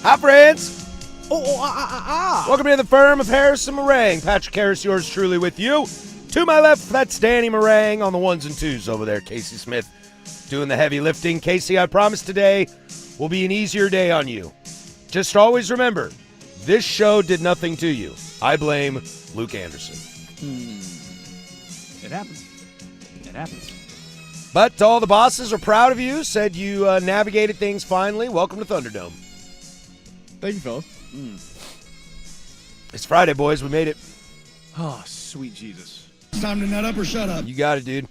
Hi, friends. Welcome to the firm of Harris and Meringue. Patrick Harris, yours truly with you. To my left, that's Danny Meringue on the ones and twos over there. Casey Smith doing the heavy lifting. Casey, I promise today will be an easier day on you. Just always remember, this show did nothing to you. I blame Luke Anderson. It happens. It happens. But all the bosses are proud of you, said you navigated things finally. Welcome to Thunderdome. Thank you, fellas. It's Friday, boys. We made it. Oh, sweet Jesus. It's time to nut up or shut up. You got it, dude.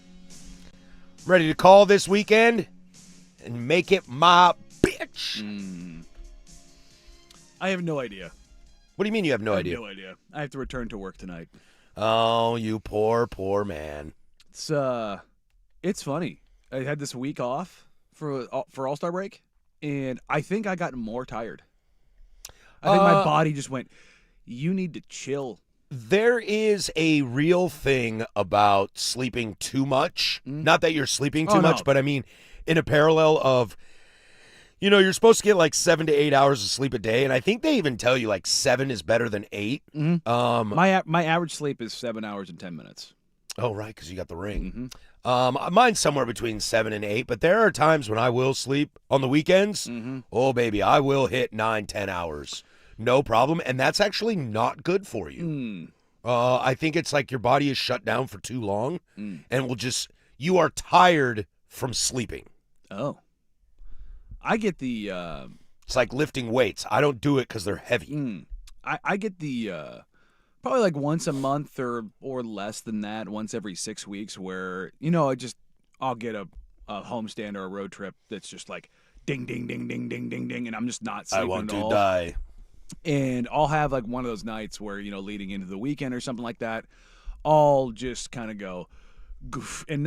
Ready to call this weekend and make it my bitch. I have no idea. What do you mean you have no idea? No idea. I have to return to work tonight. Oh, you poor, poor man. It's funny. I had this week off for All-Star break, and I think I got more tired. I think my body just went, you need to chill. There is a real thing about sleeping too much. Not that you're sleeping too much, but I mean in a parallel of, you're supposed to get like 7 to 8 hours of sleep a day, and I think they even tell you like 7 is better than 8. My average sleep is 7 hours and 10 minutes. Oh, right, because you got the ring. Mine's somewhere between 7 and 8, but there are times when I will sleep on the weekends. Oh, baby, I will hit 9, 10 hours. No problem, and that's actually not good for you. I think it's like your body is shut down for too long, and you are tired from sleeping. Oh. I get the... It's like lifting weights. I don't do it because they're heavy. I get the... Probably like once a month or less than that, once every 6 weeks, where, I'll get a homestand or a road trip that's just like ding, ding, ding, ding, ding, ding, ding, and I'm just not sleeping I want at to all. die. And I'll have like one of those nights where, leading into the weekend or something like that, I'll just kind of go goof and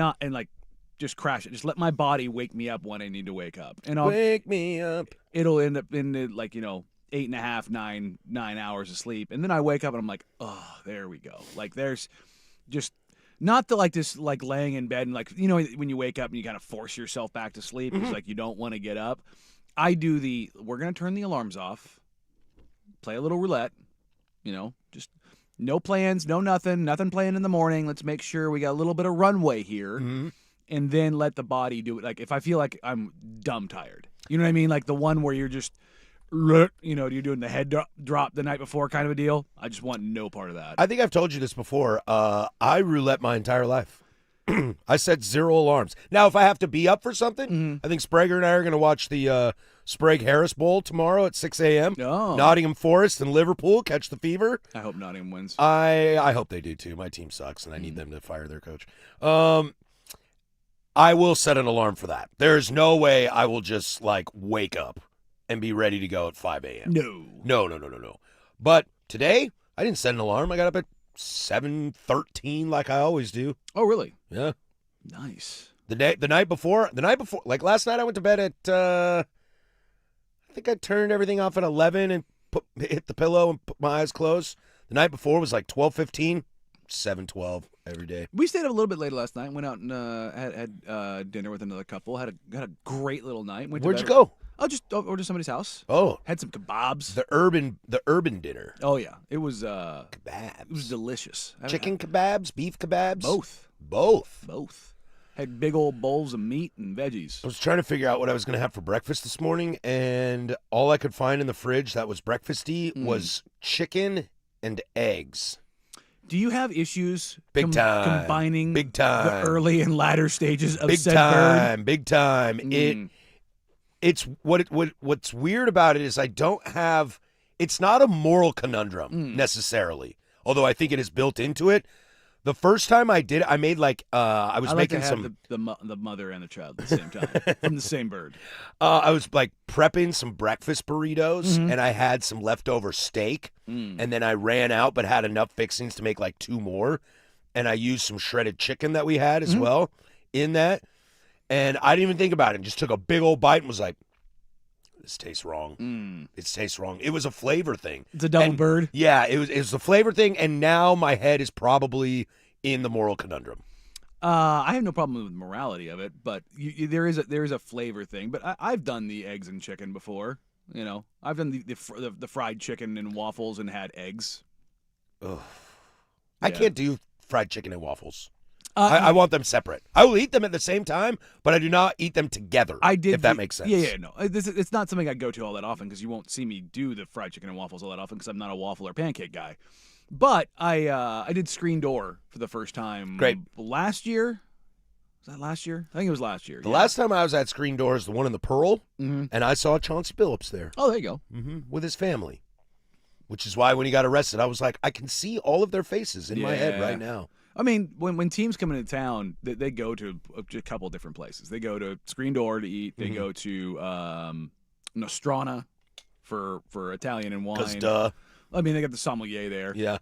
just crash it. Just let my body wake me up when I need to wake up. And Wake me up. It'll end up in 8.5, 9 hours of sleep. And then I wake up and I'm like, oh, there we go. Like there's just not the this laying in bed and when you wake up and you kind of force yourself back to sleep, it's like you don't want to get up. I do we're going to turn the alarms off, play a little roulette, just no plans, no nothing playing in the morning. Let's make sure we got a little bit of runway here and then let the body do it. Like if I feel like I'm dumb tired, you know what I mean? Like the one where you're just, you're doing the head drop the night before kind of a deal. I just want no part of that. I think I've told you this before. I roulette my entire life. I set 0 alarms. Now, if I have to be up for something, I think Sprague and I are going to watch the Sprague-Harris Bowl tomorrow at 6 a.m. Oh. Nottingham Forest and Liverpool catch the fever. I hope Nottingham wins. I hope they do, too. My team sucks, and I need them to fire their coach. I will set an alarm for that. There's no way I will just, wake up and be ready to go at 5 a.m. No. But today, I didn't set an alarm. I got up at 7:13 like I always do. Oh, really? Yeah. Nice. The night before, like last night I went to bed at, I think I turned everything off at 11 and hit the pillow and put my eyes closed. The night before was like 12:15, 7:12 every day. We stayed up a little bit later last night. Went out and had dinner with another couple. Had a great little night. Where'd you go? Oh, just over to somebody's house. Oh, had some kebabs. The urban dinner. Oh yeah, it was kebabs. It was delicious. Chicken kebabs, beef kebabs. Both. Had big old bowls of meat and veggies. I was trying to figure out what I was going to have for breakfast this morning, and all I could find in the fridge that was breakfasty was chicken and eggs. Do you have issues combining the early and latter stages of said bird? Big time. It's what's weird about it is I don't have. It's not a moral conundrum necessarily, although I think it is built into it. The first time I did it, I made I was making to have some the mother and the child at the same time from the same bird. I was prepping some breakfast burritos, and I had some leftover steak, and then I ran out, but had enough fixings to make 2 more, and I used some shredded chicken that we had as well in that, and I didn't even think about it. Just took a big old bite and was like, "This tastes wrong. It tastes wrong." It was a flavor thing. It's a double bird. Yeah, it was a flavor thing, and now my head is probably in the moral conundrum. I have no problem with the morality of it, but there is a flavor thing. But I've done the eggs and chicken before. You know, I've done the fried chicken and waffles and had eggs. Ugh. I can't do fried chicken and waffles. I I want them separate. I will eat them at the same time, but I do not eat them together. If that makes sense. Yeah, no. It's not something I go to all that often because you won't see me do the fried chicken and waffles all that often because I'm not a waffle or pancake guy. But I did Screen Door for the first time. Great. Last year. Was that last year? I think it was last year. The last time I was at Screen Door is the one in the Pearl, and I saw Chauncey Billups there. Oh, there you go. With his family. Which is why when he got arrested, I was like, I can see all of their faces in my head right now. I mean, when teams come into town, they go to a couple different places. They go to Screen Door to eat. They go to Nostrana for Italian and wine. Because duh. I mean, they got the sommelier there. Yeah.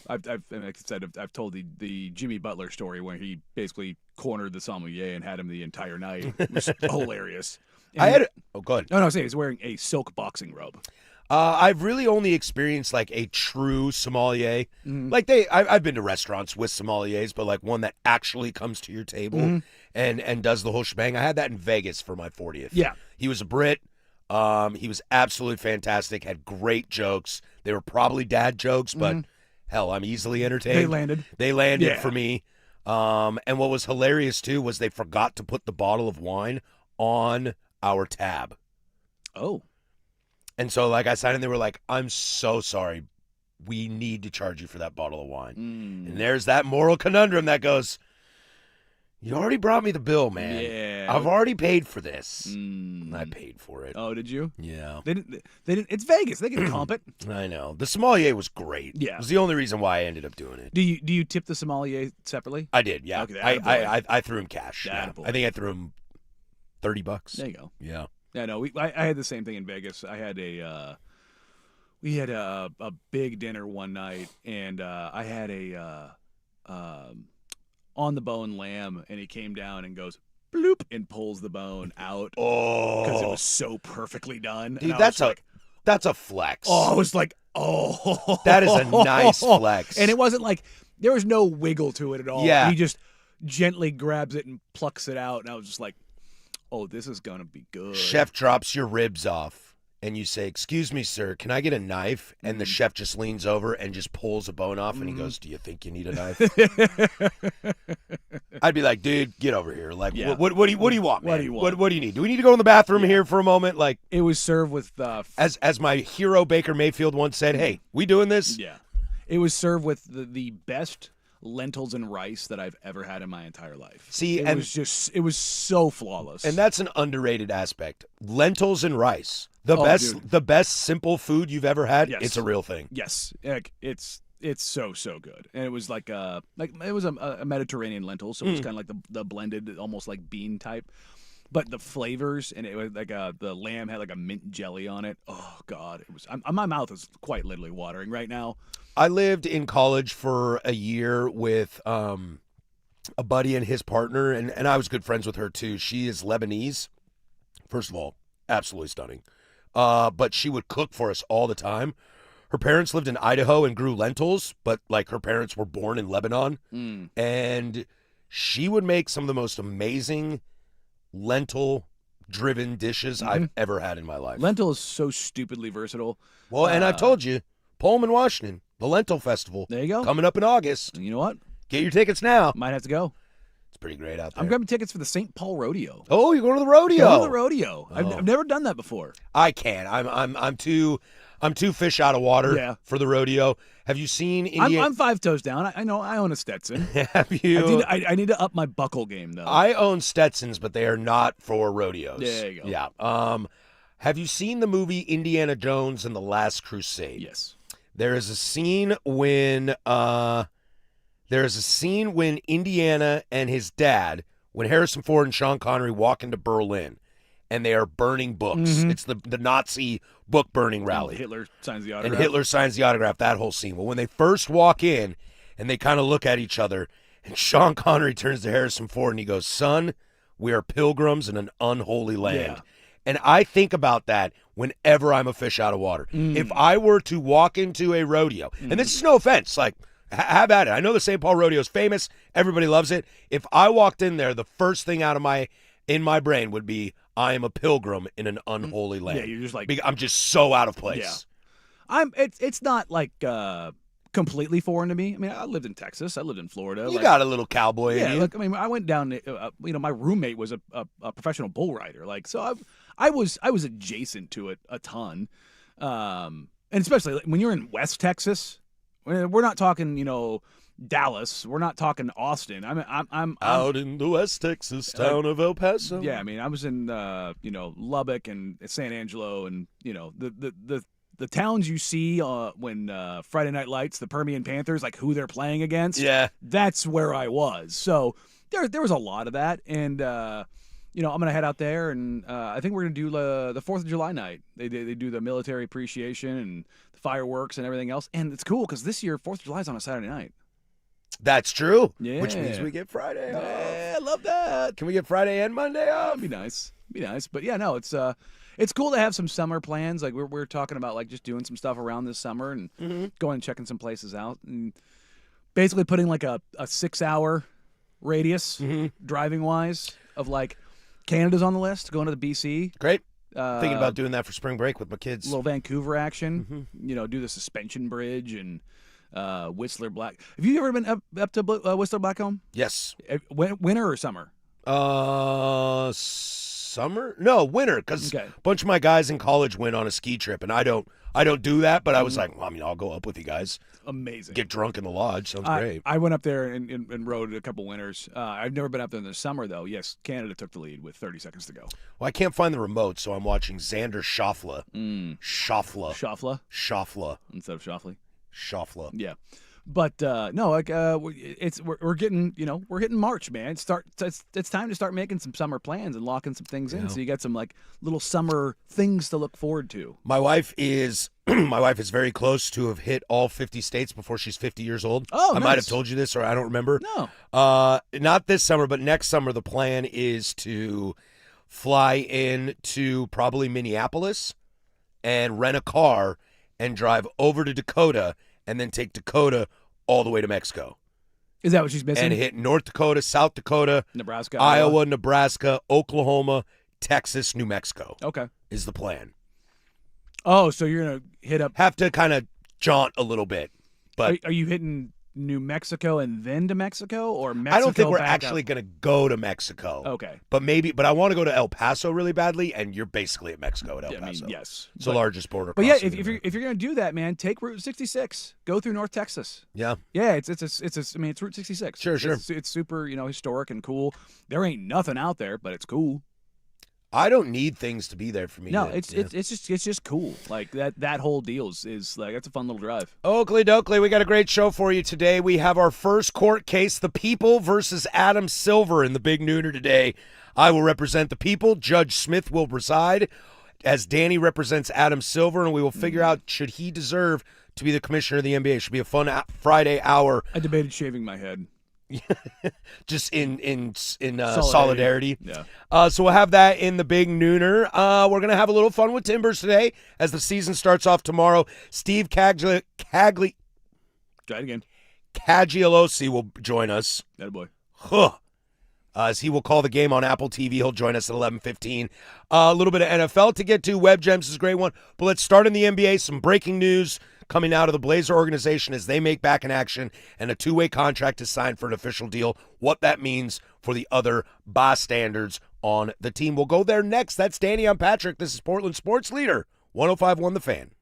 Like I said, I've told the Jimmy Butler story where he basically cornered the sommelier and had him the entire night. It was hilarious. And go ahead. No, I was saying he's wearing a silk boxing robe. I've really only experienced like a true sommelier. Like I've been to restaurants with sommeliers, but like one that actually comes to your table and does the whole shebang. I had that in Vegas for my 40th. Yeah. He was a Brit. He was absolutely fantastic. Had great jokes. They were probably dad jokes, but hell, I'm easily entertained. They landed for me. And what was hilarious too was they forgot to put the bottle of wine on our tab. Oh. And so, like, I signed and they were like, I'm so sorry. We need to charge you for that bottle of wine. And there's that moral conundrum that goes, you already brought me the bill, man. Yeah. I've already paid for this. I paid for it. Oh, did you? Yeah. They didn't. It's Vegas. They can comp it. I know. The sommelier was great. Yeah. It was the only reason why I ended up doing it. Do you tip the sommelier separately? I did, yeah. Okay, I threw him cash. Yeah. Attaboy. I think I threw him $30. There you go. Yeah. Yeah, no, I had the same thing in Vegas. I had we had a big dinner one night, and I had a on the bone lamb, and he came down and goes bloop and pulls the bone out. Oh, because it was so perfectly done. Dude, and that's a flex. I was like, oh, that is a nice flex, and it wasn't like there was no wiggle to it at all. Yeah, he just gently grabs it and plucks it out, and I was just like, oh, this is gonna be good. Chef drops your ribs off, and you say, "Excuse me, sir, can I get a knife?" And the chef just leans over and just pulls a bone off, and he goes, "Do you think you need a knife?" I'd be like, "Dude, get over here! Like, Yeah. what do you want, man? What do you want? What do you need? Do we need to go in the bathroom here for a moment?" Like, it was served with as my hero Baker Mayfield once said, "Hey, we doing this?" Yeah, it was served with the best lentils and rice that I've ever had in my entire life. See, it was so flawless. And that's an underrated aspect. Lentils and rice. The best simple food you've ever had. Yes. It's a real thing. Yes. Like, it's so good. And it was like it was a Mediterranean lentil, so it was kind of like the blended, almost like bean type. But the flavors, and it was like the lamb had like a mint jelly on it. Oh God, it was. My mouth is quite literally watering right now. I lived in college for a year with a buddy and his partner, and I was good friends with her too. She is Lebanese. First of all, absolutely stunning. But she would cook for us all the time. Her parents lived in Idaho and grew lentils, but like her parents were born in Lebanon. And she would make some of the most amazing lentil-driven dishes I've ever had in my life. Lentil is so stupidly versatile. Well, and I've told you, Pullman, Washington, the Lentil Festival. There you go. Coming up in August. You know what? Get your tickets now. Might have to go. It's pretty great out there. I'm grabbing tickets for the St. Paul Rodeo. Oh, you're going to the rodeo. Going to the rodeo. I've never done that before. I can't. I'm too fish out of water for the rodeo. Have you seen Indiana? I'm 5 toes down. I know I own a Stetson. Have you? I need to up my buckle game though. I own Stetsons, but they are not for rodeos. There you go. Yeah. Have you seen the movie Indiana Jones and the Last Crusade? Yes. There is a scene when Indiana and his dad, when Harrison Ford and Sean Connery walk into Berlin, and they are burning books. It's the Nazi book burning rally. And Hitler signs the autograph. That whole scene. Well, when they first walk in, and they kind of look at each other, and Sean Connery turns to Harrison Ford and he goes, "Son, we are pilgrims in an unholy land." Yeah. And I think about that whenever I'm a fish out of water. If I were to walk into a rodeo, and this is no offense, like, have at it. I know the St. Paul Rodeo is famous. Everybody loves it. If I walked in there, the first thing in my brain would be, I am a pilgrim in an unholy land. Yeah, you're just like I'm just so out of place. Yeah. It's not like completely foreign to me. I mean, I lived in Texas. I lived in Florida. You got a little cowboy in you. Look, I mean, I went down. My roommate was a professional bull rider. Like, so I was adjacent to it a ton, and especially when you're in West Texas, we're not talking, Dallas. We're not talking Austin. I'm out in the West Texas town of El Paso. Yeah, I mean, I was in Lubbock and San Angelo, and the towns you see when Friday Night Lights, the Permian Panthers, like who they're playing against. Yeah, that's where I was. So there was a lot of that, and I'm gonna head out there, and I think we're gonna do the 4th of July night. They do the military appreciation and the fireworks and everything else, and it's cool because this year 4th of July is on a Saturday night. That's true. Yeah. Which means we get Friday off. Yeah, I love that. Can we get Friday and Monday off? That'd be nice. But yeah, no, it's cool to have some summer plans. Like we're talking about like just doing some stuff around this summer and going and checking some places out and basically putting like a 6-hour radius driving wise of like Canada's on the list, going to the BC. Great. Thinking about doing that for spring break with my kids. A little Vancouver action. Do the suspension bridge and Whistler Black. Have you ever been up to Whistler Blackcomb? Yes. Winter or summer? Summer? No, winter. Because a bunch of my guys in college went on a ski trip, and I don't do that. But I was like, well, I mean, I'll go up with you guys. Amazing. Get drunk in the lodge. Sounds great. I went up there and rode a couple winters. I've never been up there in the summer though. Yes, Canada took the lead with 30 seconds to go. Well, I can't find the remote, so I'm watching Xander Schauffele. Schauffele instead of Schauffele. Schauffele. Yeah. But no, like we're getting we're hitting March, man. It's time to start making some summer plans and locking some things in. So you got some like little summer things to look forward to. My wife is very close to have hit all 50 states before she's 50 years old. Oh, I might have told you this, or I don't remember. No. Not this summer, but next summer. The plan is to fly in to probably Minneapolis and rent a car and drive over to Dakota and then take Dakota all the way to Mexico. Is that what she's missing? And hit North Dakota, South Dakota, Nebraska, Iowa, Nebraska, Oklahoma, Texas, New Mexico. Okay. Is the plan. Oh, so you're going to hit up... Have to kind of jaunt a little bit. But Are you hitting New Mexico and then to Mexico, or Mexico? I don't think we're actually going to go to Mexico. Okay. But I want to go to El Paso really badly, and you're basically at Mexico at El Paso. I mean, yes. It's the largest border. But yeah, if you're going to do that, man, take Route 66. Go through North Texas. Yeah. Yeah, it's Route 66. Sure. It's super, historic and cool. There ain't nothing out there, but it's cool. I don't need things to be there for me. No, it's just cool. Like that whole deal is like, that's a fun little drive. Oakley Dokley, we got a great show for you today. We have our first court case, the People versus Adam Silver in the Big Nooner today. I will represent the People. Judge Smith will preside as Danny represents Adam Silver, and we will figure out should he deserve to be the commissioner of the NBA. It should be a fun Friday hour. I debated shaving my head. Just in solidarity. Yeah. So we'll have that in the Big Nooner. We're gonna have a little fun with Timbers today as the season starts off tomorrow. Steve Cangialosi will join us. Attaboy. As he will call the game on Apple TV. He'll join us at 11:15. A little bit of NFL to get to. Web Gems is a great one. But let's start in the NBA. Some breaking news coming out of the Blazer organization as they make back in action, and a 2-way contract is signed for an official deal. What that means for the other bystanders on the team. We'll go there next. That's Danny. I'm Patrick. This is Portland Sports Leader, 105.1 The Fan.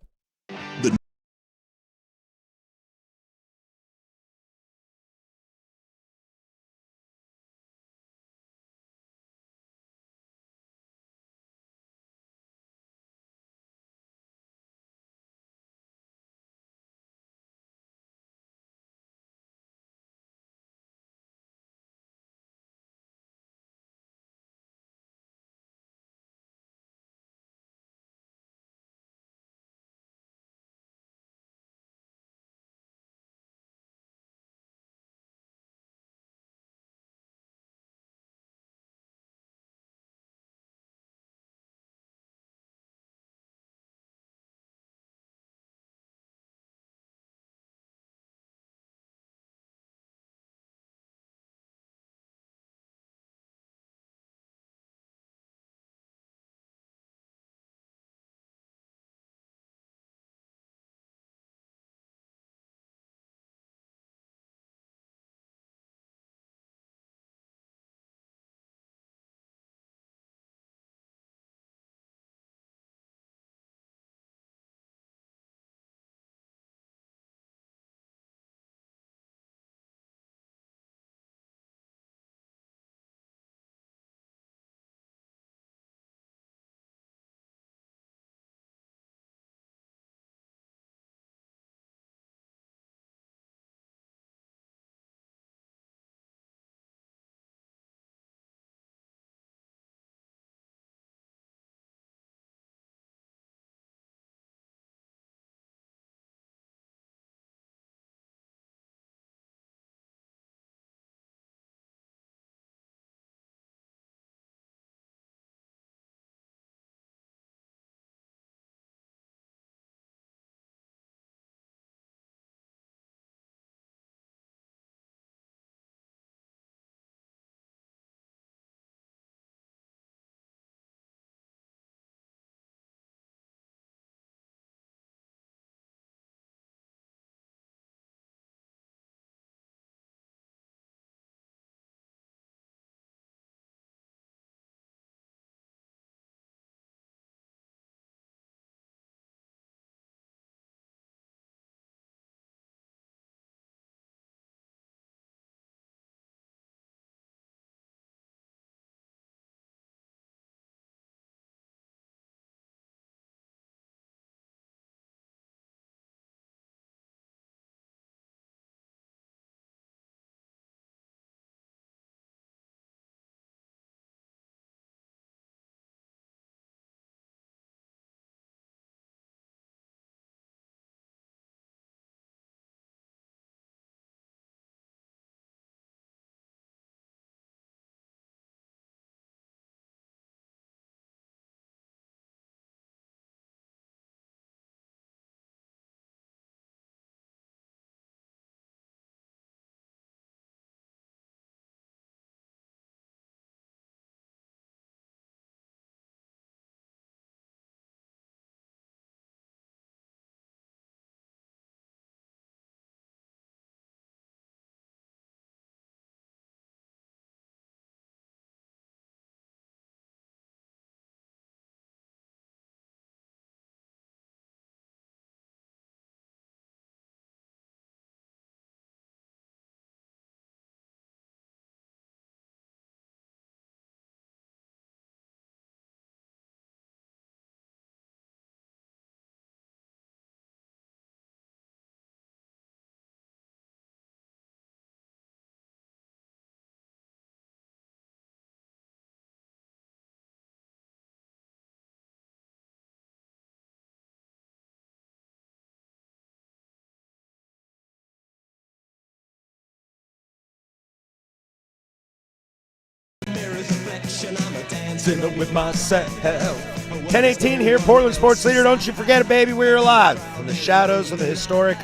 dancing with myself. 10:18 here, Portland Sports Leader. Don't you forget it, baby. We're alive from the shadows of the historic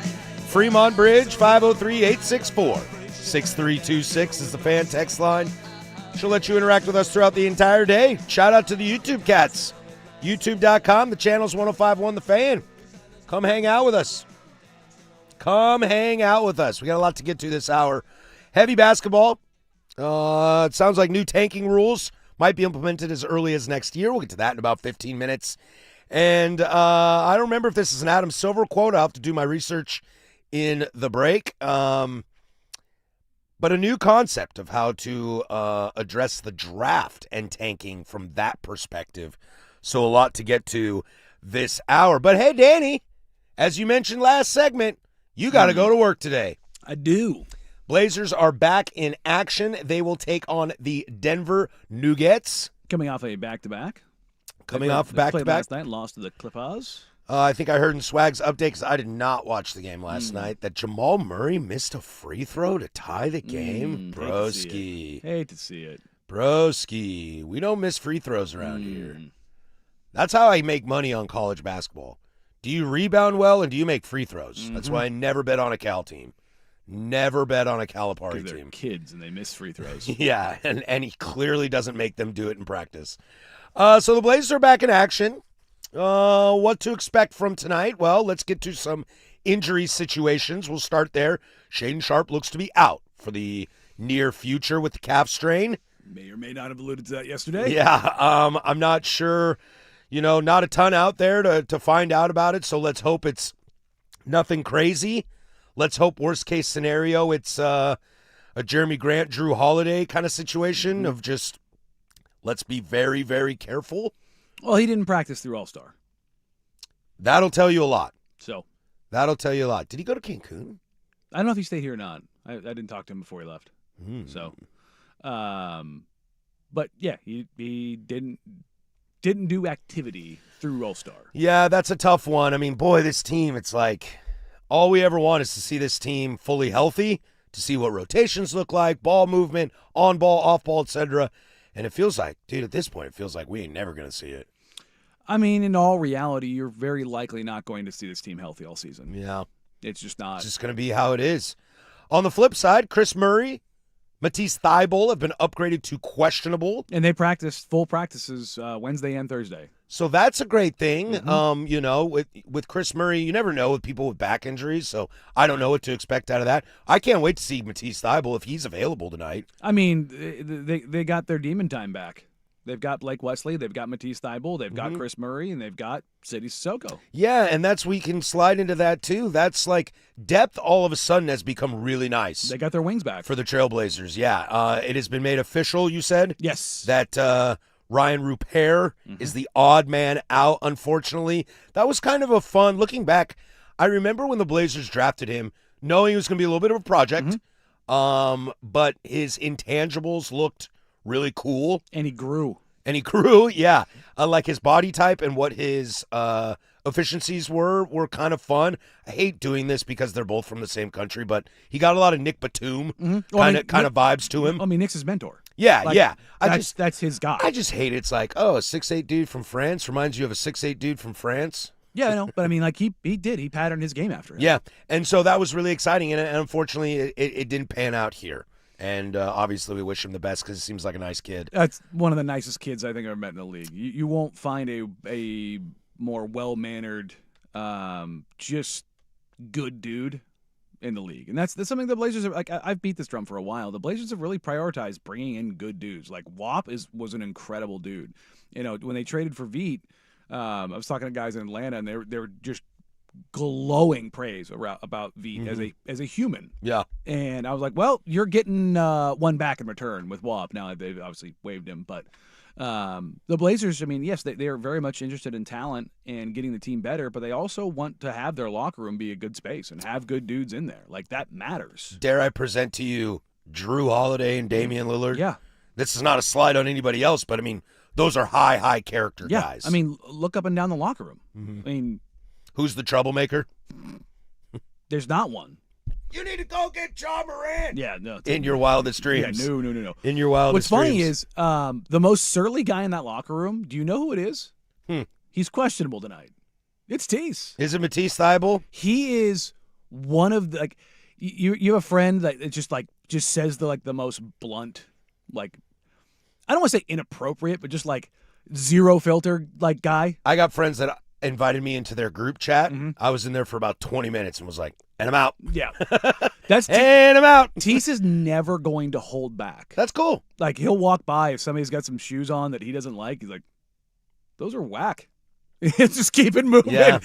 Fremont Bridge. 503-864-6326 is the fan text line. She'll let you interact with us throughout the entire day. Shout out to the YouTube cats. YouTube.com. The channel's 105.1 The Fan. Come hang out with us. Come hang out with us. We got a lot to get to this hour. Heavy basketball. It sounds like new tanking rules might be implemented as early as next year. We'll get to that in about 15 minutes. And I don't remember if this is an Adam Silver quote. I'll have to do my research in the break. But a new concept of how to address the draft and tanking from that perspective. So a lot to get to this hour. But hey, Danny, as you mentioned last segment, you got to go to work today. I do. Blazers are back in action. They will take on the Denver Nuggets. Coming off a back-to-back. Coming off back-to-back. Last night, lost to the Clippers. I think I heard in Swag's update, because I did not watch the game last night, that Jamal Murray missed a free throw to tie the game. Broski. Hate to see it. Broski. We don't miss free throws around here. That's how I make money on college basketball. Do you rebound well and do you make free throws? That's why I never bet on a Cal team. Never bet on a Calipari team. They're kids and they miss free throws. Yeah, and he clearly doesn't make them do it in practice. So the Blazers are back in action. What to expect from tonight? Well, let's get to some injury situations. We'll start there. Shaedon Sharpe looks to be out for the near future with the calf strain. May or may not have alluded to that yesterday. Yeah, I'm not sure. Not a ton out there to find out about it, so let's hope it's nothing crazy. Let's hope worst case scenario it's a Jeremy Grant, Drew Holiday kind of situation of just let's be very, very careful. Well, he didn't practice through All-Star. That'll tell you a lot. That'll tell you a lot. Did he go to Cancun? I don't know if he stayed here or not. I didn't talk to him before he left. But yeah, he didn't do activity through All-Star. Yeah, that's a tough one. I mean, boy, this team, it's like all we ever want is to see this team fully healthy, to see what rotations look like, ball movement, on ball, off ball, etc. And it feels like, dude, at this point, it feels like we ain't never going to see it. I mean, in all reality, you're very likely not going to see this team healthy all season. Yeah. It's just not. It's just going to be how it is. On the flip side, Chris Murray, Matisse Thybulle have been upgraded to questionable. And they practiced full practices Wednesday and Thursday. So that's a great thing. With Chris Murray, you never know with people with back injuries, so I don't know what to expect out of that. I can't wait to see Matisse Thybulle if he's available tonight. I mean, they got their demon time back. They've got Blake Wesley, they've got Matisse Thybulle, they've got Chris Murray, and they've got Sadie Sissoko. Yeah, and we can slide into that too. That's like depth all of a sudden has become really nice. They got their wings back. For the Trailblazers, yeah. It has been made official, you said? Yes. That Ryan Rupert is the odd man out, unfortunately. That was kind of a fun, looking back, I remember when the Blazers drafted him, knowing he was going to be a little bit of a project, but his intangibles looked really cool. And he grew, yeah. Like his body type and what his efficiencies were kind of fun. I hate doing this because they're both from the same country, but he got a lot of Nick Batum kind of vibes to him. I mean, Nick's his mentor. Yeah, yeah. That's his guy. I just hate it. It's like, a 6'8" dude from France reminds you of a 6'8" dude from France. Yeah, I know. But I mean, like he patterned his game after him. Yeah, and so that was really exciting, and unfortunately it didn't pan out here. And obviously we wish him the best because he seems like a nice kid. That's one of the nicest kids I think I've ever met in the league. You won't find a more well-mannered, just good dude in the league. And that's something the Blazers are, like, I've beat this drum for a while. The Blazers have really prioritized bringing in good dudes. Like Wop was an incredible dude. When they traded for Veet, I was talking to guys in Atlanta, and they were just glowing praise about Veet as a human. Yeah. And I was like, well, you're getting one back in return with Wop. Now they've obviously waived him, but the Blazers, I mean, yes, they are very much interested in talent and getting the team better, but they also want to have their locker room be a good space and have good dudes in there. Like, that matters. Dare I present to you Drew Holiday and Damian Lillard? Yeah. This is not a slide on anybody else, but I mean, those are high character guys. I mean, look up and down the locker room. I mean, who's the troublemaker? There's not one. You need to go get John Moran. Yeah, no. In your wildest dreams. Yeah, no. In your wildest What's dreams. funny is the most surly guy in that locker room, do you know who it is? He's questionable tonight. It's Tease. Is it Matisse Thybulle? He is one of the, like, you have a friend that just says the most blunt, like, I don't want to say inappropriate, but just like zero filter like guy. I got friends that invited me into their group chat. I was in there for about 20 minutes and was like, and I'm out. Yeah. That's and I'm out. Tease is never going to hold back. That's cool. Like, he'll walk by if somebody's got some shoes on that he doesn't like. He's like, those are whack. Just keep it moving. Yeah.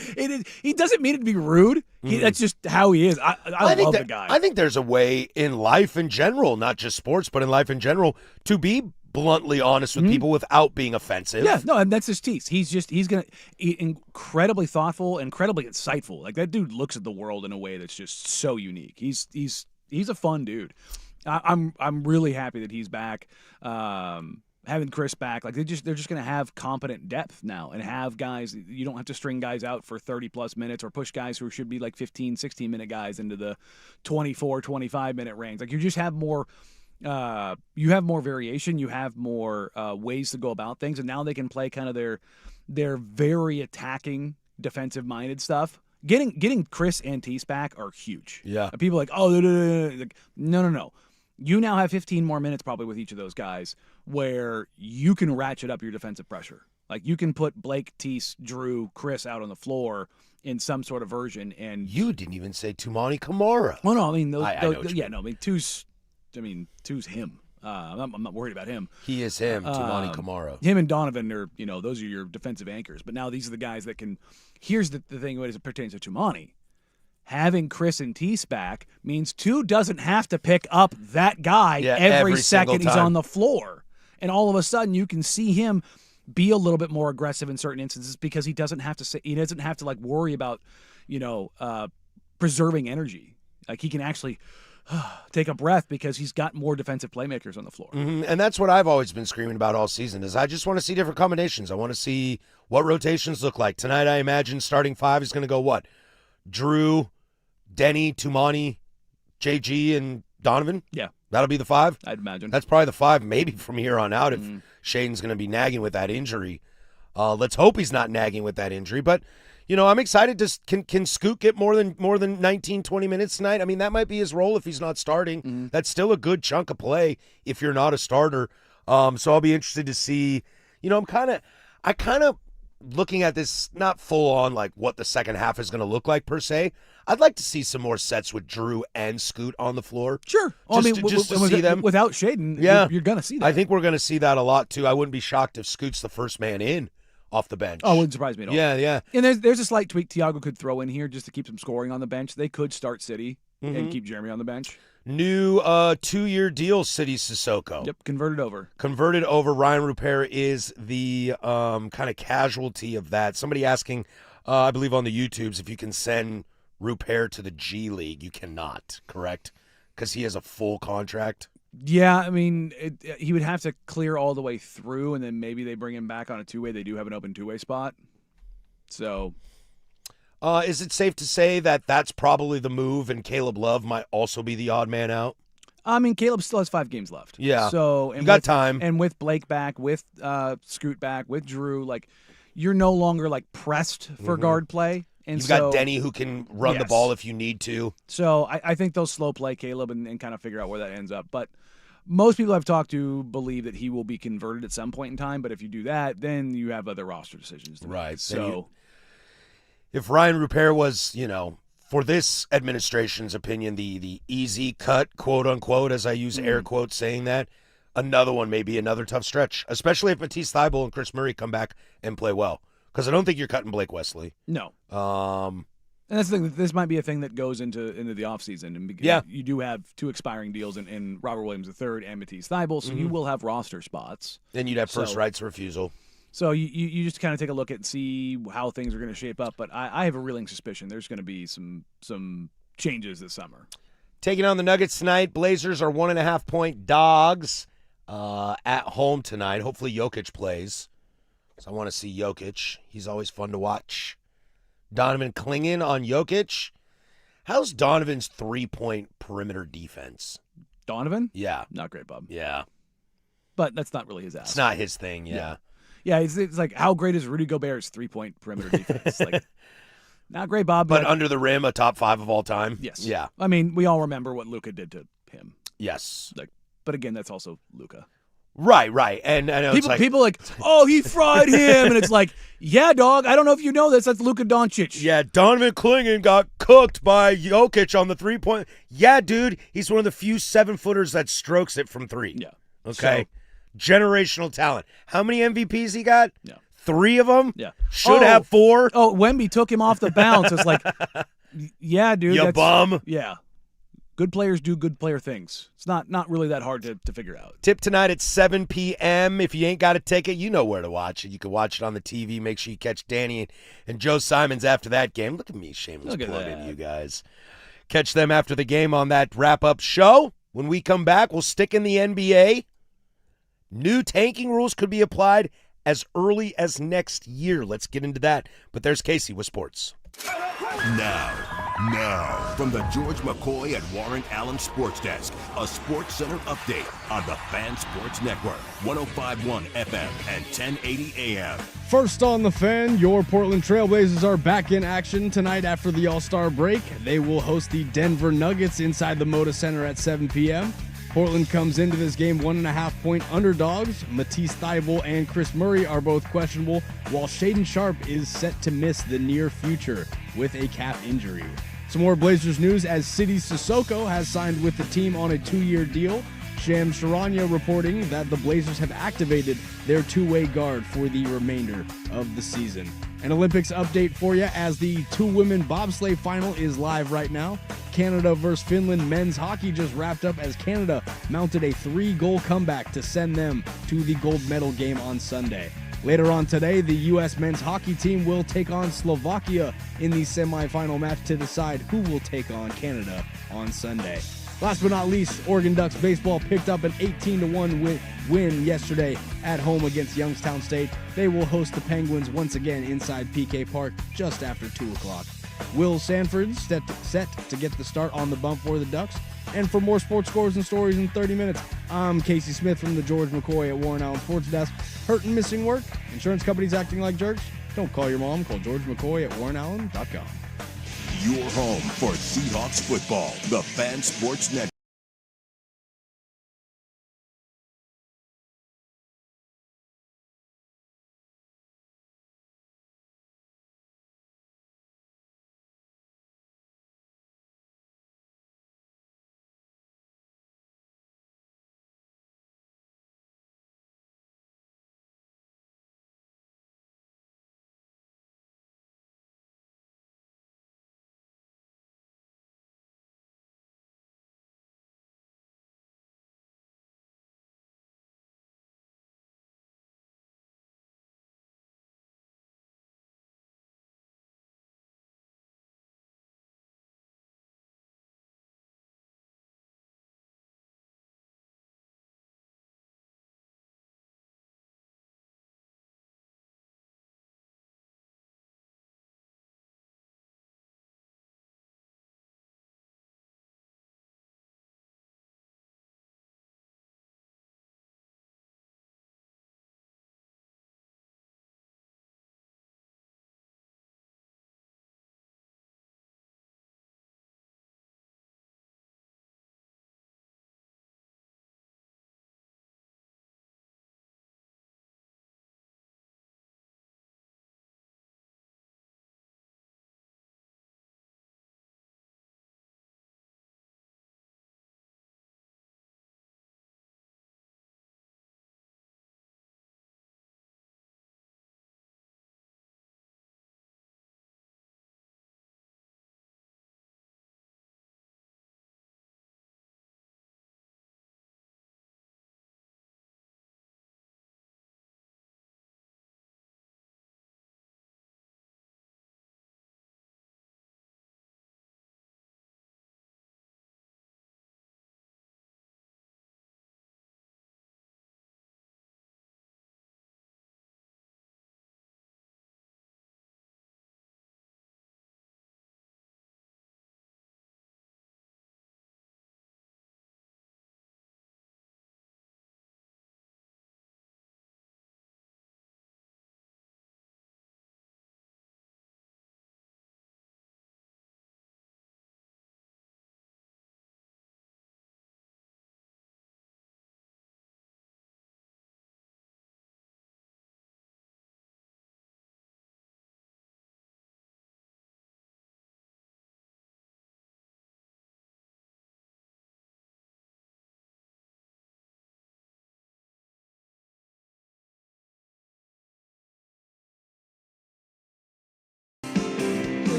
He doesn't mean it to be rude. That's just how he is. I love the guy. I think there's a way in life in general, not just sports, but in life in general, to be bluntly honest with people without being offensive. Yeah, no, and that's his Tease. He's incredibly thoughtful, incredibly insightful. Like, that dude looks at the world in a way that's just so unique. He's a fun dude. I'm really happy that he's back. Having Chris back, like, they're just going to have competent depth now and have guys. You don't have to string guys out for 30-plus minutes or push guys who should be like 15, 16-minute guys into the 24, 25-minute range. Like, you just have more variation. You have more ways to go about things, and now they can play kind of their very attacking, defensive-minded stuff. Getting Chris and Tease back are huge. Yeah. People are like, oh, like, no. You now have 15 more minutes probably with each of those guys where you can ratchet up your defensive pressure. Like, you can put Blake, Tease, Drew, Chris out on the floor in some sort of version. And you didn't even say Tumani Kamara. Well, no, I mean, Two's him. I'm not worried about him. He is him, Tumani Kamara. Him and Donovan are, those are your defensive anchors. But now these are the guys that can. Here's the thing as it pertains to Tumani. Having Chris and Tease back means Two doesn't have to pick up that guy every second he's on the floor. And all of a sudden you can see him be a little bit more aggressive in certain instances because he doesn't have to like worry about, preserving energy. Like, he can actually take a breath because he's got more defensive playmakers on the floor. And that's what I've always been screaming about all season is I just want to see different combinations. I want to see what rotations look like. Tonight I imagine starting five is going to go what? Drew, Denny, Tumani, JG, and Donovan? Yeah. That'll be the five? I'd imagine. That's probably the five maybe from here on out if Shaden's going to be nagging with that injury. Let's hope he's not nagging with that injury. But, I'm excited. Can Scoot get more than 19, 20 minutes tonight? I mean, that might be his role if he's not starting. That's still a good chunk of play if you're not a starter. So I'll be interested to see. I'm kind of looking at this not full on like what the second half is going to look like per se. I'd like to see some more sets with Drew and Scoot on the floor. Sure. Just to see them. Without Shaden, you're going to see that. I think we're going to see that a lot, too. I wouldn't be shocked if Scoot's the first man in off the bench. Oh, it wouldn't surprise me at all. Yeah. And there's a slight tweak Tiago could throw in here just to keep some scoring on the bench. They could start City and keep Jeremy on the bench. New 2-year deal, City Sissoko. Yep, converted over. Ryan Rupert is the kind of casualty of that. Somebody asking, I believe on the YouTubes, if you can send Rupert to the G League. You cannot, correct? Because he has a full contract. Yeah, I mean, he would have to clear all the way through, and then maybe they bring him back on a two-way. They do have an open two-way spot. So, is it safe to say that that's probably the move, and Caleb Love might also be the odd man out? I mean, Caleb still has 5 games left. Yeah, so you got time. And with Blake back, with Scoot back, with Drew, like, you're no longer like pressed for guard play. And You've got Denny who can run the ball if you need to. So I think they'll slow play Caleb and kind of figure out where that ends up. But most people I've talked to believe that he will be converted at some point in time. But if you do that, then you have other roster decisions to make. Right. So if Ryan Rupert was, for this administration's opinion, the easy cut, quote unquote, as I use air quotes saying that, another one may be another tough stretch, especially if Matisse Thybulle and Chris Murray come back and play well. Because I don't think you're cutting Blake Wesley. No. And that's the thing. This might be a thing that goes into the offseason. And you do have 2 expiring deals in Robert Williams III and Matisse Thybulle, so you will have roster spots. And you'd have first rights refusal. So you just kind of take a look at and see how things are going to shape up. But I have a reeling suspicion there's going to be some changes this summer. Taking on the Nuggets tonight. Blazers are 1.5-point dogs at home tonight. Hopefully Jokic plays. So I want to see Jokic. He's always fun to watch. Donovan clinging on Jokic. How's Donovan's 3-point perimeter defense? Donovan? Yeah. Not great, Bob. Yeah. But that's not really his ass. It's not his thing, yeah. Yeah, it's like, how great is Rudy Gobert's 3-point perimeter defense? Like, not great, Bob. But under the rim, a top 5 of all time? Yes. Yeah. I mean, we all remember what Luka did to him. Yes. Like, but again, that's also Luka. Right. And I know people like, oh, he fried him. And it's like, yeah, dog, I don't know if you know this. That's Luka Doncic. Yeah, Donovan Clingan got cooked by Jokic on the 3-point. Yeah, dude, he's one of the few 7-footers that strokes it from 3. Yeah. Okay. Generational talent. How many MVPs he got? Yeah. 3 of them? Yeah. Should have 4. Oh, Wemby took him off the bounce. It's like, yeah, dude. You bum. Yeah. Good players do good player things. It's not really that hard to figure out. Tip tonight at 7 p.m. If you ain't got a ticket, you know where to watch it. You can watch it on the TV. Make sure you catch Danny and Joe Simons after that game. Look at me, shameless plugging you guys. Catch them after the game on that wrap-up show. When we come back, we'll stick in the NBA. New tanking rules could be applied as early as next year. Let's get into that. But there's Casey with sports. Now, from the George McCoy and Warren Allen Sports Desk, a Sports Center update on the Fan Sports Network, 105.1 FM and 1080 AM. First on the Fan, your Portland Trailblazers are back in action tonight after the All-Star break. They will host the Denver Nuggets inside the Moda Center at 7 p.m. Portland comes into this game 1.5-point underdogs. Matisse Thybulle and Chris Murray are both questionable, while Shaedon Sharpe is set to miss the near future with a calf injury. Some more Blazers news as Sidy Cissoko has signed with the team on a 2-year deal. Shams Charania reporting that the Blazers have activated their two-way guard for the remainder of the season. An Olympics update for you as the 2-women bobsleigh final is live right now. Canada versus Finland men's hockey just wrapped up as Canada mounted a 3-goal comeback to send them to the gold medal game on Sunday. Later on today, the U.S. men's hockey team will take on Slovakia in the semifinal match to decide who will take on Canada on Sunday. Last but not least, Oregon Ducks baseball picked up an 18-1 win yesterday at home against Youngstown State. They will host the Penguins once again inside PK Park just after 2 o'clock. Will Sanford set to get the start on the bump for the Ducks. And for more sports scores and stories in 30 minutes, I'm Casey Smith from the George McCoy at Warren Allen Sports Desk. Hurt and missing work? Insurance companies acting like jerks? Don't call your mom. Call George McCoy at warrenallen.com. Your home for Seahawks football, the Fan Sports Network.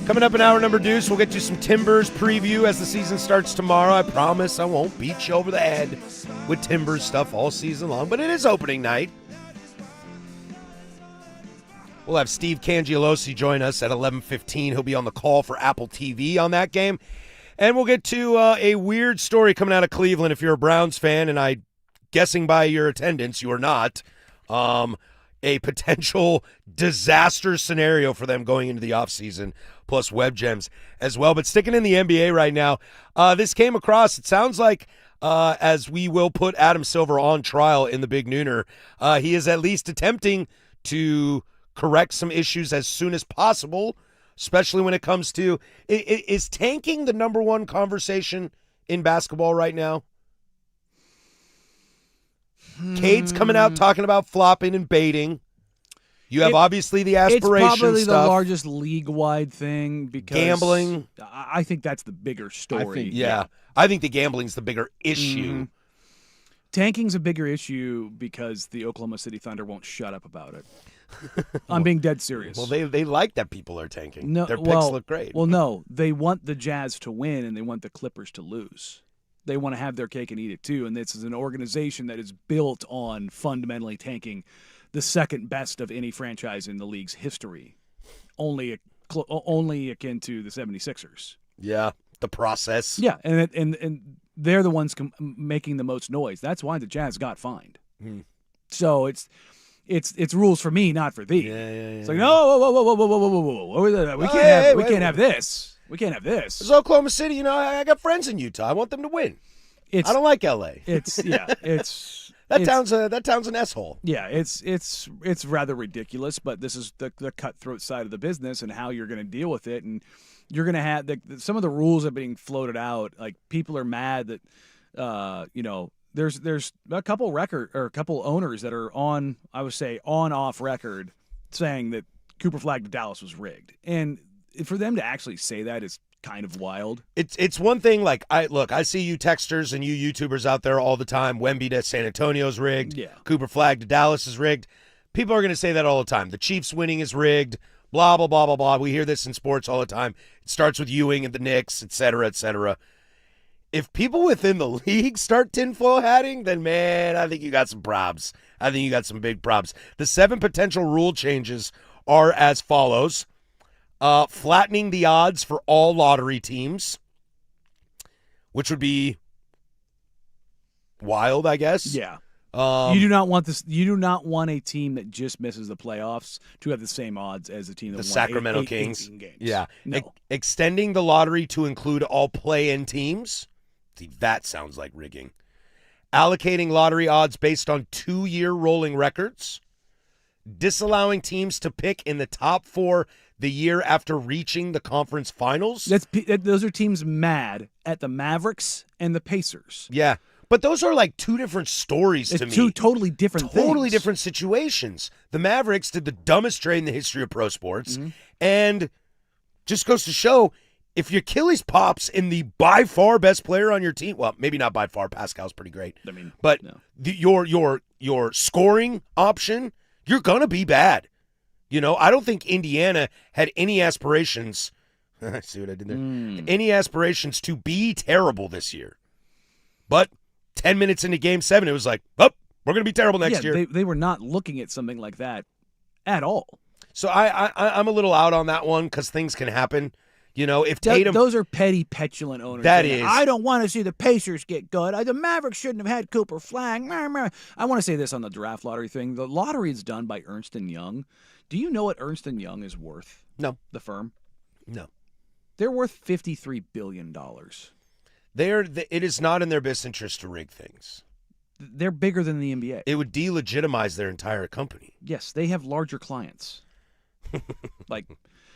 Coming up in hour number deuce, we'll get you some Timbers preview as the season starts tomorrow. I promise I won't beat you over the head with Timbers stuff all season long, but it is opening night. We'll have Steve Cangialosi join us at 11:15. He'll be on the call for Apple TV on that game. And we'll get to a weird story coming out of Cleveland if you're a Browns fan, and I guessing by your attendance, you are not. A potential disaster scenario for them going into the offseason, plus web gems as well. But sticking in the NBA right now, this came across, it sounds like, as we will put Adam Silver on trial in the Big Nooner, he is at least attempting to correct some issues as soon as possible, especially when it comes to, is tanking the number one conversation in basketball right now? Cade's coming out talking about flopping and baiting. You have obviously the aspiration It's probably stuff. the largest league-wide thing because Gambling. I think that's the bigger story. I think the gambling's the bigger issue. Tanking's a bigger issue because the Oklahoma City Thunder won't shut up about it. I'm being dead serious. Well, they like that people are tanking. No, Their picks look great. Well, no, they want the Jazz to win and they want the Clippers to lose. They want to have their cake and eat it too, and this is an organization that is built on fundamentally tanking the second best of any franchise in the league's history, only akin to the 76ers. Yeah, the process. Yeah, and they're the ones making the most noise. That's why the Jazz got fined. So it's rules for me, not for thee. It's like, no, whoa, we can't have this. We can't have this. It's Oklahoma City. You know, I got friends in Utah. I want them to win. I don't like L.A. That town's an S-hole. Yeah, it's rather ridiculous, but this is the cutthroat side of the business and how you're going to deal with it. And you're going to have some of the rules are being floated out. Like people are mad that there's a couple owners that are on off record saying that Cooper Flag to Dallas was rigged. And for them to actually say that is kind of wild. It's one thing, like, I see you texters and you YouTubers out there all the time. Wemby to San Antonio's rigged. Yeah. Cooper Flag to Dallas is rigged. People are going to say that all the time. The Chiefs winning is rigged. Blah, blah, blah, blah, blah. We hear this in sports all the time. It starts with Ewing and the Knicks, et cetera, et cetera. If people within the league start tinfoil hatting, then, man, I think you got some probs. I think you got some big probs. The 7 potential rule changes are as follows. Flattening the odds for all lottery teams, which would be wild, I guess. Yeah. You do not want this. You do not want a team that just misses the playoffs to have the same odds as the team that won Sacramento Kings. 18 games. Yeah. No. Extending the lottery to include all play-in teams. See, that sounds like rigging. Allocating lottery odds based on 2-year rolling records. Disallowing teams to pick in the top 4 the year after reaching the conference finals. Those are teams mad at the Mavericks and the Pacers. Yeah, but those are like 2 different stories to me. Two totally different things. Totally different situations. The Mavericks did the dumbest trade in the history of pro sports, and just goes to show, if your Achilles pops in the by far best player on your team, well, maybe not by far, Pascal's pretty great, but your scoring option, you're gonna be bad. You know, I don't think Indiana had any aspirations. I see what I did there. Any aspirations to be terrible this year. But 10 minutes into Game 7, it was like, we're going to be terrible next year. They were not looking at something like that at all. So I'm a little out on that one because things can happen. You know, if Tatum... Those are petty, petulant owners. That is. I don't want to see the Pacers get good. The Mavericks shouldn't have had Cooper Flag. I want to say this on the draft lottery thing. The lottery is done by Ernst & Young. Do you know what Ernst & Young is worth? No. The firm? No. They're worth $53 billion. It is not in their best interest to rig things. They're bigger than the NBA. It would delegitimize their entire company. Yes, they have larger clients.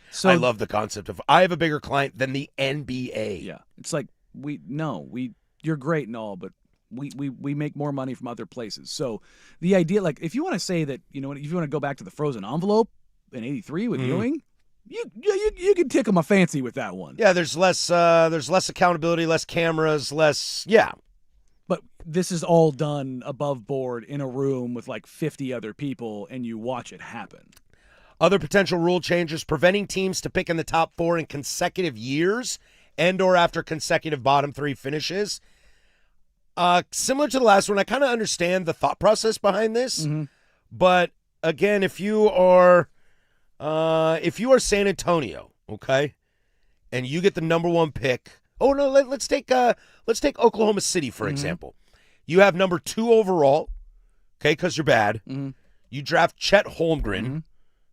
So I love the concept of, I have a bigger client than the NBA. Yeah. It's like, you're great and all, but we make more money from other places. So the idea, like, if you want to say that, if you want to go back to the frozen envelope in '83 with Ewing, you can tickle my fancy with that one. Yeah, there's less accountability, less cameras, yeah. But this is all done above board in a room with like 50 other people, and you watch it happen. Other potential rule changes: preventing teams to pick in the top 4 in consecutive years and or after consecutive bottom 3 finishes. Similar to the last one, I kind of understand the thought process behind this, but again, if you are San Antonio, okay, and you get the number 1 pick. Oh no, let's take Oklahoma City for example. You have number 2 overall, okay, because you're bad. You draft Chet Holmgren,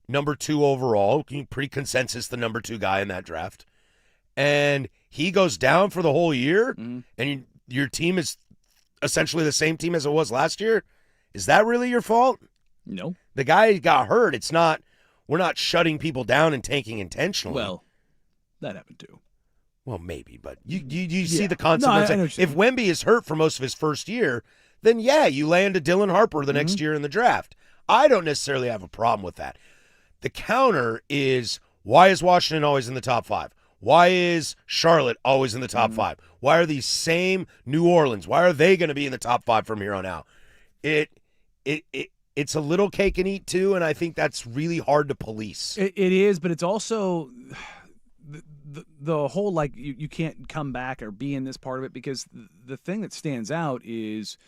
number 2 overall, pretty consensus the number 2 guy in that draft, and he goes down for the whole year, and your team is essentially the same team as it was last year. Is that really your fault? No. The guy got hurt. It's not. We're not shutting people down and tanking intentionally. Well, that happened too. Well, maybe, but you see the concept. No, if Wemby is hurt for most of his first year, then yeah, you land a Dylan Harper the next year in the draft. I don't necessarily have a problem with that. The counter is, why is Washington always in the top 5? Why is Charlotte always in the top 5? Why are these same New Orleans? Why are they going to be in the top 5 from here on out? It's a little cake and eat too, and I think that's really hard to police. It is, but it's also the whole, like, you can't come back or be in this part of it, because the thing that stands out is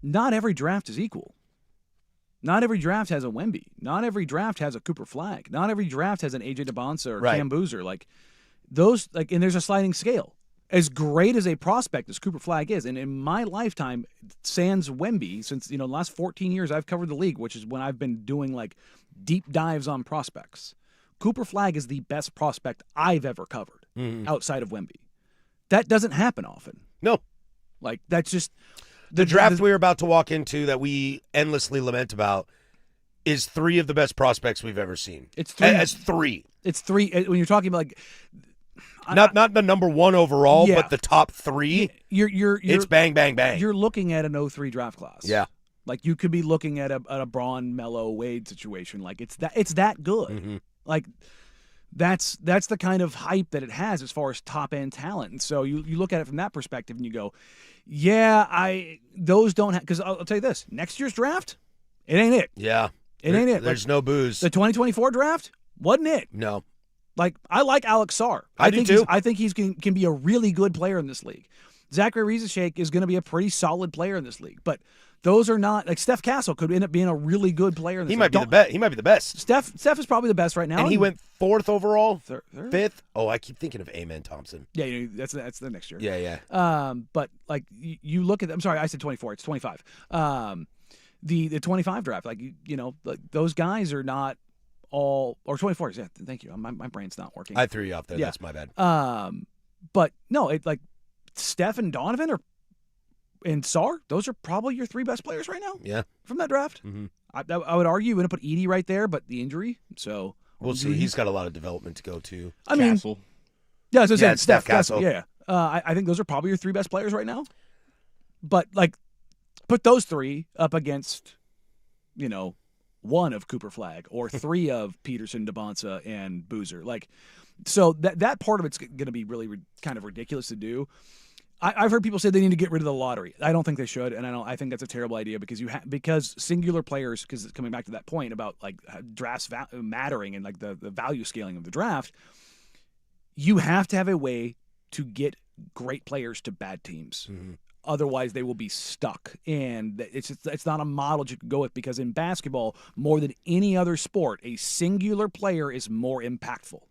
not every draft is equal. Not every draft has a Wemby. Not every draft has a Cooper Flagg. Not every draft has an AJ DeBonsa or Cam Boozer. Like those, and there's a sliding scale. As great as a prospect as Cooper Flagg is, and in my lifetime, sans Wemby, since the last 14 years I've covered the league, which is when I've been doing like deep dives on prospects, Cooper Flagg is the best prospect I've ever covered outside of Wemby. That doesn't happen often. No. Like, that's just... The draft we're about to walk into that we endlessly lament about is 3 of the best prospects we've ever seen. It's 3. As 3. It's 3. When you're talking about, like... Not the number 1 overall, but the top 3. It's bang, bang, bang. You're looking at an 03 draft class. Yeah. Like, you could be looking at a Braun, Melo, Wade situation. Like, it's that good. Like, that's the kind of hype that it has as far as top end talent. And so you look at it from that perspective and you go, yeah, those don't have, because I'll tell you this, next year's draft, it ain't it. Yeah. It ain't it. There's no booze. The 2024 draft wasn't it. No. Like, I like Alex Sarr. I do too. I think he can be a really good player in this league. Zachary Rieseshake is going to be a pretty solid player in this league, but those are not, like, Steph Castle could end up being a really good player in this league. He might be the best. Steph is probably the best right now. And he went 4th overall, third? 5th. Oh, I keep thinking of Amen Thompson. Yeah, that's the next year. Yeah. But like, you look at, I'm sorry, I said 24. It's 25. The 25 draft, like, like, those guys are not all, or 24. Yeah, thank you. My brain's not working. I threw you off there. Yeah. That's my bad. But no, like, Steph and Donovan and Sarr, those are probably your 3 best players right now. Yeah. From that draft. I would argue you would have put Edey right there, but the injury. So we'll see. He's got a lot of development to go to. I mean, Castle. Yeah, so yeah, Steph Castle. Yeah. I think those are probably your 3 best players right now. But, like, put those 3 up against, 1 of Cooper Flagg or 3 of Peterson, DeBonsa, and Boozer. Like, so that part of it's going to be really kind of ridiculous to do. I've heard people say they need to get rid of the lottery. I don't think they should, and I think that's a terrible idea because because singular players, because it's coming back to that point about, like, drafts mattering and, like, the value scaling of the draft, you have to have a way to get great players to bad teams. Otherwise, they will be stuck, and it's not a model you can go with, because in basketball, more than any other sport, a singular player is more impactful.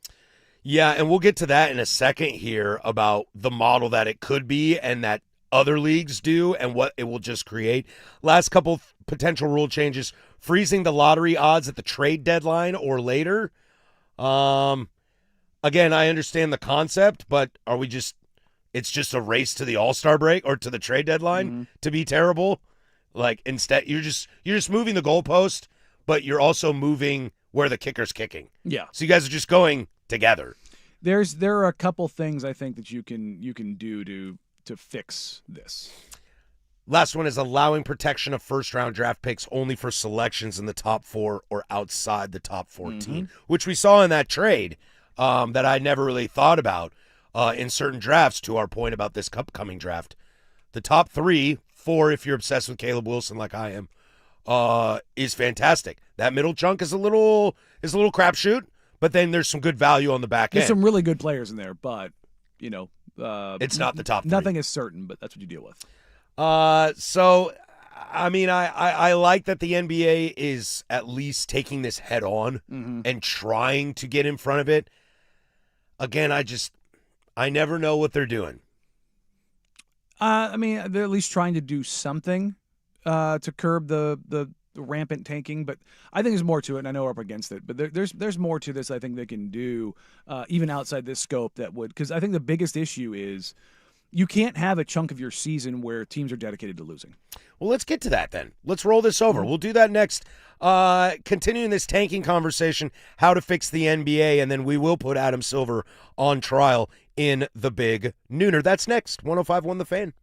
Yeah, and we'll get to that in a second here about the model that it could be and that other leagues do and what it will just create. Last couple potential rule changes: freezing the lottery odds at the trade deadline or later. Again, I understand the concept, but are we just... It's just a race to the All-Star break or to the trade deadline to be terrible? Like, instead, you're just moving the goalpost, but you're also moving where the kicker's kicking. Yeah. So you guys are just going together. There are a couple things I think that you can do to fix this. Last one is allowing protection of first-round draft picks only for selections in the top 4 or outside the top 14, which we saw in that trade that I never really thought about. In certain drafts, to our point about this upcoming draft, the top 3, 4 if you're obsessed with Caleb Wilson like I am, is fantastic. That middle chunk is is a little crapshoot, but then there's some good value on the back There's end. some really good players in there, but It's not the top three. Nothing is certain, but that's what you deal with. So, I mean, I like that the NBA is at least taking this head on and trying to get in front of it. Again, I never know what they're doing. I mean, they're at least trying to do something to curb the rampant tanking, but I think there's more to it, and I know we're up against it, but there's more to this I think they can do, even outside this scope that would, because I think the biggest issue is you can't have a chunk of your season where teams are dedicated to losing. Well, let's get to that then. Let's roll this over. We'll do that next. Continuing this tanking conversation, how to fix the NBA, and then we will put Adam Silver on trial in the Big Nooner. That's next. 105.1 The Fan.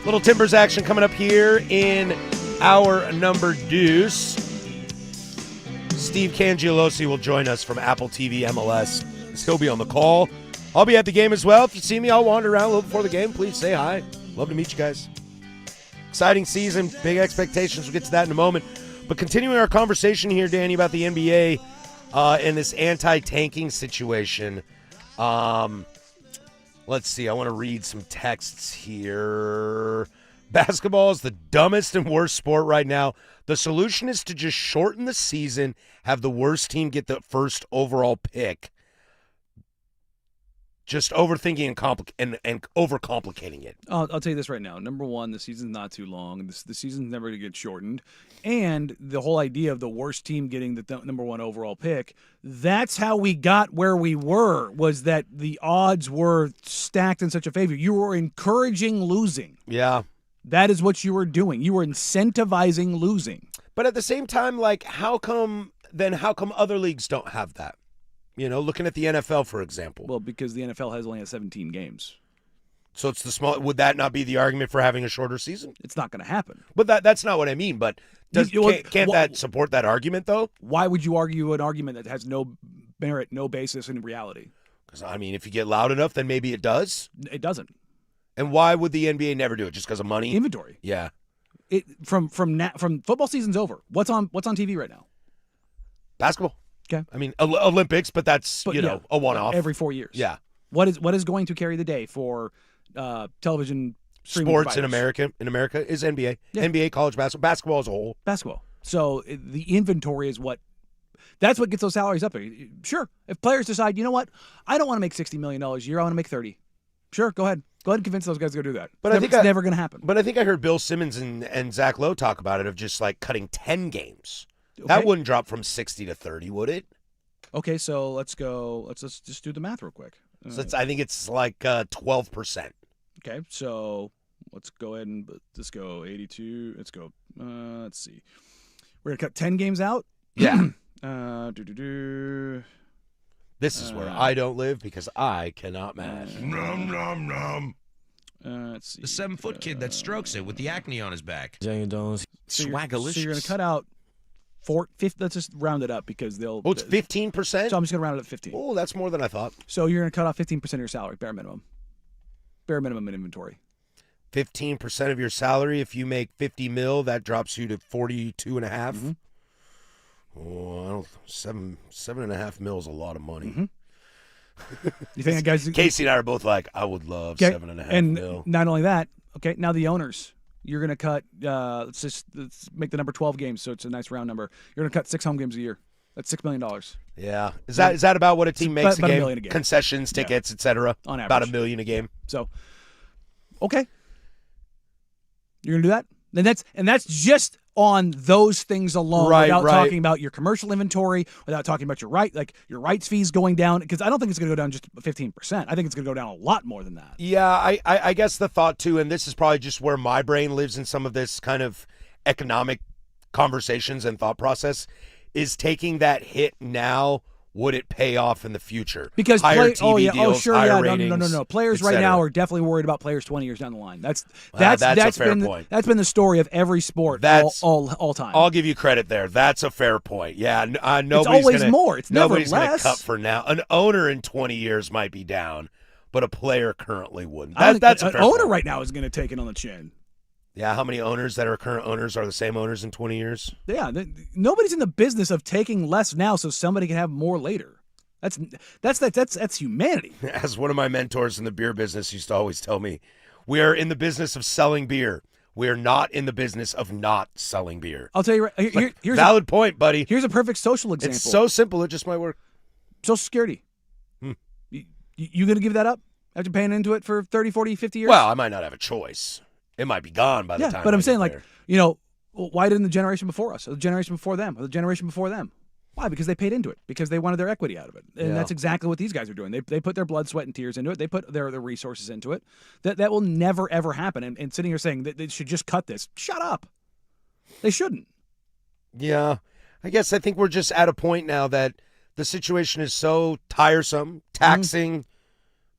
Little Timbers action coming up here in our number deuce. Steve Cangialosi will join us from Apple TV MLS. He'll be on the call. I'll be at the game as well. If you see me, I'll wander around a little before the game. Please say hi. Love to meet you guys. Exciting season, big expectations. We'll get to that in a moment. But continuing our conversation here, Danny, about the NBA and this anti-tanking situation. Let's see. I want to read some texts here. Basketball is the dumbest and worst sport right now. The solution is to just shorten the season, have the worst team get the first overall pick. Just overthinking and overcomplicating it. I'll tell you this right now. Number one, the season's not too long. The season's never going to get shortened. And the whole idea of the worst team getting the number one overall pick, that's how we got where we were, was that the odds were stacked in such a favor. You were encouraging losing. Yeah. That is what you were doing. You were incentivizing losing. But at the same time, like, how come other leagues don't have that? You know, looking at the NFL, for example. Well, because the NFL has only had 17 games. So it's the small. Would that not be the argument for having a shorter season? It's not going to happen. But that's not what I mean. But can't that support that argument, though? Why would you argue an argument that has no merit, no basis in reality? Because, I mean, if you get loud enough, then maybe it does. It doesn't. And why would the NBA never do it? Just because of money? Inventory. Yeah. From football season's over. What's on TV right now? Basketball. Okay. I mean, Olympics, but that's, a one-off. Every 4 years. Yeah. What is going to carry the day for television streaming sports providers? in America is NBA. Yeah. NBA, college basketball as a whole. Basketball. So the inventory is that's what gets those salaries up there. Sure. If players decide, you know what, I don't want to make $60 million a year, I want to make 30. Sure, go ahead. Go ahead and convince those guys to go do that. But it's never going to happen. But I think I heard Bill Simmons and Zach Lowe talk about it, of just like cutting 10 games. Okay. That wouldn't drop from 60 to 30, would it? Okay, so let's go. Let's just do the math real quick. So I think it's like 12%. Okay, so let's go ahead and let's go 82. Let's go. Let's see. We're gonna cut 10 games out. Yeah. This is where I don't live because I cannot match. Nom, nom, nom. Let's see. The 7-foot kid that strokes it with the acne on his back. So you're Swagalicious. gonna cut out 50. Let's just round it up because they'll. Oh, it's 15%? So I'm just gonna round it up to 15. Oh, that's more than I thought. So you're gonna cut off 15% of your salary, bare minimum. Bare minimum in inventory. 15% of your salary. If you make 50 mil, that drops you to 42 and a half. Mm-hmm. Oh, seven and a half mil is a lot of money. Mm-hmm. You think that guys? Casey and I are both like, I would love 7.5 mil. And not only that, okay. Now the owners, you're gonna cut. Let's make the number 12 games, so it's a nice round number. You're gonna cut 6 home games a year. That's $6 million. Yeah, is that about what a team makes about a $1 game? million a game. Concessions, tickets, etc. On average, about $1 million a game. So, okay, you're gonna do that. And that's just on those things alone, without talking about your commercial inventory, without talking about your rights fees going down. Because I don't think it's going to go down just 15%. I think it's going to go down a lot more than that. Yeah, I guess the thought too, and this is probably just where my brain lives in some of this kind of economic conversations and thought process, is taking that hit now. Would it pay off in the future? Because higher TV deals, higher ratings, no. Players right now are definitely worried about players 20 years down the line. That's a fair point. That's been the story of every sport all time. I'll give you credit there. That's a fair point. Yeah, it's always more. It's never less. Nobody's going to cut for now. An owner in 20 years might be down, but a player currently wouldn't. That's a fair an owner point. right now is going to take it on the chin. Yeah, how many owners that are current owners are the same owners in 20 years? Yeah, nobody's in the business of taking less now so somebody can have more later. That's humanity. As one of my mentors in the beer business used to always tell me, we are in the business of selling beer. We are not in the business of not selling beer. I'll tell you right here's valid point, buddy. Here's a perfect social example. It's so simple, it just might work. Social Security. You going to give that up after paying into it for 30, 40, 50 years? Well, I might not have a choice. It might be gone by the time. But I'm saying, why didn't the generation before us, or the generation before them, or the generation before them? Why? Because they paid into it. Because they wanted their equity out of it. And that's exactly what these guys are doing. They put their blood, sweat, and tears into it. They put their resources into it. That will never, ever happen. And sitting here saying that they should just cut this. Shut up. They shouldn't. Yeah. I guess I think we're just at a point now that the situation is so tiresome, taxing,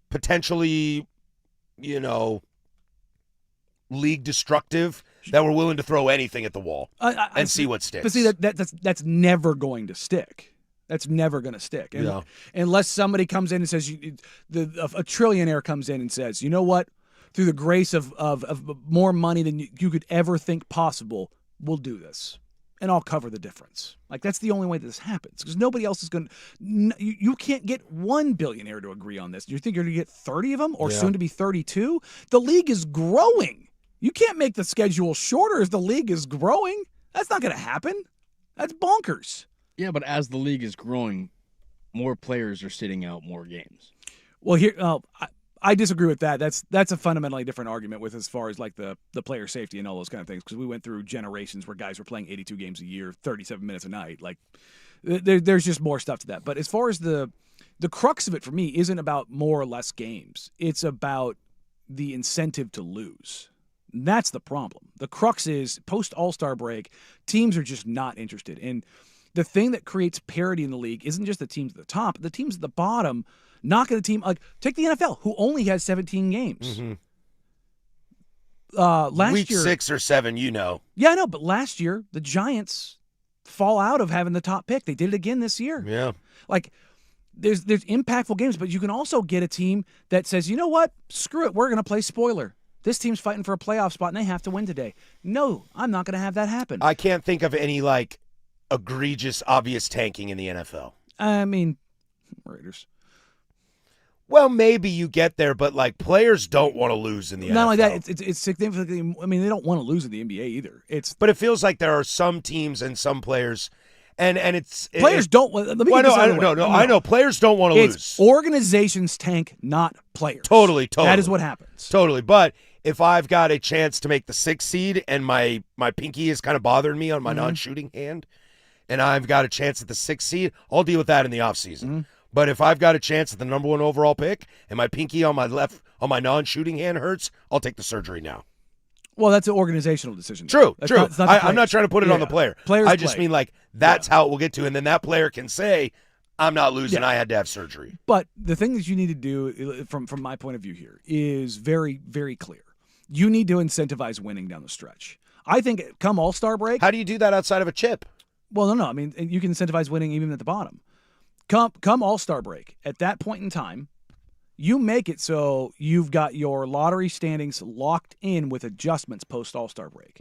potentially, league destructive that we're willing to throw anything at the wall and see what sticks. But see, that's never going to stick. That's never going to stick. And, unless somebody comes in and says, a trillionaire comes in and says, you know what? Through the grace of more money than you could ever think possible, we'll do this. And I'll cover the difference. Like, that's the only way this happens. Because nobody else is going to... You can't get one billionaire to agree on this. Do you think you're going to get 30 of them? Or soon to be 32? The league is growing. You can't make the schedule shorter as the league is growing. That's not going to happen. That's bonkers. Yeah, but as the league is growing, more players are sitting out more games. Well, here... I disagree with that. That's a fundamentally different argument with as far as like the player safety and all those kind of things, because we went through generations where guys were playing 82 games a year, 37 minutes a night. Like there's just more stuff to that. But as far as the crux of it for me isn't about more or less games. It's about the incentive to lose. That's the problem. The crux is post All-Star break, teams are just not interested. And the thing that creates parity in the league isn't just the teams at the top, the teams at the bottom. Knocking a team like take the NFL, who only has 17 games. Last Week year, 6 or 7, Yeah, I know, but last year the Giants fall out of having the top pick. They did it again this year. Yeah, like there's impactful games, but you can also get a team that says, you know what, screw it, we're going to play spoiler. This team's fighting for a playoff spot and they have to win today. No, I'm not going to have that happen. I can't think of any like egregious, obvious tanking in the NFL. I mean, Raiders. Well, maybe you get there, but like players don't want to lose in the NFL. Not only that, it's significantly. I mean, they don't want to lose in the NBA either. But it feels like there are some teams and some players, and it's players don't. Let me get this out of the way. I know players don't want to lose. Organizations tank, not players. Totally. That is what happens. Totally. But if I've got a chance to make the 6th seed and my pinky is kind of bothering me on my non-shooting hand, and I've got a chance at the 6th seed, I'll deal with that in the offseason. But if I've got a chance at the number 1 overall pick and my pinky on my non-shooting hand hurts, I'll take the surgery now. Well, that's an organizational decision. True. I'm not trying to put it on the player. I just mean like that's how it will get to, and then that player can say, I'm not losing. I had to have surgery. But the thing that you need to do, from my point of view here, is very, very clear. You need to incentivize winning down the stretch. I think come All-Star break. How do you do that outside of a chip? Well, no. I mean, you can incentivize winning even at the bottom. Come All-Star break, at that point in time, you make it so you've got your lottery standings locked in with adjustments post All-Star break.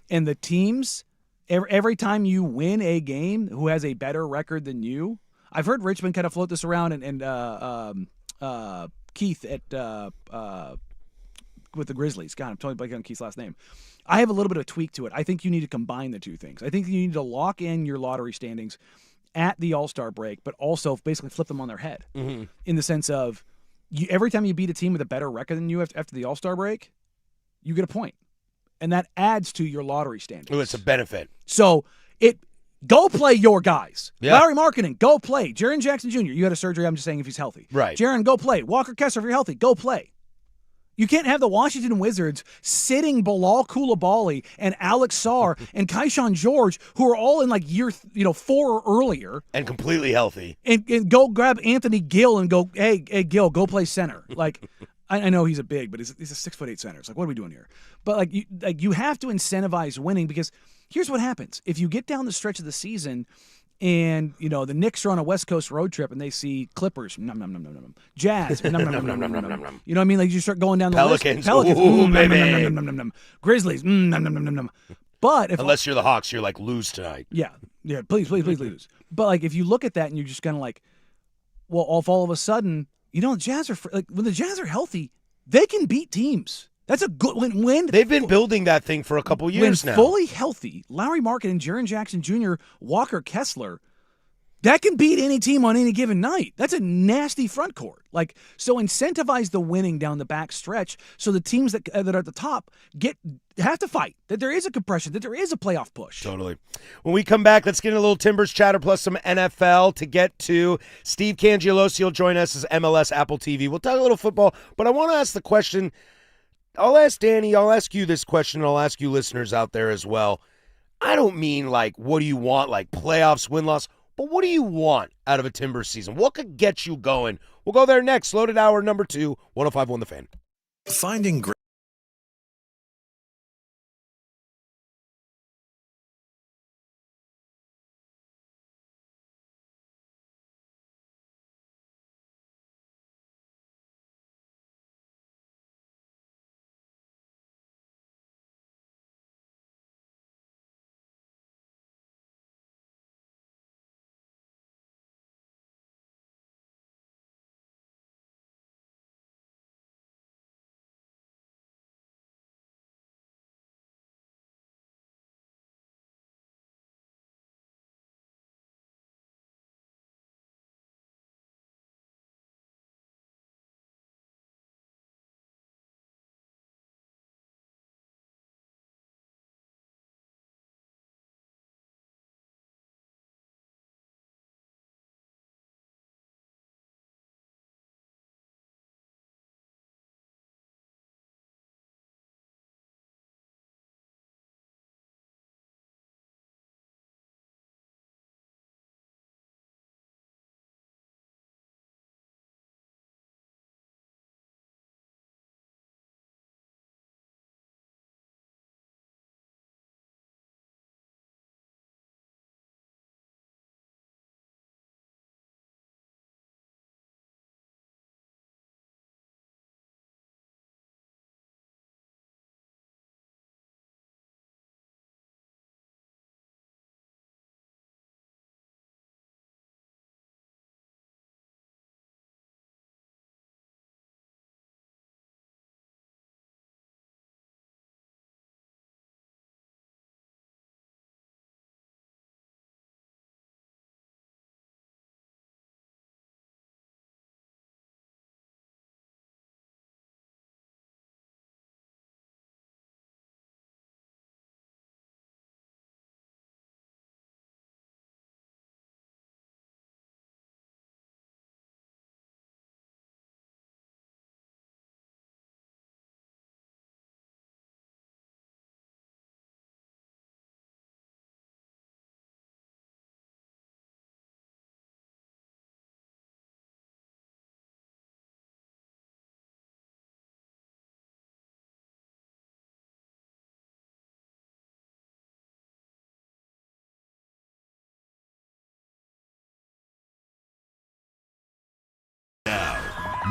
And the teams, every time you win a game who has a better record than you, I've heard Richmond kind of float this around, and Keith with the Grizzlies. God, I'm totally blanking on Keith's last name. I have a little bit of a tweak to it. I think you need to combine the two things. I think you need to lock in your lottery standings at the All-Star break, but also basically flip them on their head in the sense of every time you beat a team with a better record than you after the All-Star break, you get a point. And that adds to your lottery standings. Oh, it's a benefit. So go play your guys. Yeah. Lowry Marketing, go play. Jaren Jackson Jr., you had a surgery. I'm just saying if he's healthy. Right. Jaren, go play. Walker Kessler, if you're healthy, go play. You can't have the Washington Wizards sitting Bilal Coulibaly and Alex Sarr and Keyshawn George, who are all in like year 4 or earlier, and completely healthy, and go grab Anthony Gill and go, hey Gill, go play center. Like, I know he's a big, but he's a 6'8" center. It's like, what are we doing here? But you have to incentivize winning, because here's what happens: if you get down the stretch of the season, and the Knicks are on a West Coast road trip and they see Clippers, Jazz, You know what I mean? Like you start going down the Pelicans, list. ooh, baby. Grizzlies, But unless you're the Hawks, you're like, lose tonight. Yeah, please lose. But like if you look at that and you're just kind of like, well, if all of a sudden, the Jazz are when the Jazz are healthy, they can beat teams. That's a good when they've been building that thing for a couple years now. Fully healthy, Lowry Marketing, Jaren Jackson Jr., Walker Kessler, that can beat any team on any given night. That's a nasty front court. So incentivize the winning down the back stretch, so the teams that are at the top have to fight. That there is a compression. That there is a playoff push. Totally. When we come back, let's get a little Timbers chatter plus some NFL to get to. Steve Cangialosi will join us as MLS Apple TV. We'll talk a little football, but I want to ask the question. I'll ask Danny, I'll ask you this question, and I'll ask you listeners out there as well. I don't mean what do you want, like playoffs, win-loss, but what do you want out of a Timbers season? What could get you going? We'll go there next. Loaded Hour number 2, 105.1 The Fan. Finding great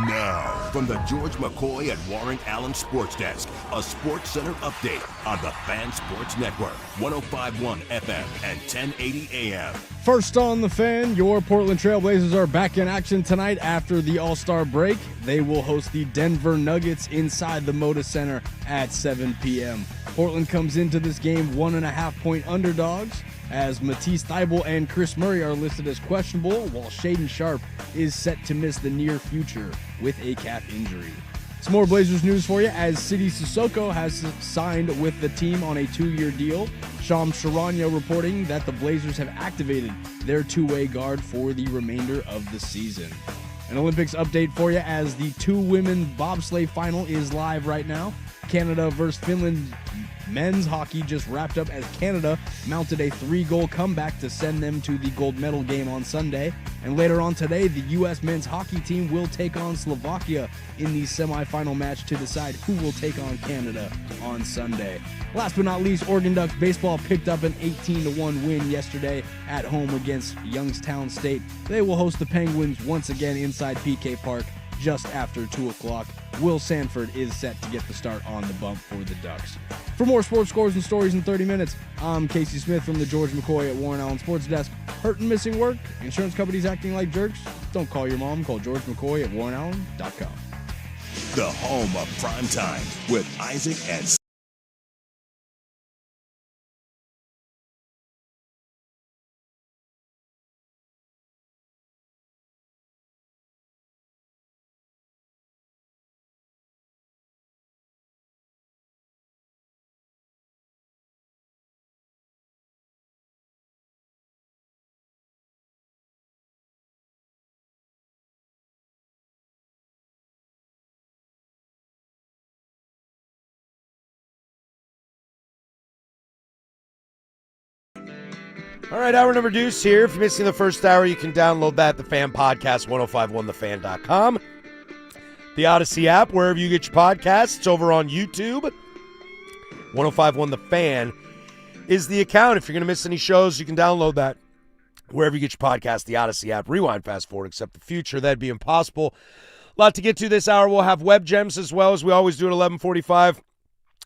Now, from the George McCoy and Warren Allen Sports Desk, a Sports Center update on the Fan Sports Network, 105.1 FM and 1080 AM. First on the Fan, your Portland Trailblazers are back in action tonight after the All-Star break. They will host the Denver Nuggets inside the Moda Center at 7 p.m. Portland comes into this game 1.5-point underdogs, as Matisse Thybulle and Chris Murray are listed as questionable, while Shaedon Sharpe is set to miss the near future with a calf injury. Some more Blazers news for you, as Sidi Sissoko has signed with the team on a 2-year deal. Shams Charania reporting that the Blazers have activated their two-way guard for the remainder of the season. An Olympics update for you, as the 2 women bobsleigh final is live right now. Canada versus Finland men's hockey just wrapped up, as Canada mounted a 3-goal comeback to send them to the gold medal game on Sunday. And later on today, the U.S. men's hockey team will take on Slovakia in the semifinal match to decide who will take on Canada on Sunday. Last but not least, Oregon Ducks baseball picked up an 18-1 win yesterday at home against Youngstown State. They will host the Penguins once again inside PK Park just after 2 o'clock. Will Sanford is set to get the start on the bump for the Ducks. For more sports scores and stories in 30 minutes, I'm Casey Smith from the George McCoy at Warren Allen Sports Desk. Hurt and missing work? Insurance companies acting like jerks? Don't call your mom. Call George McCoy at warrenallen.com. The home of prime time with Isaac and All right, hour number deuce here. If you're missing the first hour, you can download that, the Fan Podcast, 1051thefan.com. The Odyssey app, wherever you get your podcasts. It's over on YouTube. 1051 The Fan is the account. If you're going to miss any shows, you can download that wherever you get your podcast, the Odyssey app. Rewind, fast forward, accept the future. That'd be impossible. A lot to get to this hour. We'll have web gems as well, as we always do at 11:45.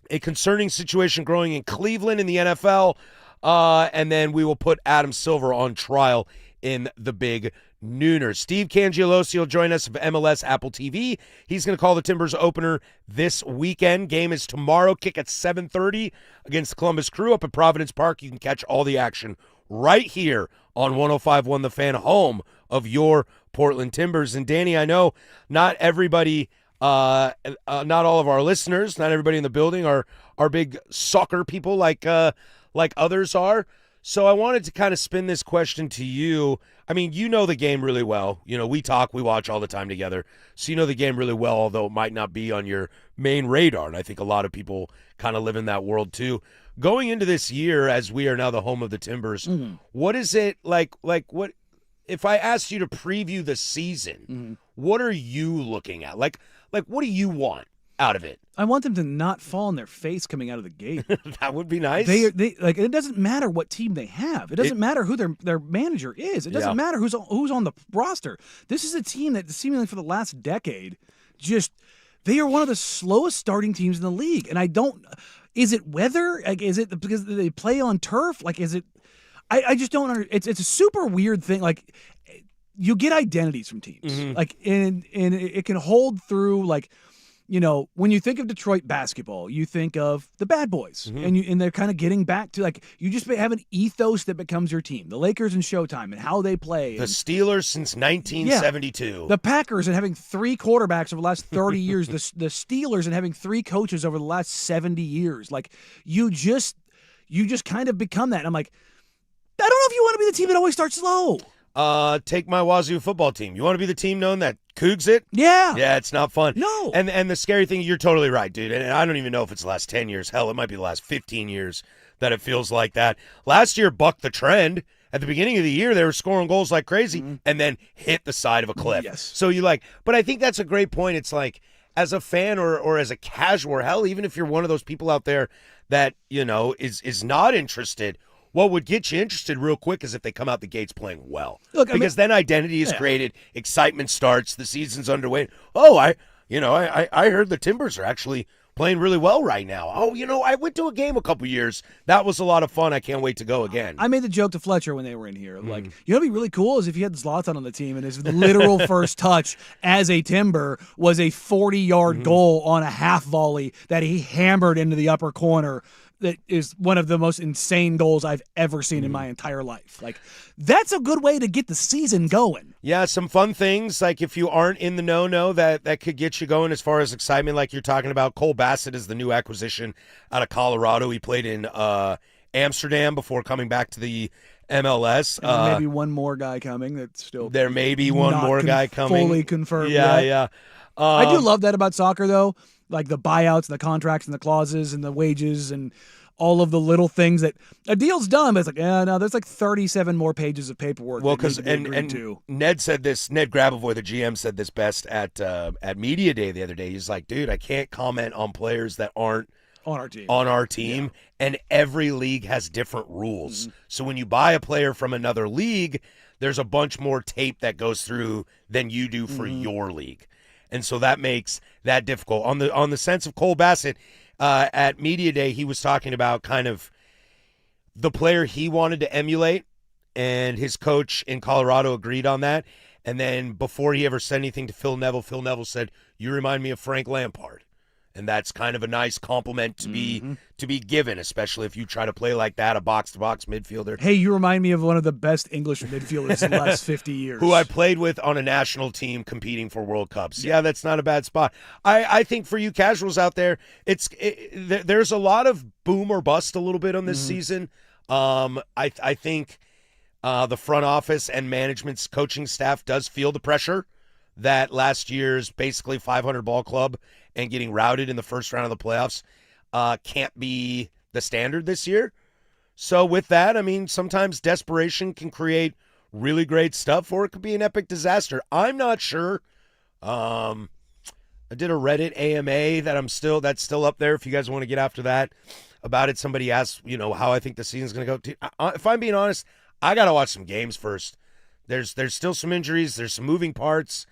A concerning situation growing in Cleveland in the NFL. And then we will put Adam Silver on trial in the big nooner. Steve Cangialosi will join us of MLS Apple TV. He's going to call the Timbers opener this weekend. Game is tomorrow, kick at 7:30 against the Columbus Crew up at Providence Park. You can catch all the action right here on 105.1 The Fan, home of your Portland Timbers. And Danny, I know not everybody, not all of our listeners, not everybody in the building are big soccer people like others are. So I wanted to kind of spin this question to you. I mean, you know the game really well. You know, we talk, we watch all the time together. So you know the game really well, although it might not be on your main radar. And I think a lot of people kind of live in that world too. Going into this year, as we are now the home of the Timbers, what is it like what if I asked you to preview the season, what are you looking at? Like what do you want out of it? I want them to not fall on their face coming out of the gate. That would be nice. They like, it doesn't matter what team they have. It doesn't matter who their manager is. It doesn't matter who's on the roster. This is a team that seemingly for the last decade, they are one of the slowest starting teams in the league. And I don't. Is it weather? Like, is it because they play on turf? Like, is it? I just don't understand. It's a super weird thing. Like, you get identities from teams. Like, and it can hold through, like, you know, when you think of Detroit basketball, you think of the Bad Boys, and they're kind of getting back to, like, you just have an ethos that becomes your team. The Lakers and Showtime and how they play. The Steelers since 1972. The Packers and having 3 quarterbacks over the last 30 years. The Steelers and having 3 coaches over the last 70 years. Like, you just kind of become that. And I'm like, I don't know if you want to be the team that always starts slow. Take my Wazoo football team. You want to be the team known that Cougs it? Yeah. Yeah, it's not fun. No. And the scary thing, you're totally right, dude. And I don't even know if it's the last 10 years. Hell, it might be the last 15 years that it feels like that. Last year bucked the trend. At the beginning of the year, they were scoring goals like crazy and then hit the side of a cliff. Yes. So but I think that's a great point. It's like, as a fan or as a casual, or hell, even if you're one of those people out there that, you know, is not interested, what would get you interested real quick is if they come out the gates playing well. Look, because then identity is created, excitement starts, the season's underway. Oh, I heard the Timbers are actually playing really well right now. Oh, I went to a game a couple years. That was a lot of fun. I can't wait to go again. I made the joke to Fletcher when they were in here. Like, what'd be really cool is if you had Zlatan on the team and his literal first touch as a Timber was a 40-yard goal on a half volley that he hammered into the upper corner. That is one of the most insane goals I've ever seen in my entire life. Like, that's a good way to get the season going. Yeah, some fun things, like if you aren't in the know, that could get you going as far as excitement, like you're talking about. Cole Bassett is the new acquisition out of Colorado. He played in Amsterdam before coming back to the MLS. And maybe one more guy coming that's still there may be one more guy coming. Fully confirmed. Yeah. I do love that about soccer, though. Like the buyouts and the contracts and the clauses and the wages and all of the little things that a deal's done, but it's like, no, there's like 37 more pages of paperwork. Well, because and Ned said this. Ned Grabavoy, the GM, said this best at media day the other day. He's like, dude, I can't comment on players that aren't on our team, and every league has different rules. So when you buy a player from another league, there's a bunch more tape that goes through than you do for your league. And so that makes that difficult. On the sense of Cole Bassett, at Media Day, he was talking about kind of the player he wanted to emulate, and his coach in Colorado agreed on that. And then before he ever said anything to Phil Neville said, "You remind me of Frank Lampard." And that's kind of a nice compliment to be given, especially if you try to play like that, a box-to-box midfielder. Hey, you remind me of one of the best English midfielders in the last 50 years. Who I played with on a national team competing for World Cups. Yeah, that's not a bad spot. I think for you casuals out there, there's a lot of boom or bust a little bit on this season. I think the front office and management's coaching staff does feel the pressure that last year's basically 500 ball club and getting routed in the first round of the playoffs can't be the standard this year. So with that, I mean, sometimes desperation can create really great stuff, or it could be an epic disaster. I'm not sure. I did a Reddit AMA that's still up there if you guys want to get after that about it. Somebody asked, how I think the season's going to go. If I'm being honest, I got to watch some games first. There's still some injuries. There's some moving parts.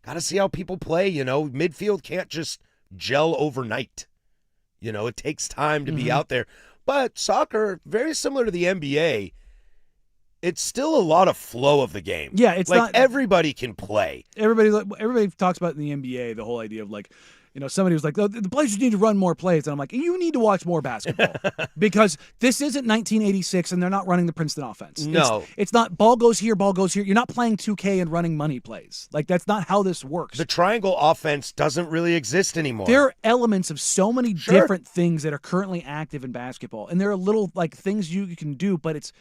Got to see how people play, Midfield can't just gel overnight. It takes time to be out there. But soccer, very similar to the NBA, it's still a lot of flow of the game. Yeah, it's like not everybody can play. Everybody talks about in the NBA the whole idea of like, somebody was like, the players just need to run more plays. And I'm like, you need to watch more basketball because this isn't 1986 and they're not running the Princeton offense. No. It's not ball goes here, ball goes here. You're not playing 2K and running money plays. Like, that's not how this works. The triangle offense doesn't really exist anymore. There are elements of so many different things that are currently active in basketball. And there are little like things you can do, but it's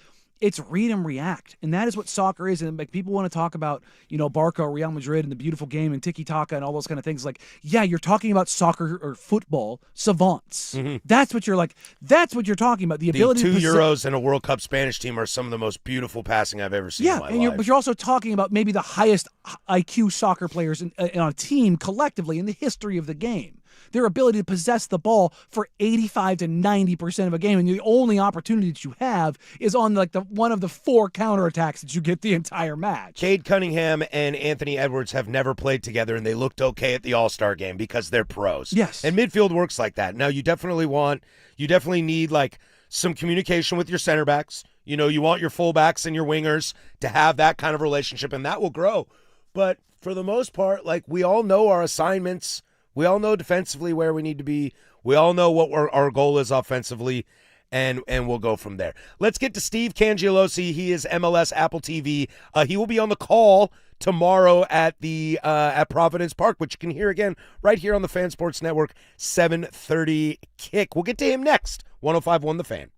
read and react, and that is what soccer is. And like people want to talk about, Barca or Real Madrid and the beautiful game and tiki-taka and all those kind of things. Like, yeah, you're talking about soccer or football savants. That's what you're like. That's what you're talking about. The ability two to Euros and a World Cup Spanish team are some of the most beautiful passing I've ever seen in my life. But you're also talking about maybe the highest IQ soccer players on a team collectively in the history of the game. Their ability to possess the ball for 85 to 90% of a game, and the only opportunity that you have is on like one of the 4 counterattacks that you get the entire match. Cade Cunningham and Anthony Edwards have never played together, and they looked okay at the All-Star game because they're pros. Yes. And midfield works like that. Now, you definitely need like some communication with your center backs. You want your fullbacks and your wingers to have that kind of relationship, and that will grow. But for the most part, like we all know our assignments. We all know defensively where we need to be. We all know what our goal is offensively, and we'll go from there. Let's get to Steve Cangialosi. He is MLS Apple TV. He will be on the call tomorrow at Providence Park, which you can hear again right here on the Fan Sports Network, 7:30 kick. We'll get to him next. 105.1 The Fan.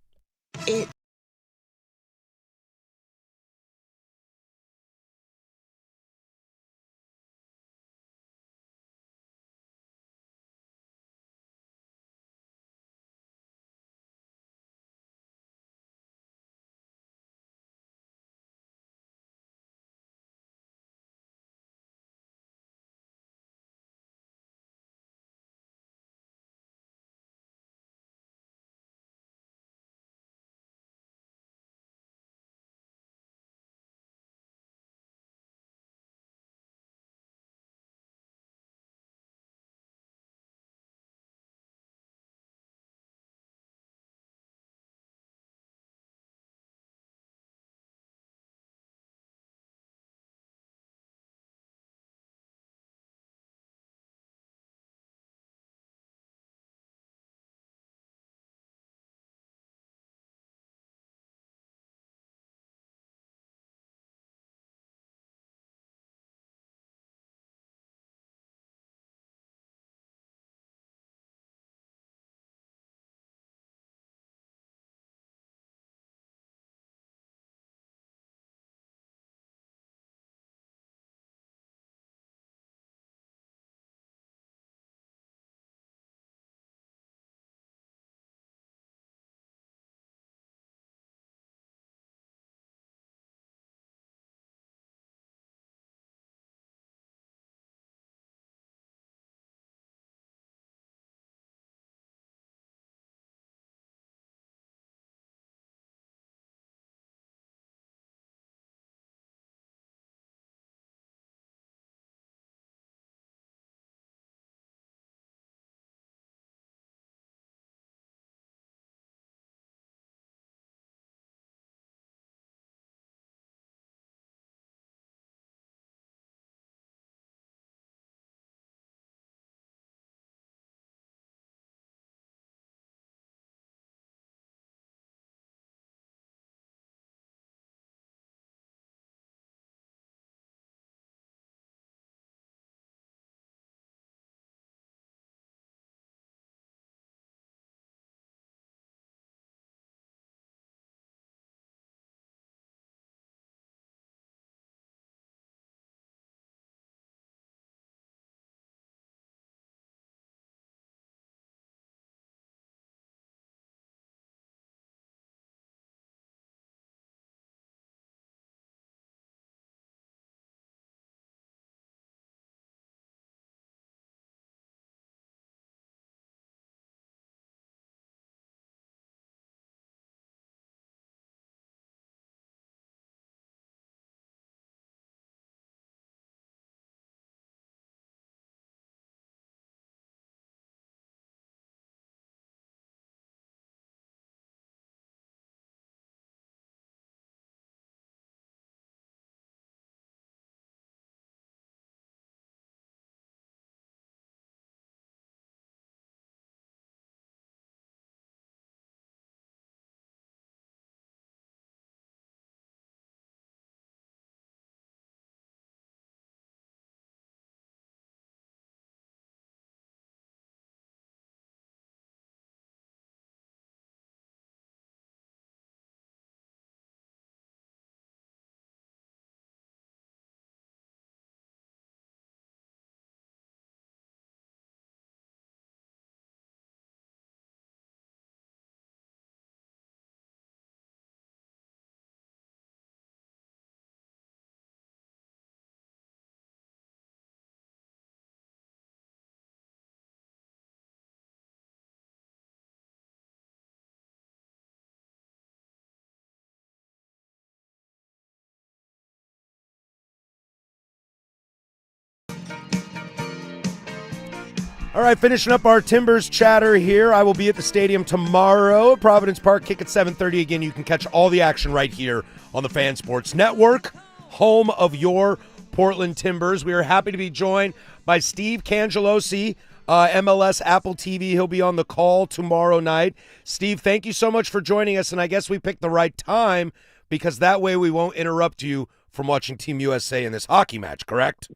All right, finishing up our Timbers chatter here. I will be at the stadium tomorrow at Providence Park. Kick at 7:30. Again, you can catch all the action right here on the Fan Sports Network, home of your Portland Timbers. We are happy to be joined by Steve Cangialosi, MLS Apple TV. He'll be on the call tomorrow night. Steve, thank you so much for joining us, and I guess we picked the right time because that way we won't interrupt you from watching Team USA in this hockey match, correct?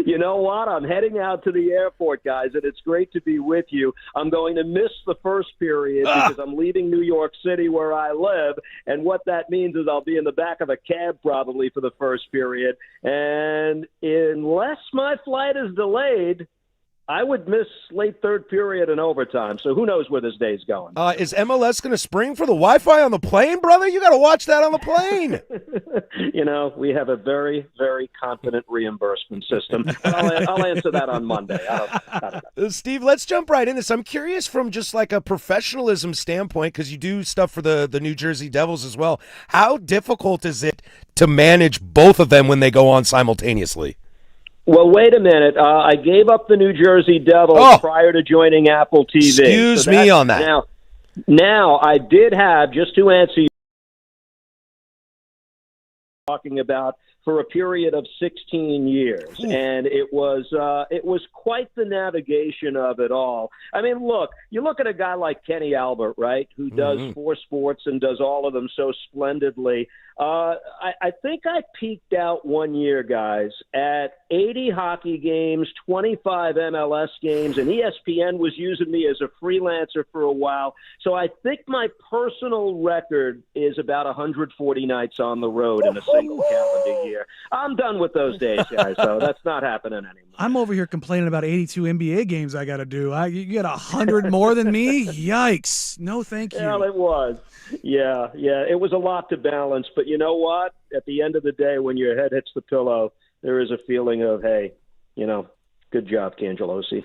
You know what? I'm heading out to the airport, guys, and it's great to be with you. I'm going to miss the first period because I'm leaving New York City where I live, and what that means is I'll be in the back of a cab probably for the first period. And unless my flight is delayed, I would miss late third period and overtime, so who knows where this day's going. Is MLS going to spring for the Wi-Fi on the plane, brother? You got to watch that on the plane. You know, we have a very, very confident reimbursement system. I'll answer that on Monday. I don't know. Steve, let's jump right in this. I'm curious from just like a professionalism standpoint, because you do stuff for the New Jersey Devils as well. How difficult is it to manage both of them when they go on simultaneously? Well, wait a minute. I gave up the New Jersey Devils prior to joining Apple TV. Excuse me on that. Now, I did have, just to answer you, talking about for a period of 16 years, and it was quite the navigation of it all. I mean, look, you look at a guy like Kenny Albert, right, who does 4 sports and does all of them so splendidly. I think I peaked out one year, guys, at 80 hockey games, 25 MLS games, and ESPN was using me as a freelancer for a while. So I think my personal record is about 140 nights on the road in a single calendar year. I'm done with those days, guys, so that's not happening anymore. I'm over here complaining about 82 NBA games I got to do. You got 100 more than me? Yikes. No, thank you. Well, it was. Yeah. It was a lot to balance. But you know what? At the end of the day, when your head hits the pillow, there is a feeling of, hey, good job, Cangialosi.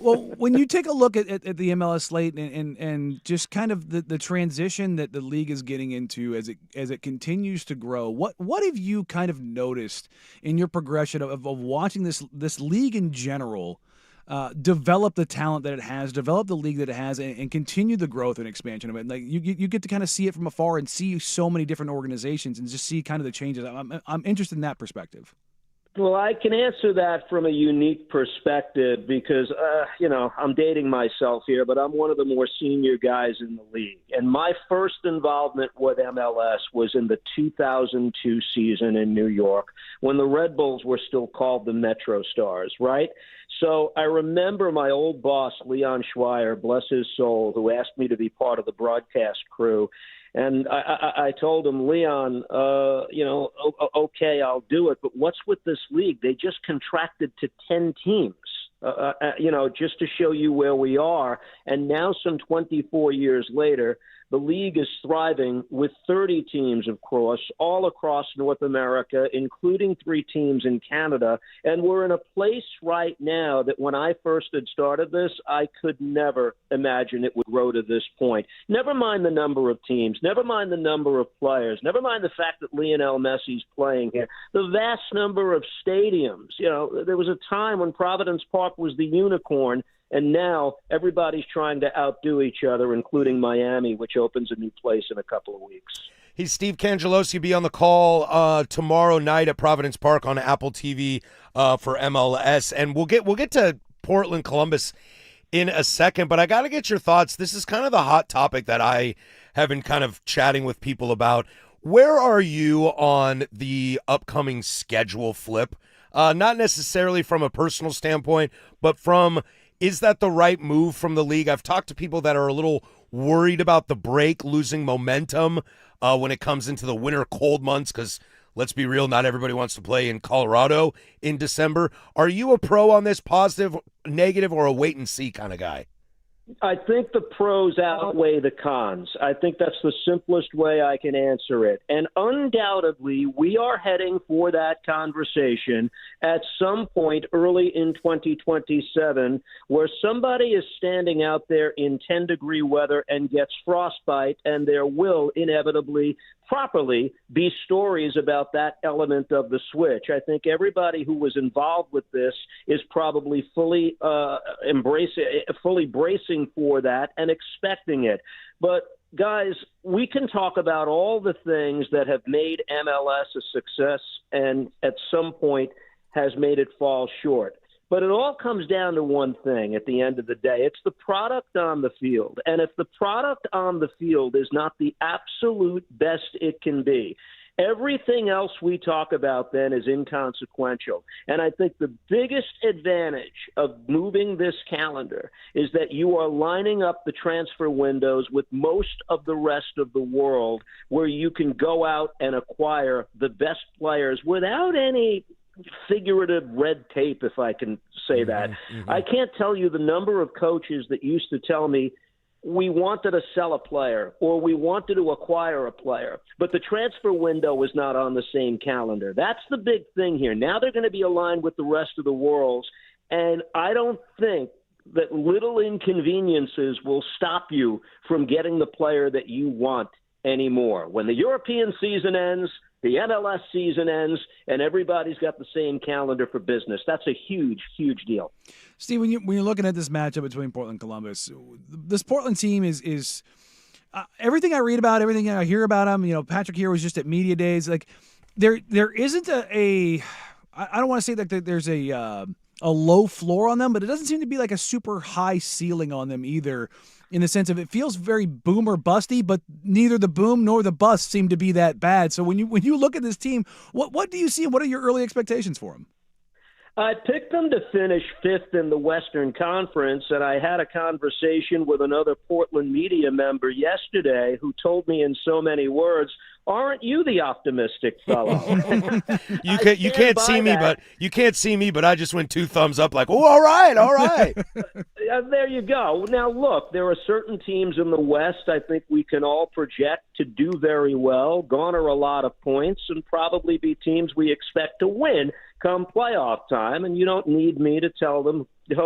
Well, when you take a look at the MLS slate and just kind of the transition that the league is getting into as it continues to grow, what have you kind of noticed in your progression of watching this league in general develop the talent that it has, develop the league that it has, and continue the growth and expansion of it? Like you get to kind of see it from afar and see so many different organizations and just see kind of the changes. I'm interested in that perspective. Well, I can answer that from a unique perspective because, I'm dating myself here, but I'm one of the more senior guys in the league. And my first involvement with MLS was in the 2002 season in New York when the Red Bulls were still called the Metro Stars, right? So I remember my old boss, Leon Schweier, bless his soul, who asked me to be part of the broadcast crew. And I told him, Leon, okay, I'll do it. But what's with this league? They just contracted to 10 teams, just to show you where we are. And now some 24 years later, the league is thriving with 30 teams, of course, all across North America, including 3 teams in Canada. And we're in a place right now that when I first had started this, I could never imagine it would grow to this point. Never mind the number of teams, never mind the number of players, never mind the fact that Lionel Messi's playing here, the vast number of stadiums. There was a time when Providence Park was the unicorn, and now everybody's trying to outdo each other, including Miami, which opens a new place in a couple of weeks. He's Steve Cangialosi. Be on the call tomorrow night at Providence Park on Apple TV for MLS, and we'll get to Portland, Columbus in a second. But I got to get your thoughts. This is kind of the hot topic that I have been kind of chatting with people about. Where are you on the upcoming schedule flip? Not necessarily from a personal standpoint, but from, is that the right move from the league? I've talked to people that are a little worried about the break losing momentum when it comes into the winter cold months because, let's be real, not everybody wants to play in Colorado in December. Are you a pro on this, positive, negative, or a wait-and-see kind of guy? I think the pros outweigh the cons. I think that's the simplest way I can answer it. And undoubtedly, we are heading for that conversation at some point early in 2027 where somebody is standing out there in 10-degree weather and gets frostbite, and there will inevitably properly be stories about that element of the switch. I think everybody who was involved with this is probably fully bracing for that and expecting it. But guys, we can talk about all the things that have made MLS a success and at some point has made it fall short. But it all comes down to one thing at the end of the day. It's the product on the field. And if the product on the field is not the absolute best it can be, everything else we talk about then is inconsequential. And I think the biggest advantage of moving this calendar is that you are lining up the transfer windows with most of the rest of the world, where you can go out and acquire the best players without any figurative red tape, if I can say that. I can't tell you the number of coaches that used to tell me, we wanted to sell a player or we wanted to acquire a player, but the transfer window was not on the same calendar. That's the big thing here. Now they're going to be aligned with the rest of the world, and I don't think that little inconveniences will stop you from getting the player that you want anymore. When the European season ends, the MLS season ends, and everybody's got the same calendar for business. That's a huge, huge deal. Steve, when you're looking at this matchup between Portland and Columbus, this Portland team is everything I read about, everything I hear about them. Patrick here was just at media days. Like there isn't I don't want to say that there's a low floor on them, but it doesn't seem to be like a super high ceiling on them either. In the sense of it feels very boom or busty, but neither the boom nor the bust seem to be that bad. So when you look at this team, what do you see and what are your early expectations for them? I picked them to finish fifth in the Western Conference, and I had a conversation with another Portland media member yesterday who told me in so many words, aren't you the optimistic fellow? You can't see me, but I just went 2 thumbs up like, oh, all right. There you go. Now, look, there are certain teams in the West I think we can all project to do very well, garner a lot of points, and probably be teams we expect to win come playoff time, and you don't need me to tell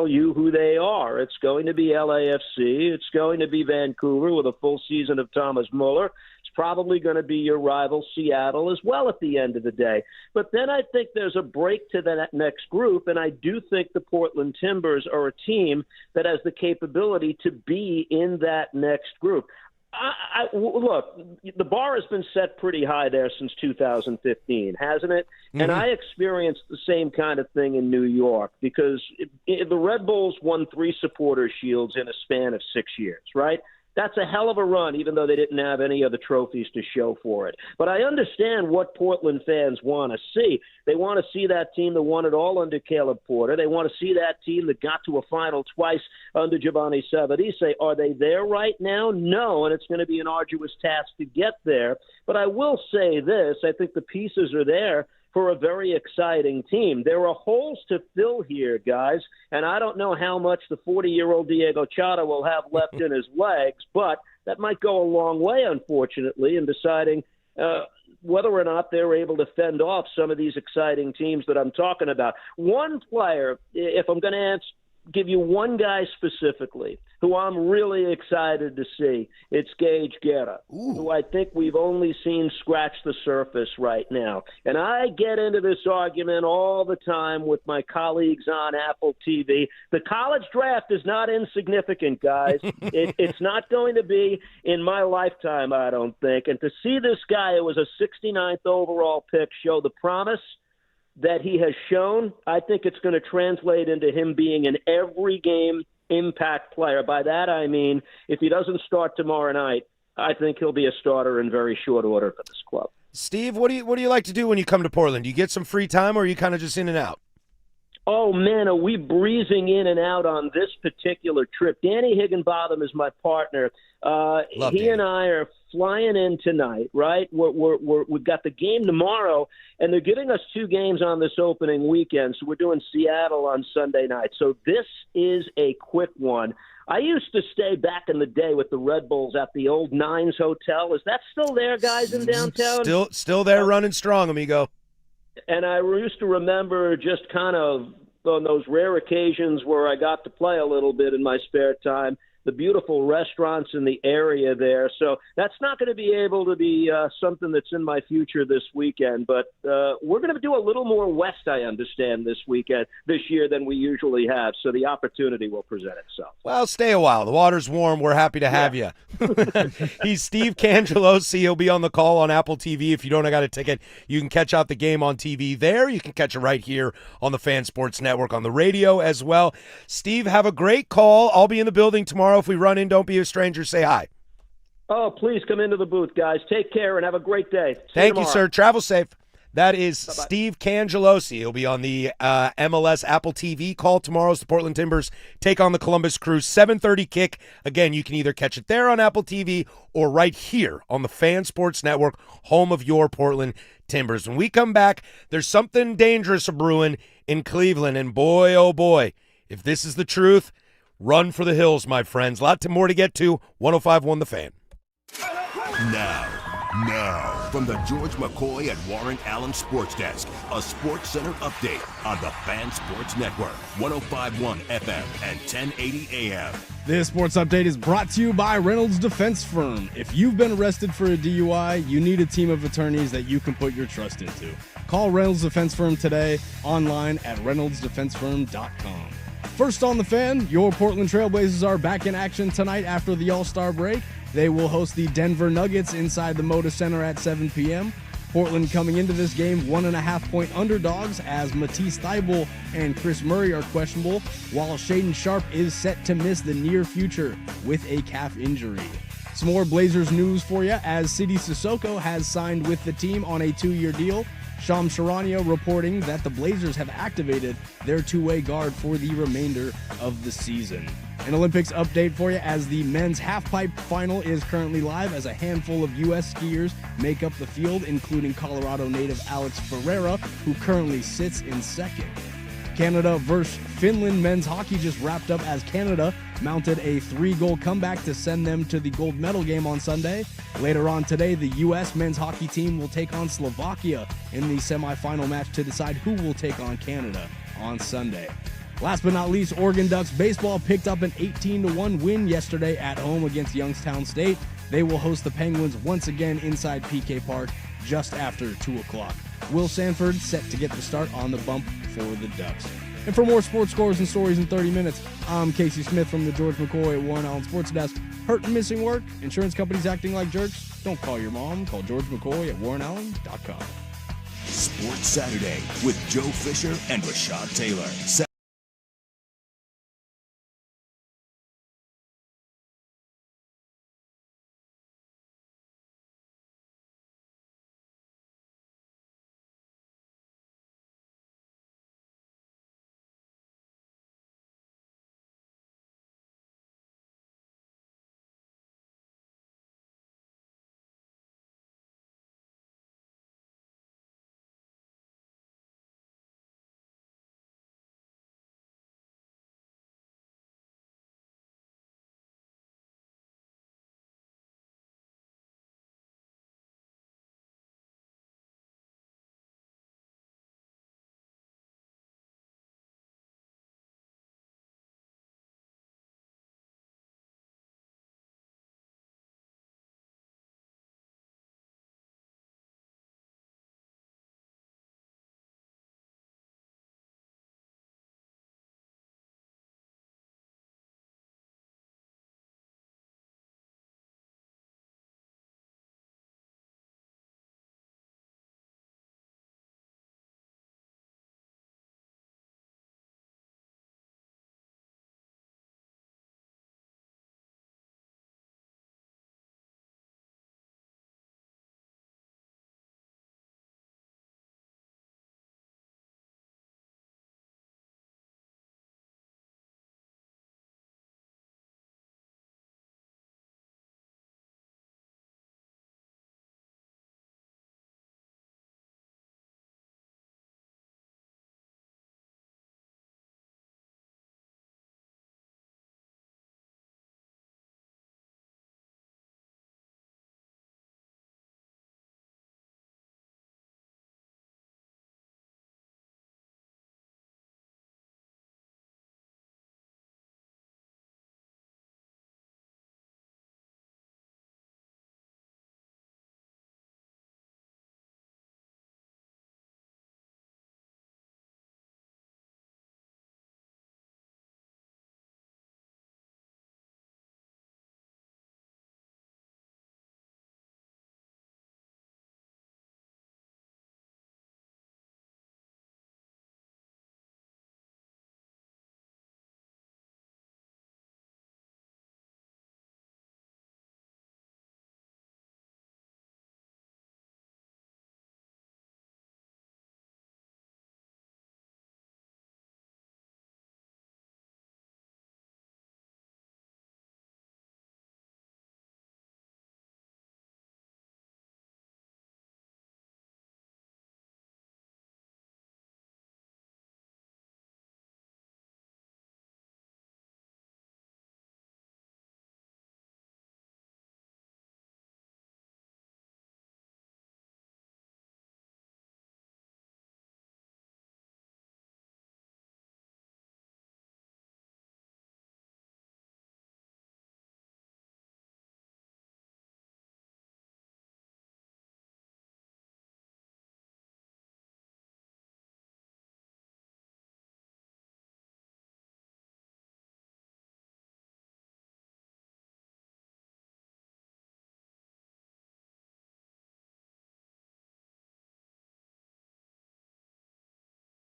you who they are. It's going to be LAFC. It's going to be Vancouver with a full season of Thomas Muller. It's probably going to be your rival Seattle as well at the end of the day. But then I think there's a break to that next group, and I do think the Portland Timbers are a team that has the capability to be in that next group. Look, the bar has been set pretty high there since 2015, hasn't it? Mm-hmm. And I experienced the same kind of thing in New York because the Red Bulls won 3 Supporters' Shields in a span of 6 years, right? That's a hell of a run, even though they didn't have any other trophies to show for it. But I understand what Portland fans want to see. They want to see that team that won it all under Caleb Porter. They want to see that team that got to a final twice under Giovanni Savadise. Are they there right now? No, and it's going to be an arduous task to get there. But I will say this. I think the pieces are there for a very exciting team. There are holes to fill here, guys, and I don't know how much the 40-year-old Diego Chata will have left in his legs, but that might go a long way, unfortunately, in deciding whether or not they're able to fend off some of these exciting teams that I'm talking about. One player, if I'm going to give you one guy specifically who I'm really excited to see, it's Gage Guerra, who I think we've only seen scratch the surface right now. And I get into this argument all the time with my colleagues on Apple TV. The college draft is not insignificant, guys. It's not going to be in my lifetime, I don't think. And to see this guy who was a 69th overall pick show the promise that he has shown, I think it's going to translate into him being an every-game impact player. By that I mean, if he doesn't start tomorrow night, I think he'll be a starter in very short order for this club. Steve, what do you like to do when you come to Portland? Do you get some free time, or are you kind of just in and out? Oh, man, are we breezing in and out on this particular trip? Danny Higginbotham is my partner. He and I are flying in tonight, right? We've got the game tomorrow, and they're giving us 2 games on this opening weekend, so we're doing Seattle on Sunday night. So this is a quick one. I used to stay back in the day with the Red Bulls at the old Nines Hotel. Is that still there, guys, in downtown? Still there, running strong, amigo. And I used to remember just kind of on those rare occasions where I got to play a little bit in my spare time, the beautiful restaurants in the area there. So that's not going to be able to be something that's in my future this weekend. But we're going to do a little more west, I understand, this year than we usually have. So the opportunity will present itself. Well, stay a while. The water's warm. We're happy to have you. He's Steve Cangialosi. He'll be on the call on Apple TV. If you don't got a ticket, you can catch out the game on TV there. You can catch it right here on the Fan Sports Network on the radio as well. Steve, have a great call. I'll be in the building tomorrow. If we run in, don't be a stranger. Say hi. Oh, please come into the booth, guys. Take care and have a great day. Thank you, sir. Travel safe. That is Bye-bye. Steve Cangialosi. He'll be on the MLS Apple TV call tomorrow as the Portland Timbers take on the Columbus Crew. 7:30 kick. Again, you can either catch it there on Apple TV or right here on the Fan Sports Network, home of your Portland Timbers. When we come back, there's something dangerous brewing in Cleveland, and boy, oh boy, if this is the truth, run for the hills, my friends. A lot more to get to. 105.1 The Fan. Now, from the George McCoy and Warren Allen Sports Desk, a Sports Center update on the Fan Sports Network, 105.1 FM and 1080 AM. This sports update is brought to you by Reynolds Defense Firm. If you've been arrested for a DUI, you need a team of attorneys that you can put your trust into. Call Reynolds Defense Firm today, online at reynoldsdefensefirm.com. First on the Fan, your Portland Trailblazers are back in action tonight after the All-Star break. They will host the Denver Nuggets inside the Moda Center at 7 p.m. Portland coming into this game 1.5-point underdogs as Matisse Thybulle and Chris Murray are questionable, while Shaedon Sharpe is set to miss the near future with a calf injury. Some more Blazers news for you as Sidi Sissoko has signed with the team on a 2-year deal. Shams Charania reporting that the Blazers have activated their two-way guard for the remainder of the season. An Olympics update for you as the men's halfpipe final is currently live as a handful of U.S. skiers make up the field, including Colorado native Alex Ferreira, who currently sits in second. Canada versus Finland men's hockey just wrapped up as Canada mounted a 3-goal comeback to send them to the gold medal game on Sunday. Later on today, the U.S. men's hockey team will take on Slovakia in the semifinal match to decide who will take on Canada on Sunday. Last but not least, Oregon Ducks baseball picked up an 18-1 win yesterday at home against Youngstown State. They will host the Penguins once again inside PK Park just after 2 o'clock. Will Sanford set to get the start on the bump for the Ducks. And for more sports scores and stories in 30 minutes, I'm Casey Smith from the George McCoy at Warren Allen Sports Desk. Hurt and missing work? Insurance companies acting like jerks? Don't call your mom. Call George McCoy at warrenallen.com. Sports Saturday with Joe Fisher and Rashad Taylor.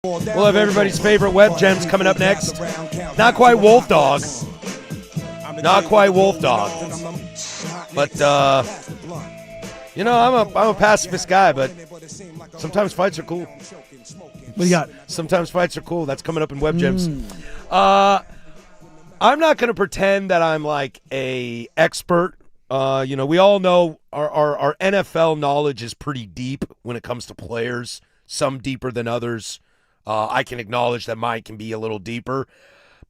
We'll have everybody's favorite web gems coming up next. Not quite Wolf Dog. Not quite Wolf Dog. But, I'm a pacifist guy, but sometimes fights are cool. What do you got? Sometimes fights are cool. That's coming up in web gems. I'm not going to pretend that I'm like a expert. We all know our NFL knowledge is pretty deep when it comes to players, some deeper than others. I can acknowledge that mine can be a little deeper,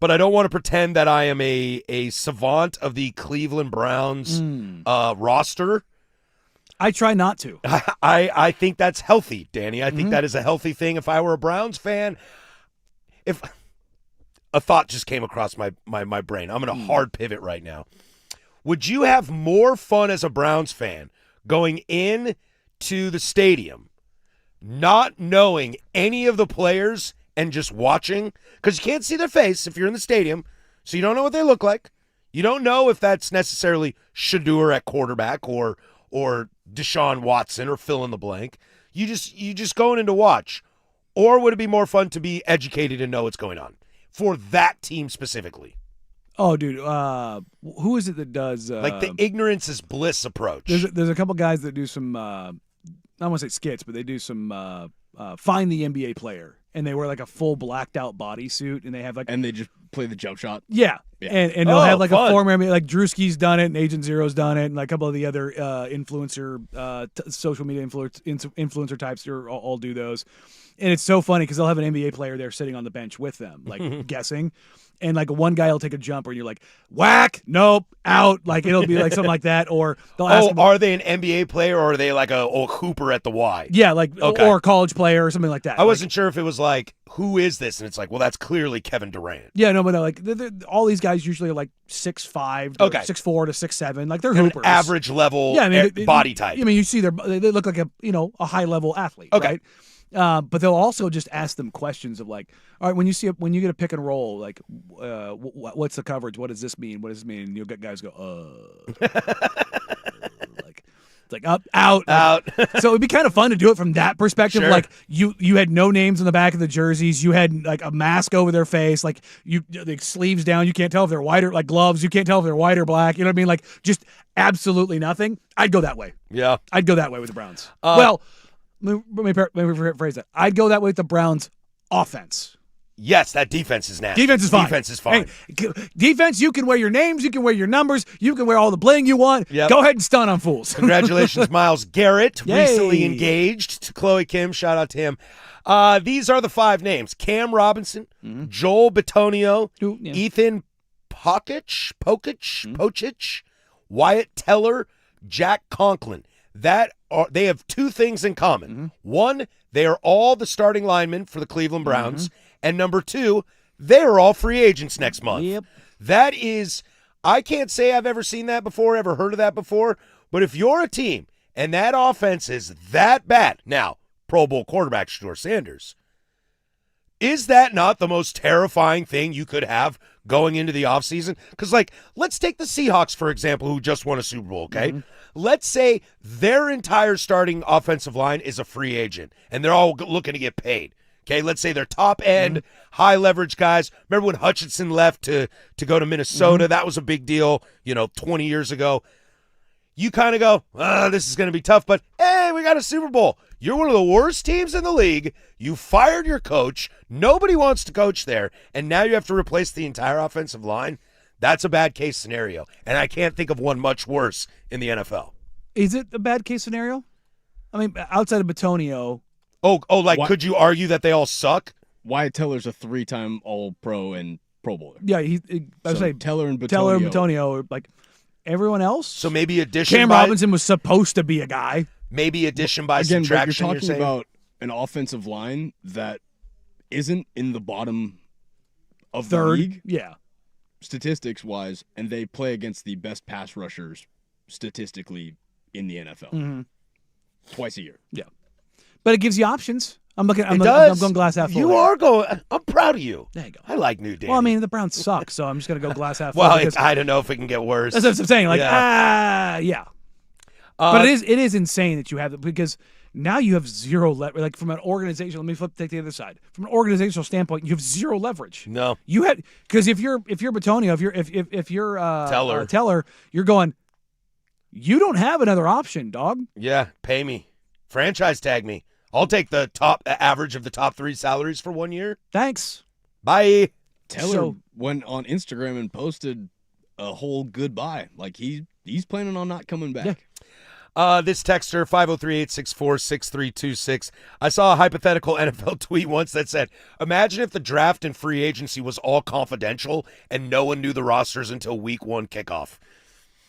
but I don't want to pretend that I am a savant of the Cleveland Browns roster. I try not to. I think that's healthy, Danny. I think that is a healthy thing. If I were a Browns fan, if a thought just came across my brain, I'm in a hard pivot right now. Would you have more fun as a Browns fan going in to the stadium not knowing any of the players and just watching? Because you can't see their face if you're in the stadium, so you don't know what they look like. You don't know if that's necessarily Shador at quarterback or Deshaun Watson or fill in the blank. You just going in to watch. Or would it be more fun to be educated and know what's going on for that team specifically? Oh, dude, who is it that does like the ignorance is bliss approach? There's a couple guys that do some I don't want to say skits, but they do some find the NBA player, and they wear like a full blacked out bodysuit, and they have and they just play the jump shot. Yeah. And they'll have like a former NBA, like Drewski's done it, and Agent Zero's done it, and like a couple of the other influencer, social media influencer types all do those. And it's so funny because they'll have an NBA player there sitting on the bench with them, like guessing. And like one guy will take a jumper, and you're like, whack, nope, out. Like it'll be like something like that. Or they'll ask him, are they an NBA player or are they like a hooper at the Y? Yeah, like or a college player or something like that. I wasn't sure if it was like, who is this? And it's like, well, that's clearly Kevin Durant. Yeah, no, but no, like all these guys usually are like 6'5", 6'4" to 6'7". Like they're hoopers, average level. Body type. I mean, you see they look like a high level athlete. Okay. Right? But they'll also just ask them questions of like, all right, when you get a pick and roll, like, what's the coverage? What does this mean? What does this mean? And you'll get guys go, like, it's like up, out. So it'd be kind of fun to do it from that perspective. Sure. Like you had no names on the back of the jerseys. You had like a mask over their face. Like the sleeves down. You can't tell if they're white or like gloves. You can't tell if they're white or black. You know what I mean? Like just absolutely nothing. I'd go that way. Yeah. I'd go that way with the Browns. Well, let me rephrase that. I'd go that way with the Browns offense. Yes, that defense is nasty. Defense is fine. Defense is fine. Hey, defense, you can wear your names, you can wear your numbers, you can wear all the bling you want. Yep. Go ahead and stun on fools. Congratulations, Myles Garrett, Yay. recently engaged to Chloe Kim. Shout out to him. These are the 5 names: Cam Robinson, Joel Bitonio, Ethan Pocic, Wyatt Teller, Jack Conklin. They have 2 things in common. One, they are all the starting linemen for the Cleveland Browns. And number 2, they are all free agents next month. Yep. That is, I can't say I've ever seen that before, ever heard of that before. But if you're a team and that offense is that bad, now, Pro Bowl quarterback Shador Sanders, is that not the most terrifying thing you could have going into the offseason? Because, like, let's take the Seahawks, for example, who just won a Super Bowl, okay? Let's say their entire starting offensive line is a free agent, and they're all looking to get paid. Okay, let's say they're top-end, high-leverage guys. Remember when Hutchinson left to go to Minnesota? That was a big deal, 20 years ago. You kind of go, this is going to be tough, but, hey, we got a Super Bowl. You're one of the worst teams in the league. You fired your coach. Nobody wants to coach there, and now you have to replace the entire offensive line. That's a bad case scenario, and I can't think of one much worse in the NFL. Is it a bad case scenario? I mean, outside of Bitonio. Could you argue that they all suck? Wyatt Teller's a 3-time All-Pro and Pro Bowler. Yeah, I would say Teller and Bitonio are like everyone else. So maybe addition. Cam Robinson was supposed to be a guy. Maybe addition by again, subtraction. But you're talking about an offensive line that isn't in the bottom of the league. Yeah. Statistics-wise, and they play against the best pass rushers statistically in the NFL. Twice a year. Yeah. But it gives you options. I'm going glass half full. You are going. I'm proud of you. There you go. I like New Danny. Well, I mean, the Browns suck, so I'm just going to go glass half full. Well, I don't know if it can get worse. That's what I'm saying. Like, yeah. But it is insane that you have it because Now you have zero leverage. Like from an organizational, let me take the other side. From an organizational standpoint, you have zero leverage. No. You had because if you're Batonio, if you're Teller, you're going. You don't have another option, dog. Yeah, pay me, franchise tag me. I'll take the top average of the top 3 salaries for 1 year. Thanks. Bye. Taylor went on Instagram and posted a whole goodbye. Like he's planning on not coming back. Yeah. This texter, 503-864-6326. I saw a hypothetical NFL tweet once that said, imagine if the draft and free agency was all confidential and no one knew the rosters until week 1 kickoff.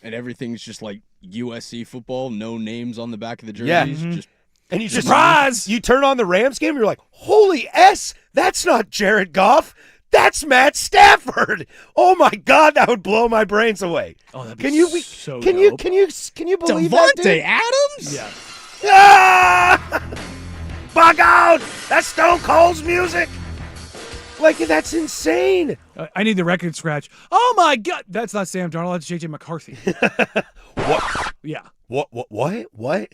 And everything's just like USC football, no names on the back of the jerseys. Yeah. Just And you just Surprise! You turn on the Rams game, you're like, holy S, that's not Jared Goff. That's Matt Stafford. Oh my God, that would blow my brains away. Oh, that'd be Can you so can dope. you believe that, dude? Devontae Adams? Yeah. Ah! Bug out! That's Stone Cold's music. Like, that's insane. I need the record scratch. Oh my God, that's not Sam Darnold. That's JJ McCarthy. What? Yeah. What?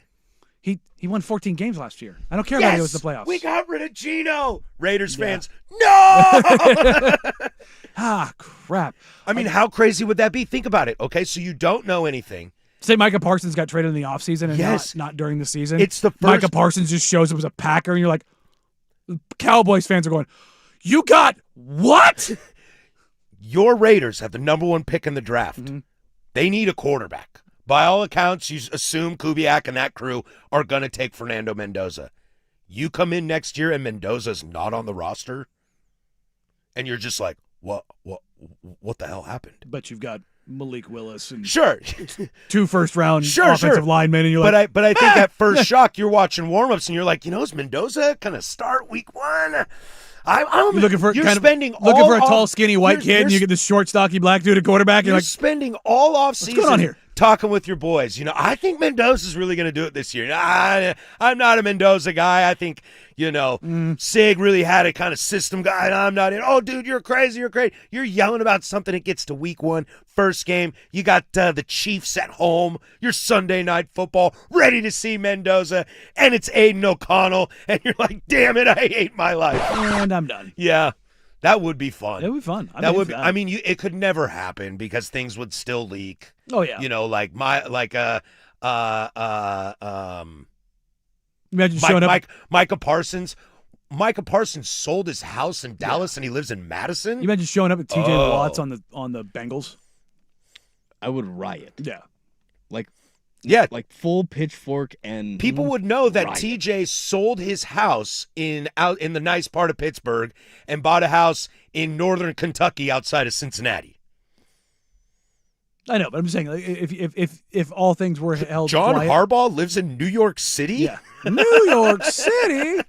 He won 14 games last year. I don't care about it was the playoffs. We got rid of Geno. Raiders fans, no! Crap. I mean, how crazy would that be? Think about it. Okay, so you don't know anything. Say Micah Parsons got traded in the offseason and Yes. not during the season. It's the first. Micah Parsons just shows up as a Packer, and you're like, Cowboys fans are going, you got what? Your Raiders have the number 1 pick in the draft. Mm-hmm. They need a quarterback. By all accounts, you assume Kubiak and that crew are going to take Fernando Mendoza. You come in next year and Mendoza's not on the roster, and you're just like, what the hell happened? But you've got Malik Willis and Sure. 2 first-round Sure. offensive linemen, and you're like, But I think at first shock, you're watching warmups and you're like, is Mendoza going to start week 1? you're looking for spending looking all for a tall, off- skinny white kid, and you get this short, stocky black dude at quarterback. And You're you're like, spending all off what's season going on here? talking with your boys. I think Mendoza's really going to do it this year. I'm not a Mendoza guy. I think, Sig really had a kind of system guy, and I'm not in. Oh, dude, you're crazy. You're great. You're yelling about something that gets to week 1, first game. You got the Chiefs at home. Your Sunday night football, ready to see Mendoza, and it's Aiden O'Connell, and you're like, damn it, I hate my life. and I'm done. Yeah. That would be fun. It would be fun. That would be, I mean, it could never happen because things would still leak. Oh yeah. Imagine showing up. Micah Parsons. Micah Parsons sold his house in Dallas and he lives in Madison. You imagine showing up with TJ Watts on the Bengals. I would riot. Yeah. Like full pitchfork and people would know that riot. TJ sold his house out in the nice part of Pittsburgh and bought a house in northern Kentucky outside of Cincinnati. I know, but I'm just saying, like, if all things were held John quiet, Harbaugh lives in New York City? Yeah. New York City.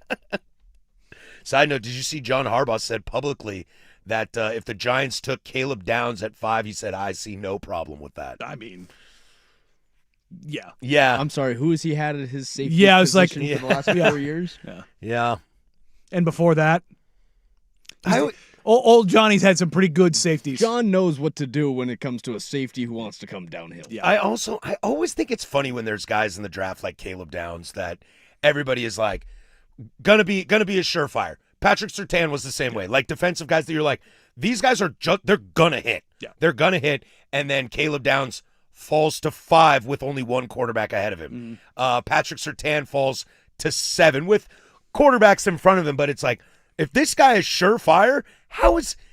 Side note, did you see John Harbaugh said publicly that if the Giants took Caleb Downs at 5, he said, I see no problem with that. I mean, yeah. Yeah. I'm sorry, who has he had at his safety Yeah, I was like- position for the last 4 years? Yeah. And before that, old Johnny's had some pretty good safeties. John knows what to do when it comes to a safety who wants to come downhill. Yeah. I always think it's funny when there's guys in the draft like Caleb Downs that everybody is like gonna be a surefire. Patrick Surtain was the same way. Like defensive guys that you're like, these guys are they're gonna hit. Yeah. They're gonna hit. And then Caleb Downs falls to 5 with only 1 quarterback ahead of him. Patrick Surtain falls to 7 with quarterbacks in front of him. But it's like, if this guy is surefire,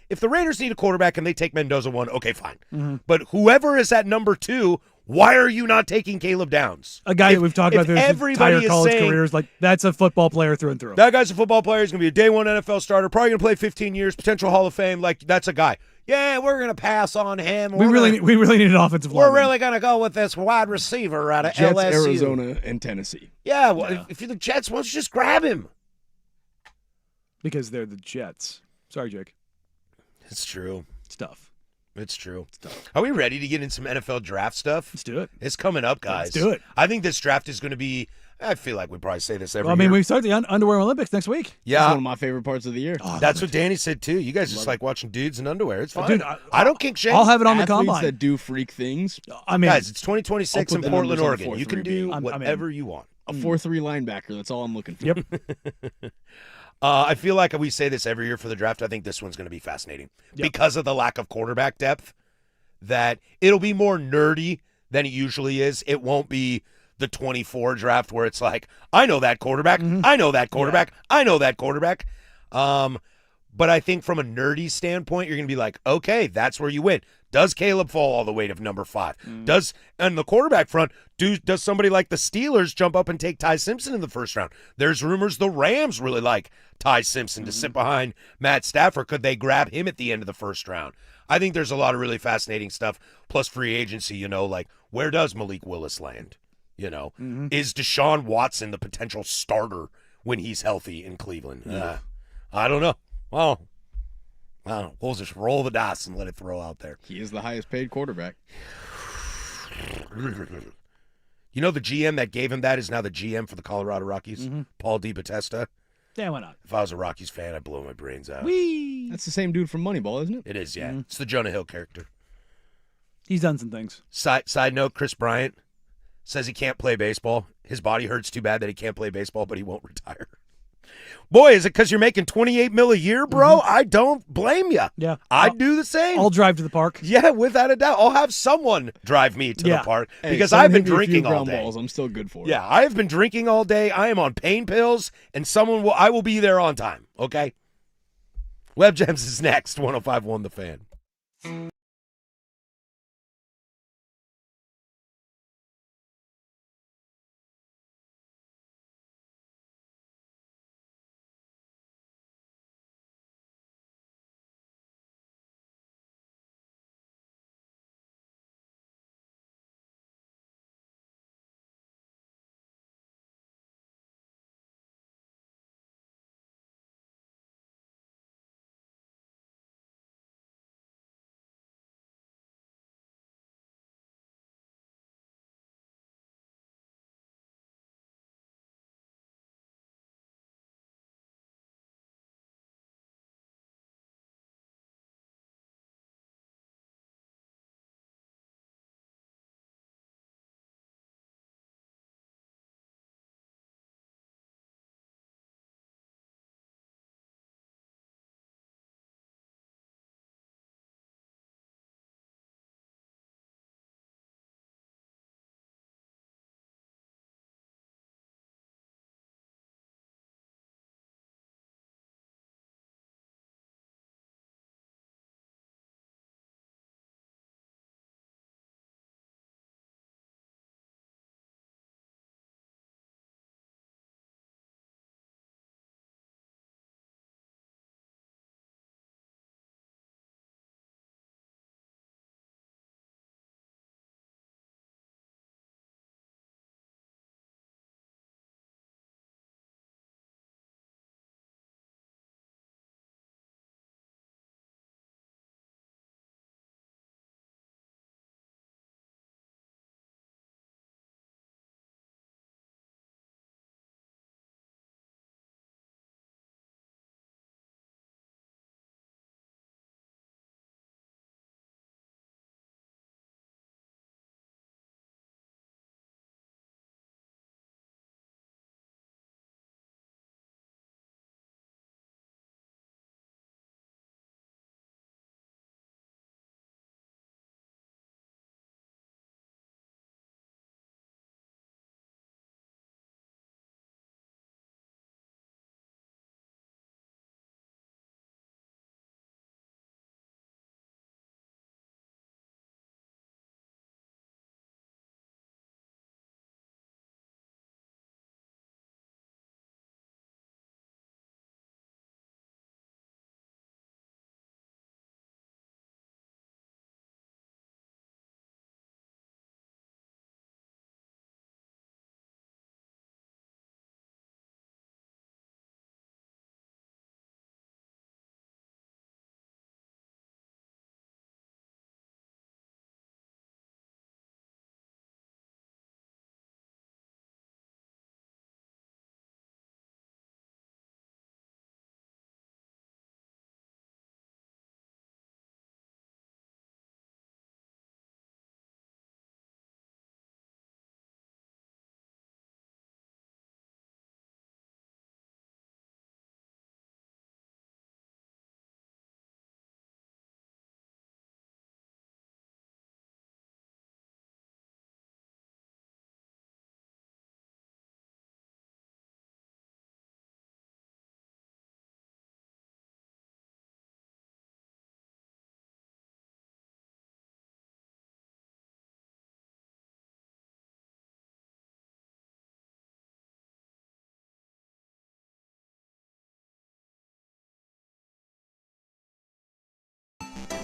if the Raiders need a quarterback and they take Mendoza 1, okay, fine. But whoever is at number 2, why are you not taking Caleb Downs? A guy that we've talked about his entire college saying, career is like, that's a football player through and through. That guy's a football player. He's going to be a day 1 NFL starter, probably going to play 15 years, potential Hall of Fame. Like, that's a guy. Yeah, we're going to pass on him. We really need an offensive lineman. We're really going to go with this wide receiver out of Jets, LSU. Arizona, and Tennessee. Yeah, well, if you're the Jets, why don't you just grab him? Because they're the Jets. Sorry, Jake. It's true. It's tough. It's true. Are we ready to get in some NFL draft stuff? Let's do it. It's coming up, guys. Let's do it. I think this draft is going to be, I feel like we probably say this every Well, I mean, year. we start the Underwear Olympics next week. It's Yeah, one of my favorite parts of the year. that's what Danny said, too. You guys just like watching dudes in underwear. It's fine. Dude, I don't kick shame. I'll have it on the Athletes combine. that do freak things. I mean, Guys, it's 2026 I'll in put the Portland, numbers on Oregon. the You can 4-3 do I'm in. whatever you want. A 4-3 linebacker. That's all I'm looking for. Yep. I feel like we say this every year for the draft. I think this one's going to be fascinating because of the lack of quarterback depth. That it'll be more nerdy than it usually is. It won't be the 24 draft where it's like, I know that quarterback, I know that quarterback, I know that quarterback. But I think from a nerdy standpoint, you're going to be like, okay, that's where you win. Does Caleb fall all the way to number 5? And the quarterback front, does somebody like the Steelers jump up and take Ty Simpson in the first round? There's rumors the Rams really like Ty Simpson to sit behind Matt Stafford. Could they grab him at the end of the first round? I think there's a lot of really fascinating stuff, plus free agency, like where does Malik Willis land? Is Deshaun Watson the potential starter when he's healthy in Cleveland? I don't know. Well, we'll just roll the dice and let it throw out there. He is the highest paid quarterback. The GM that gave him that is now the GM for the Colorado Rockies, Paul DiBattista. Yeah, why not? If I was a Rockies fan, I'd blow my brains out. Whee! That's the same dude from Moneyball, isn't it? It is, yeah. It's the Jonah Hill character. He's done some things. Side note, Chris Bryant says he can't play baseball. His body hurts too bad that he can't play baseball, but he won't retire. Boy, is it because you're making $28 million a year, bro? I don't blame you. Yeah. I'd do the same. I'll drive to the park. Yeah, without a doubt. I'll have someone drive me to the park because someone I've been hit me a few drinking all ground day. balls. I'm still good for it. Yeah, I have been drinking all day. I am on pain pills, and I will be there on time, okay? Web Gems is next, 105.1 The Fan.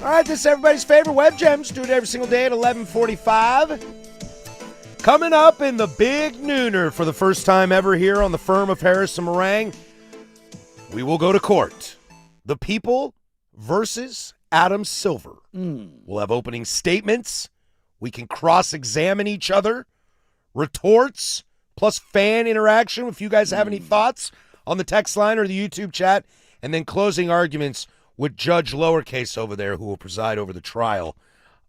All right, this is everybody's favorite Web Gems. Do it every single day at 11:45. Coming up in the big nooner for the first time ever here on the firm of Harris and Meringue, we will go to court. The People versus Adam Silver. We'll have opening statements. We can cross-examine each other. Retorts, plus fan interaction if you guys have any thoughts on the text line or the YouTube chat. And then closing arguments with Judge Lowercase over there who will preside over the trial.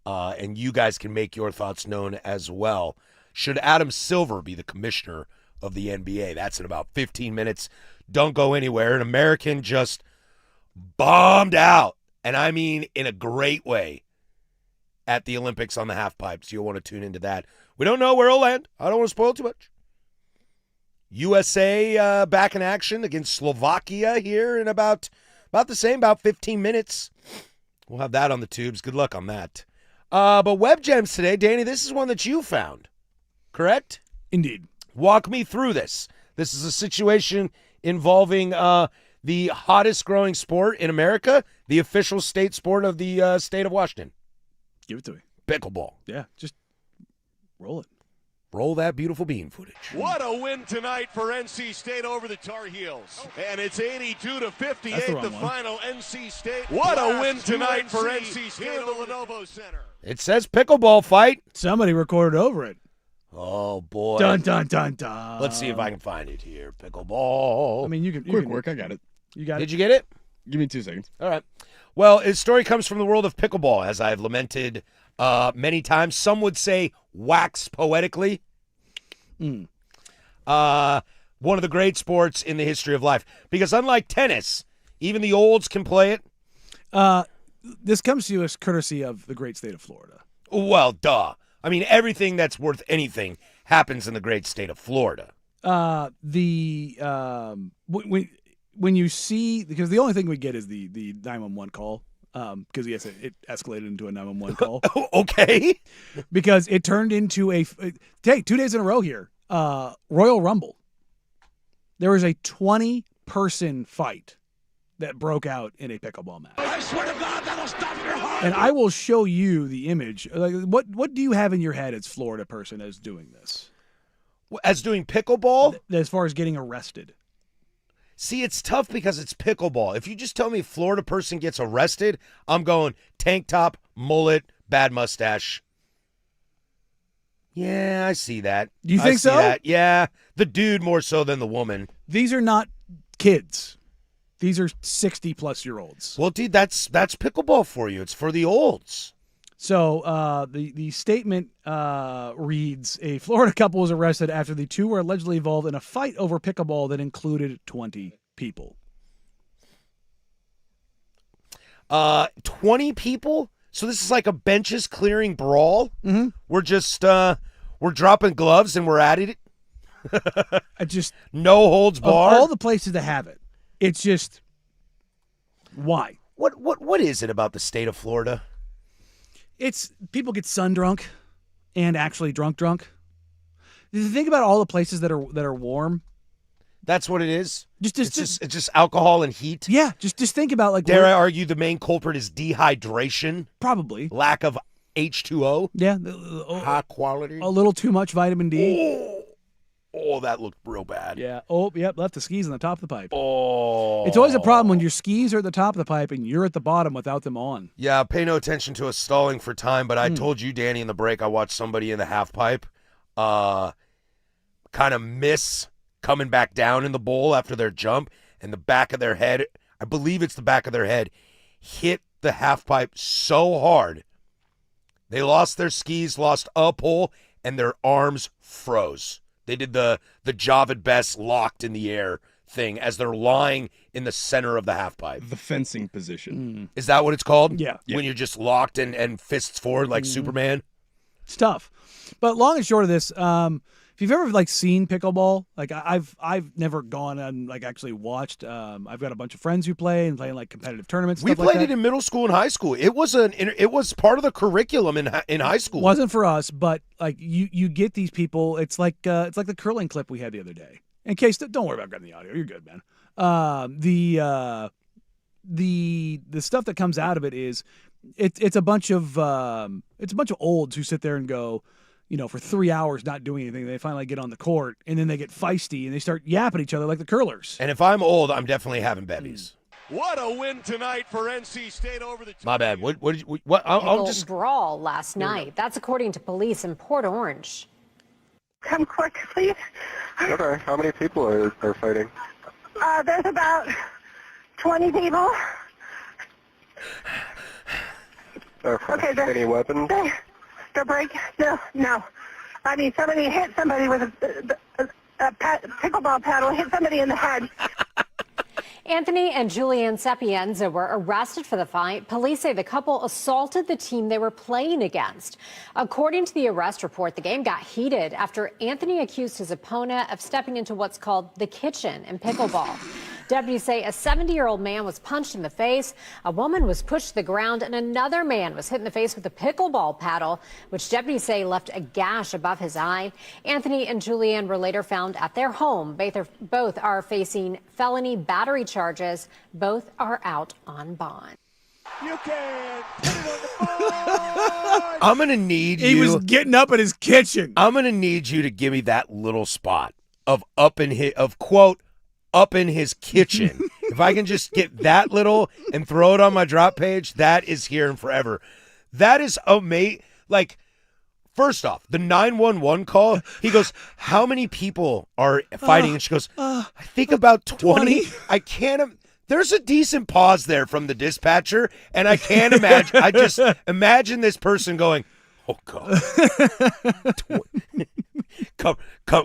And you guys can make your thoughts known as well. Should Adam Silver be the commissioner of the NBA? That's in about 15 minutes. Don't go anywhere. An American just bombed out, and I mean in a great way, at the Olympics on the half pipe. So you'll want to tune into that. We don't know where it'll land. I don't want to spoil too much. USA back in action against Slovakia here in about the same, about 15 minutes. We'll have that on the tubes. Good luck on that. But Web Gems today, Danny, this is one that you found. Correct? Indeed. Walk me through this. This is a situation involving the hottest growing sport in America, the official state sport of the state of Washington. Give it to me. Pickleball. Yeah, just roll it. Roll that beautiful bean footage. What a win tonight for NC State over the Tar Heels. And it's 82-58, the final NC State. What a win tonight for NC State at the Lenovo Center. It says pickleball fight. Somebody recorded over it. Oh, boy. Dun, dun, dun, dun. Let's see if I can find it here. Pickleball. I mean, you can. Quick work. I got it. You got Did it? you get it? Give me 2 seconds. All right. Well, his story comes from the world of pickleball, as I've lamented many times. Some would say wax poetically. One of the great sports in the history of life. Because unlike tennis, even the olds can play it. This comes to us courtesy of the great state of Florida. Well, duh. I mean, everything that's worth anything happens in the great state of Florida. When you see, because the only thing we get is the 911 call, because yes, it escalated into a 911 call. Okay. Because it turned into a 2 days in a row here, Royal Rumble. There was a 20-person fight that broke out in a pickleball match. I swear to God, that'll stop your heart. And I will show you the image. Like, what do you have in your head as Florida person as doing this? As doing pickleball? As far as getting arrested. See, it's tough because it's pickleball. If you just tell me Florida person gets arrested, I'm going tank top, mullet, bad mustache. Yeah, I see that. Do you think so? That. Yeah, the dude more so than the woman. These are not kids. These are 60-plus-year-olds. Well, dude, that's pickleball for you. It's for the olds. So the statement reads, a Florida couple was arrested after the two were allegedly involved in a fight over pickleball that included 20 people. 20 people? So this is like a benches clearing brawl? Mm-hmm. We're just, we're dropping gloves and we're at it? No holds barred? Of all the places to have it, it's just, why? What is it about the state of Florida? It's people get sun drunk and actually drunk. Did you think about all the places that are warm? That's what it is? It's just alcohol and heat? Yeah, just think about like. Dare I argue the main culprit is dehydration? Probably. Lack of H2O? Yeah. High quality? A little too much vitamin D. Oh, that looked real bad. Yeah. Oh, yep. Left the skis on the top of the pipe. Oh. It's always a problem when your skis are at the top of the pipe and you're at the bottom without them on. Yeah, pay no attention to us stalling for time, but I told you, Danny, in the break, I watched somebody in the half pipe kind of miss coming back down in the bowl after their jump, and the back of their head, I believe it's the back of their head, hit the half pipe so hard. They lost their skis, lost a pole, and their arms froze. They did the Javid Best locked in the air thing as they're lying in the center of the half pipe. The fencing position. Is that what it's called? Yeah. When you're just locked and fists forward like Superman? It's tough. But long and short of this, if you've ever like seen pickleball, like I've never gone and like actually watched. I've got a bunch of friends who play and play in like competitive tournaments. We stuff played like it that. in middle school and high school. It was part of the curriculum in high school. Wasn't for us, but like you get these people. It's like the curling clip we had the other day. In case, don't worry about getting the audio. You're good, man. The stuff that comes out of it is it's a bunch of olds who sit there and go, for 3 hours not doing anything. They finally get on the court, and then they get feisty and they start yapping at each other like the curlers. And if I'm old, I'm definitely having bevies. What a win tonight for NC State over the. My bad. What did you? What? I'll just brawl last night. That's according to police in Port Orange. Come quick, please. Okay, how many people are fighting? There's about 20 people. Okay, any weapons? The break? No. I mean, somebody hit somebody with a pickleball paddle, hit somebody in the head. Anthony and Julianne Sapienza were arrested for the fight. Police say the couple assaulted the team they were playing against. According to the arrest report, the game got heated after Anthony accused his opponent of stepping into what's called the kitchen in pickleball. Deputies say a 70-year-old man was punched in the face, a woman was pushed to the ground, and another man was hit in the face with a pickleball paddle, which deputies say left a gash above his eye. Anthony and Julianne were later found at their home. Both are facing felony battery charges. Both are out on bond. You can put it on the board. I'm gonna need you. He was getting up in his kitchen. I'm gonna need you to give me that little spot of up in his kitchen. If I can just get that little and throw it on my drop page, that is here and forever. That is amazing. Like, first off, the 911 call, he goes, how many people are fighting? And she goes, I think about 20. I can't. There's a decent pause there from the dispatcher, and I can't imagine. I just imagine this person going, oh, God.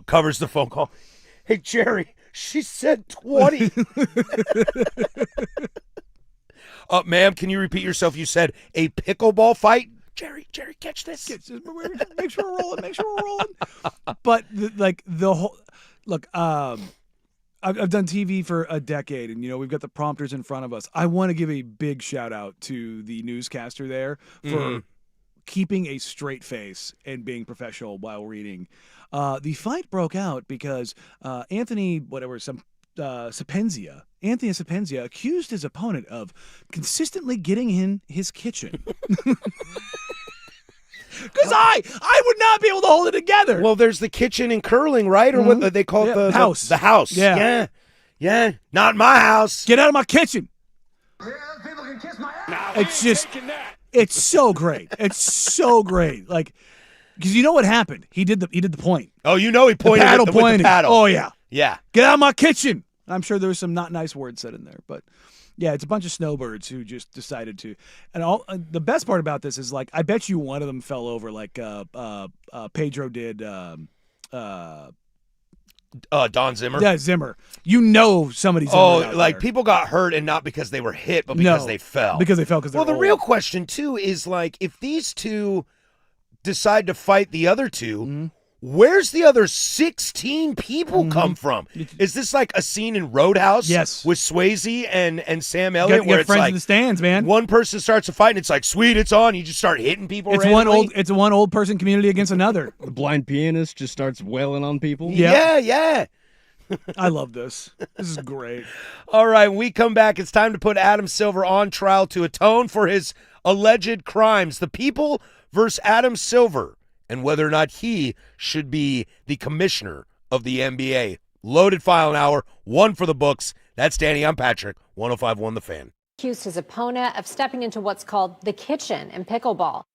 Covers the phone call. Hey, Jerry. She said 20. Ma'am, can you repeat yourself? You said a pickleball fight? Jerry, catch this. Make sure we're rolling. But the whole look, I've done TV for a decade, and we've got the prompters in front of us. I want to give a big shout out to the newscaster there for keeping a straight face and being professional while reading. The fight broke out because Anthony Sapienza accused his opponent of consistently getting in his kitchen. Because I would not be able to hold it together. Well, there's the kitchen in curling, right? Or what they call it? The house. The house. Yeah. Not my house. Get out of my kitchen. People can kiss my ass. Now, it's just, it's so great. It's so great. Like, because you know what happened? He did the point. Oh, he pointed with the paddle. Oh, yeah. Yeah. Get out of my kitchen. I'm sure there was some not nice words said in there, but yeah, it's a bunch of snowbirds who just decided to. And the best part about this is, like, I bet you one of them fell over like Pedro did. Don Zimmer. Yeah, Zimmer. Somebody's. Oh, like people got hurt and not because they were hit, but because they fell. Because they fell. Well, the real question too is, like, if these two decide to fight the other two, where's the other 16 people come from? Is this like a scene in Roadhouse? Yes. With Swayze and Sam Elliott, where get it's friends like in the stands, man. One person starts a fight and it's like, sweet, it's on. You just start hitting people. It's one old person community against another. The blind pianist just starts wailing on people. Yeah. I love this. This is great. All right, when we come back, it's time to put Adam Silver on trial to atone for his alleged crimes. The people versus Adam Silver, and whether or not he should be the commissioner of the NBA. Loaded Filing Hour, one for the books. That's Danny. I'm Patrick. 105.1 The Fan. Accused his opponent of stepping into what's called the kitchen in pickleball.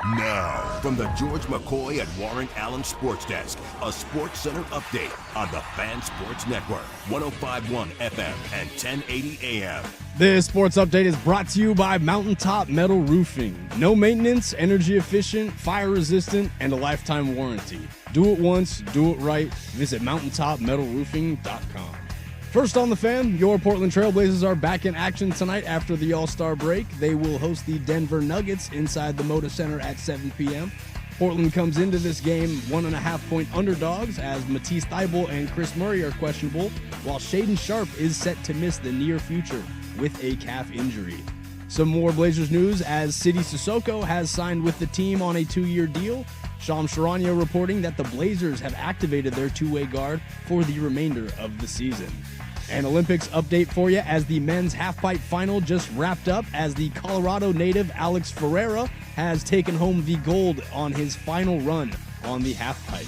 Now, from the George McCoy at Warren Allen Sports Desk, a Sports Center update on the Fan Sports Network, 105.1 FM and 1080 AM. This sports update is brought to you by Mountaintop Metal Roofing. No maintenance, energy efficient, fire resistant, and a lifetime warranty. Do it once, do it right. Visit mountaintopmetalroofing.com. First on the Fan, your Portland Trailblazers are back in action tonight after the All-Star break. They will host the Denver Nuggets inside the Moda Center at 7 p.m. Portland comes into this game 1.5-point underdogs as Matisse Thybulle and Chris Murray are questionable, while Shaedon Sharpe is set to miss the near future with a calf injury. Some more Blazers news as Sidi Sissoko has signed with the team on a 2-year deal. Shams Charania reporting that the Blazers have activated their two-way guard for the remainder of the season. An Olympics update for you as the men's halfpipe final just wrapped up as the Colorado native Alex Ferreira has taken home the gold on his final run on the halfpipe.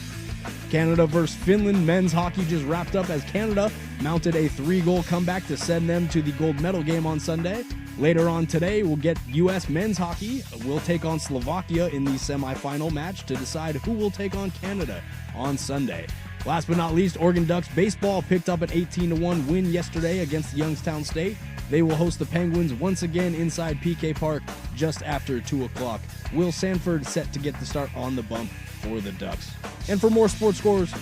Canada versus Finland men's hockey just wrapped up as Canada mounted a 3-goal comeback to send them to the gold medal game on Sunday. Later on today, we'll get U.S. men's hockey. We'll take on Slovakia in the semifinal match to decide who will take on Canada on Sunday. Last but not least, Oregon Ducks baseball picked up an 18-1 win yesterday against Youngstown State. They will host the Penguins once again inside PK Park just after 2 o'clock. Will Sanford set to get the start on the bump for the Ducks. And for more sports scores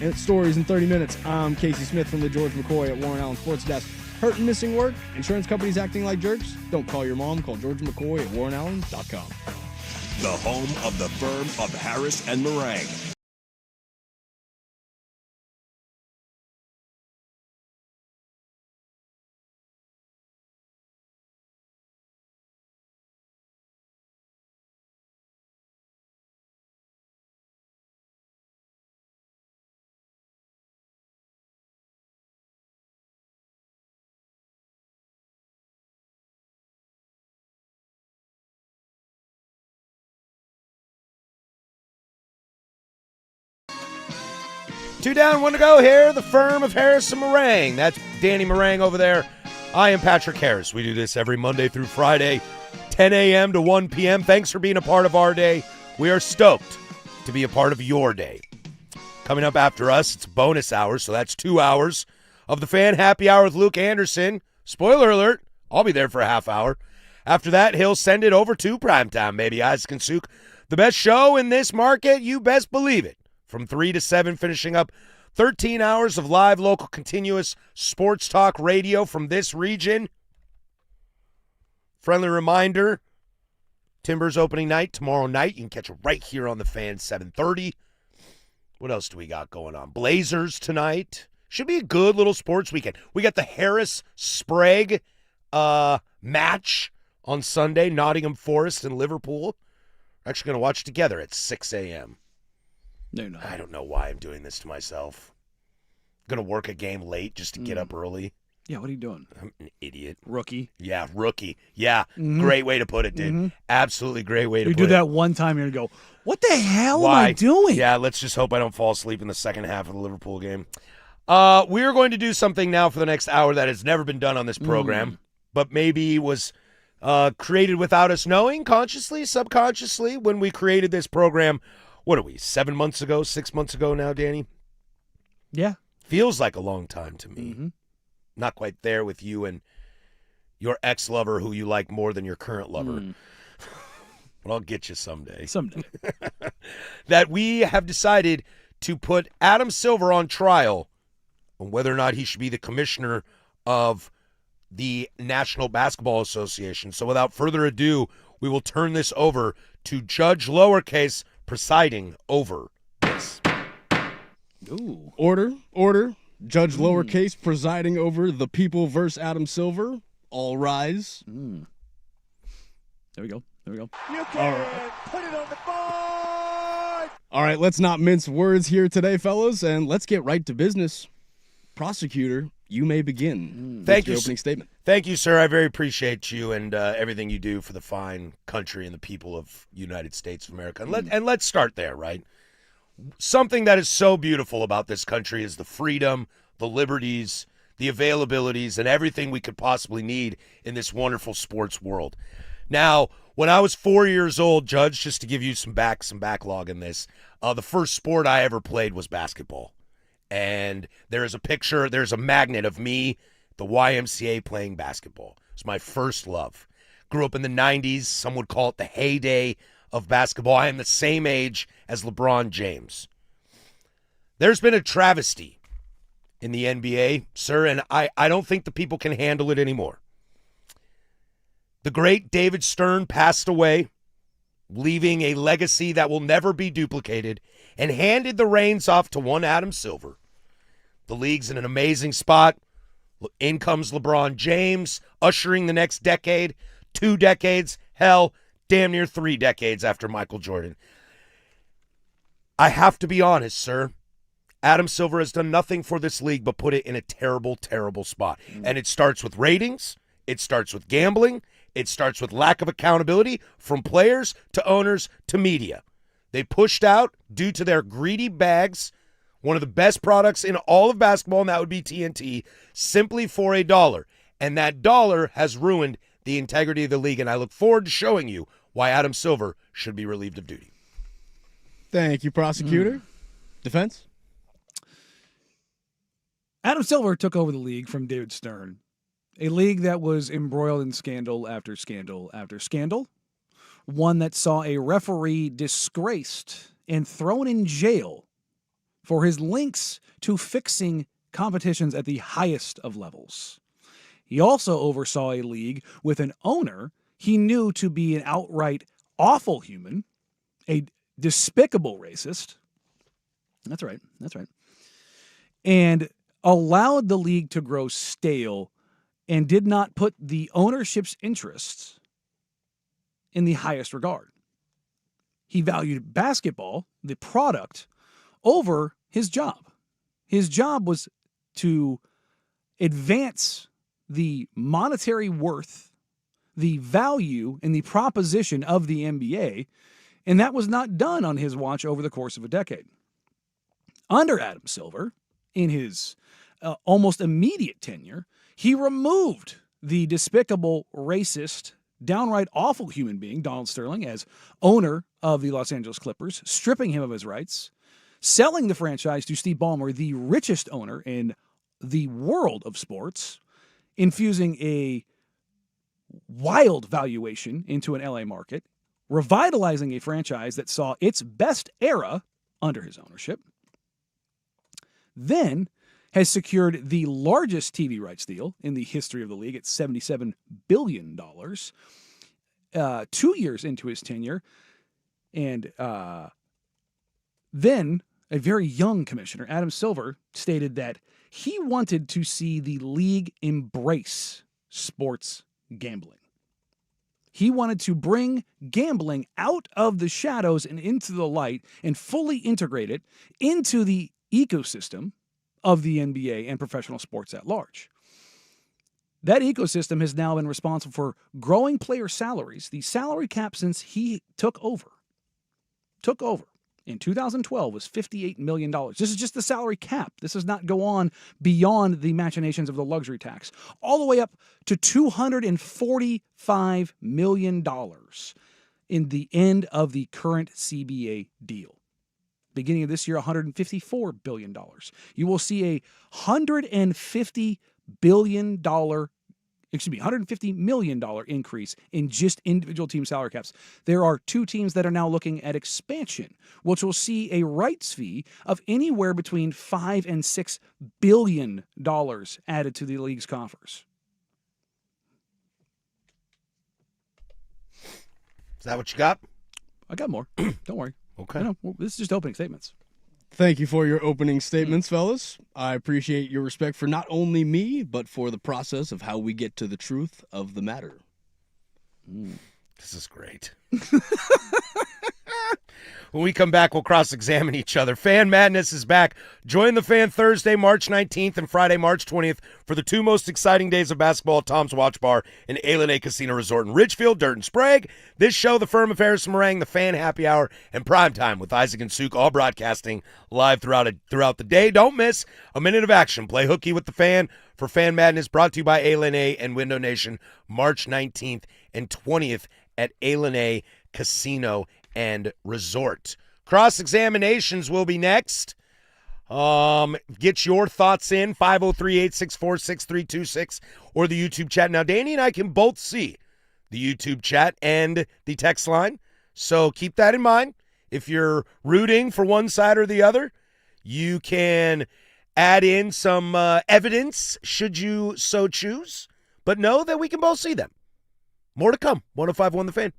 and stories in 30 minutes, I'm Casey Smith from the George McCoy at Warren Allen Sports Desk. Hurt and missing work? Insurance companies acting like jerks? Don't call your mom. Call George McCoy at warrenallen.com. The home of the firm of Harris and Meringue. Two down, one to go here. The firm of Harris and Meringue. That's Danny Meringue over there. I am Patrick Harris. We do this every Monday through Friday, 10 a.m. to 1 p.m. Thanks for being a part of our day. We are stoked to be a part of your day. Coming up after us, it's bonus hour, so that's 2 hours of the Fan Happy Hour with Luke Anderson. Spoiler alert, I'll be there for a half hour. After that, he'll send it over to primetime, baby. Isaac and Suk. The best show in this market, you best believe it. From 3 to 7, finishing up 13 hours of live, local, continuous sports talk radio from this region. Friendly reminder, Timbers opening night tomorrow night. You can catch it right here on the Fan, 7:30. What else do we got going on? Blazers tonight. Should be a good little sports weekend. We got the Harris-Sprague match on Sunday, Nottingham Forest and Liverpool. We're actually going to watch together at 6 a.m. No. I don't know why I'm doing this to myself. I'm going to work a game late just to get up early. Yeah, what are you doing? I'm an idiot. Rookie. Yeah, rookie. Yeah, Great way to put it, dude. Absolutely great way to put it. You do that one time, you're going to go, what the hell am I doing? Yeah, let's just hope I don't fall asleep in the second half of the Liverpool game. We're going to do something now for the next hour that has never been done on this program, but maybe was created without us knowing, consciously, subconsciously, when we created this program. What are we, 7 months ago, 6 months ago now, Danny? Yeah. Feels like a long time to me. Not quite there with you and your ex-lover who you like more than your current lover. But I'll get you someday. That we have decided to put Adam Silver on trial on whether or not he should be the commissioner of the National Basketball Association. So without further ado, we will turn this over to Judge Lowercase presiding over this. Ooh. Order. Judge Lowercase presiding over the People versus Adam Silver. All rise. There we go. You can put it on the board. All right, let's not mince words here today, fellas, and let's get right to business. Prosecutor, you may begin. Thank you. Your opening statement. Thank you, sir. I very appreciate you and everything you do for the fine country and the people of United States of America. And let's start there, right? Something that is so beautiful about this country is the freedom, the liberties, the availabilities, and everything we could possibly need in this wonderful sports world. Now, when I was 4 years old, Judge, just to give you some backlog in this, the first sport I ever played was basketball. And there's a magnet of me, the YMCA, playing basketball. It was my first love. Grew up in the 90s. Some would call it the heyday of basketball. I am the same age as LeBron James. There's been a travesty in the NBA, sir, and I don't think the people can handle it anymore. The great David Stern passed away, leaving a legacy that will never be duplicated, and handed the reins off to one Adam Silver. The league's in an amazing spot. In comes LeBron James, ushering the next decade, 2 decades, hell, damn near 3 decades after Michael Jordan. I have to be honest, sir. Adam Silver has done nothing for this league but put it in a terrible, terrible spot. And it starts with ratings. It starts with gambling. It starts with lack of accountability from players to owners to media. They pushed out, due to their greedy bags, one of the best products in all of basketball, and that would be TNT, simply for $1. And that dollar has ruined the integrity of the league, and I look forward to showing you why Adam Silver should be relieved of duty. Thank you, prosecutor. Defense? Adam Silver took over the league from David Stern, a league that was embroiled in scandal after scandal after scandal, one that saw a referee disgraced and thrown in jail for his links to fixing competitions at the highest of levels. He also oversaw a league with an owner he knew to be an outright awful human, a despicable racist. That's right. And allowed the league to grow stale and did not put the ownership's interests in the highest regard. He valued basketball, the product, over his job. His job was to advance the monetary worth, the value, and the proposition of the NBA, and that was not done on his watch over the course of a decade. Under Adam Silver, in his almost immediate tenure, he removed the despicable, racist, downright awful human being, Donald Sterling, as owner of the Los Angeles Clippers, stripping him of his rights, selling the franchise to Steve Ballmer, the richest owner in the world of sports, infusing a wild valuation into an LA market, revitalizing a franchise that saw its best era under his ownership, then has secured the largest TV rights deal in the history of the league at $77 billion 2 years into his tenure. And then a very young commissioner, Adam Silver, stated that he wanted to see the league embrace sports gambling. He wanted to bring gambling out of the shadows and into the light and fully integrate it into the ecosystem of the NBA and professional sports at large. That ecosystem has now been responsible for growing player salaries, the salary cap since he took over in 2012 was $58 million. This is just the salary cap. This does not go on beyond the machinations of the luxury tax, all the way up to $245 million in the end of the current CBA deal. Beginning of this year, $154 billion. You will see a $150 million increase in just individual team salary caps. There are 2 teams that are now looking at expansion, which will see a rights fee of anywhere between $5 and $6 billion added to the league's coffers. Is that what you got? I got more. Don't worry. Okay. This is just opening statements. Thank you for your opening statements, fellas. I appreciate your respect for not only me, but for the process of how we get to the truth of the matter. This is great. When we come back, we'll cross-examine each other. Fan Madness is back. Join the Fan Thursday, March 19th and Friday, March 20th for the 2 most exciting days of basketball at Tom's Watch Bar and A Casino Resort in Ridgefield, Dirt and Sprague. This show, The Firm of Harrison Meringue, The Fan Happy Hour, and Primetime with Isaac and Suk, all broadcasting live throughout the day. Don't miss a minute of action. Play hooky with the Fan for Fan Madness, brought to you by A and Window Nation, March 19th and 20th at A Casino and Resort. Cross-examinations will be next. Get your thoughts in, 503-864-6326 or the YouTube chat. Now, Danny and I can both see the YouTube chat and the text line, so keep that in mind. If you're rooting for one side or the other, you can add in some evidence should you so choose, but know that we can both see them. More to come. 105.1 The Fan.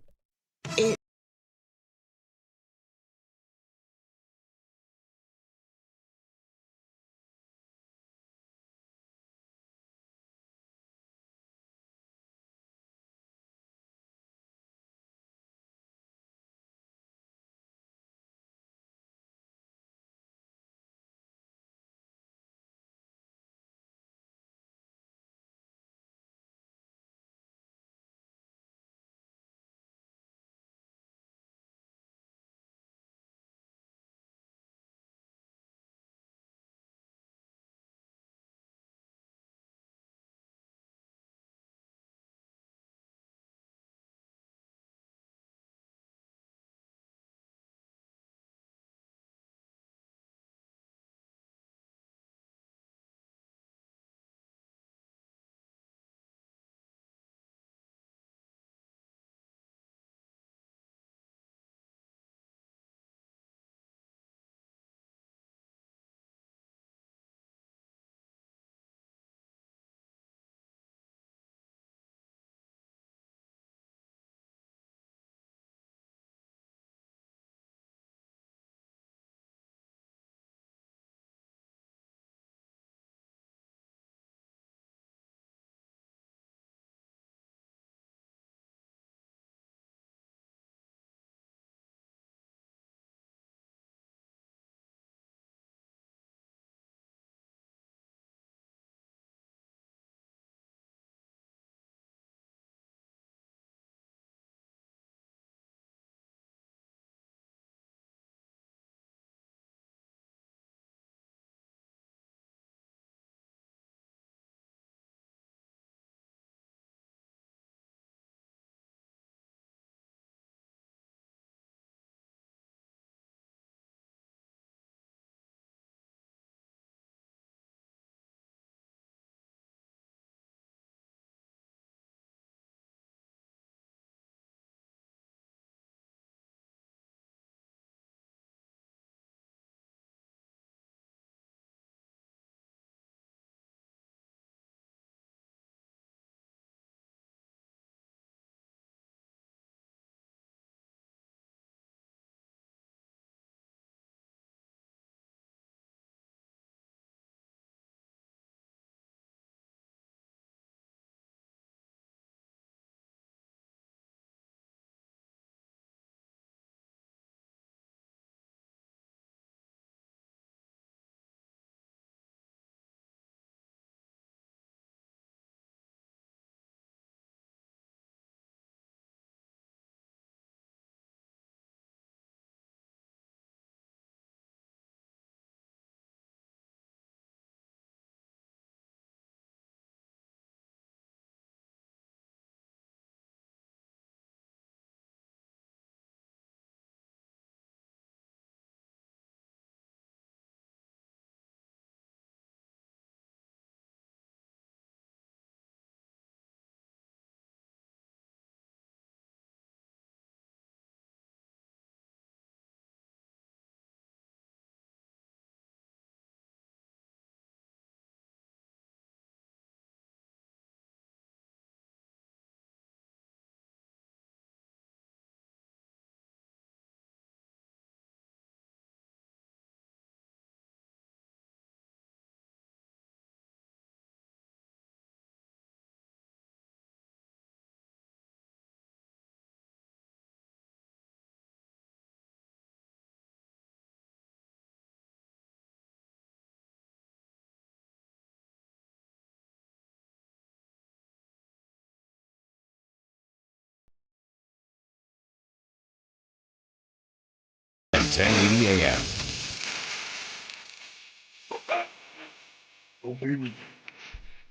1080 AM.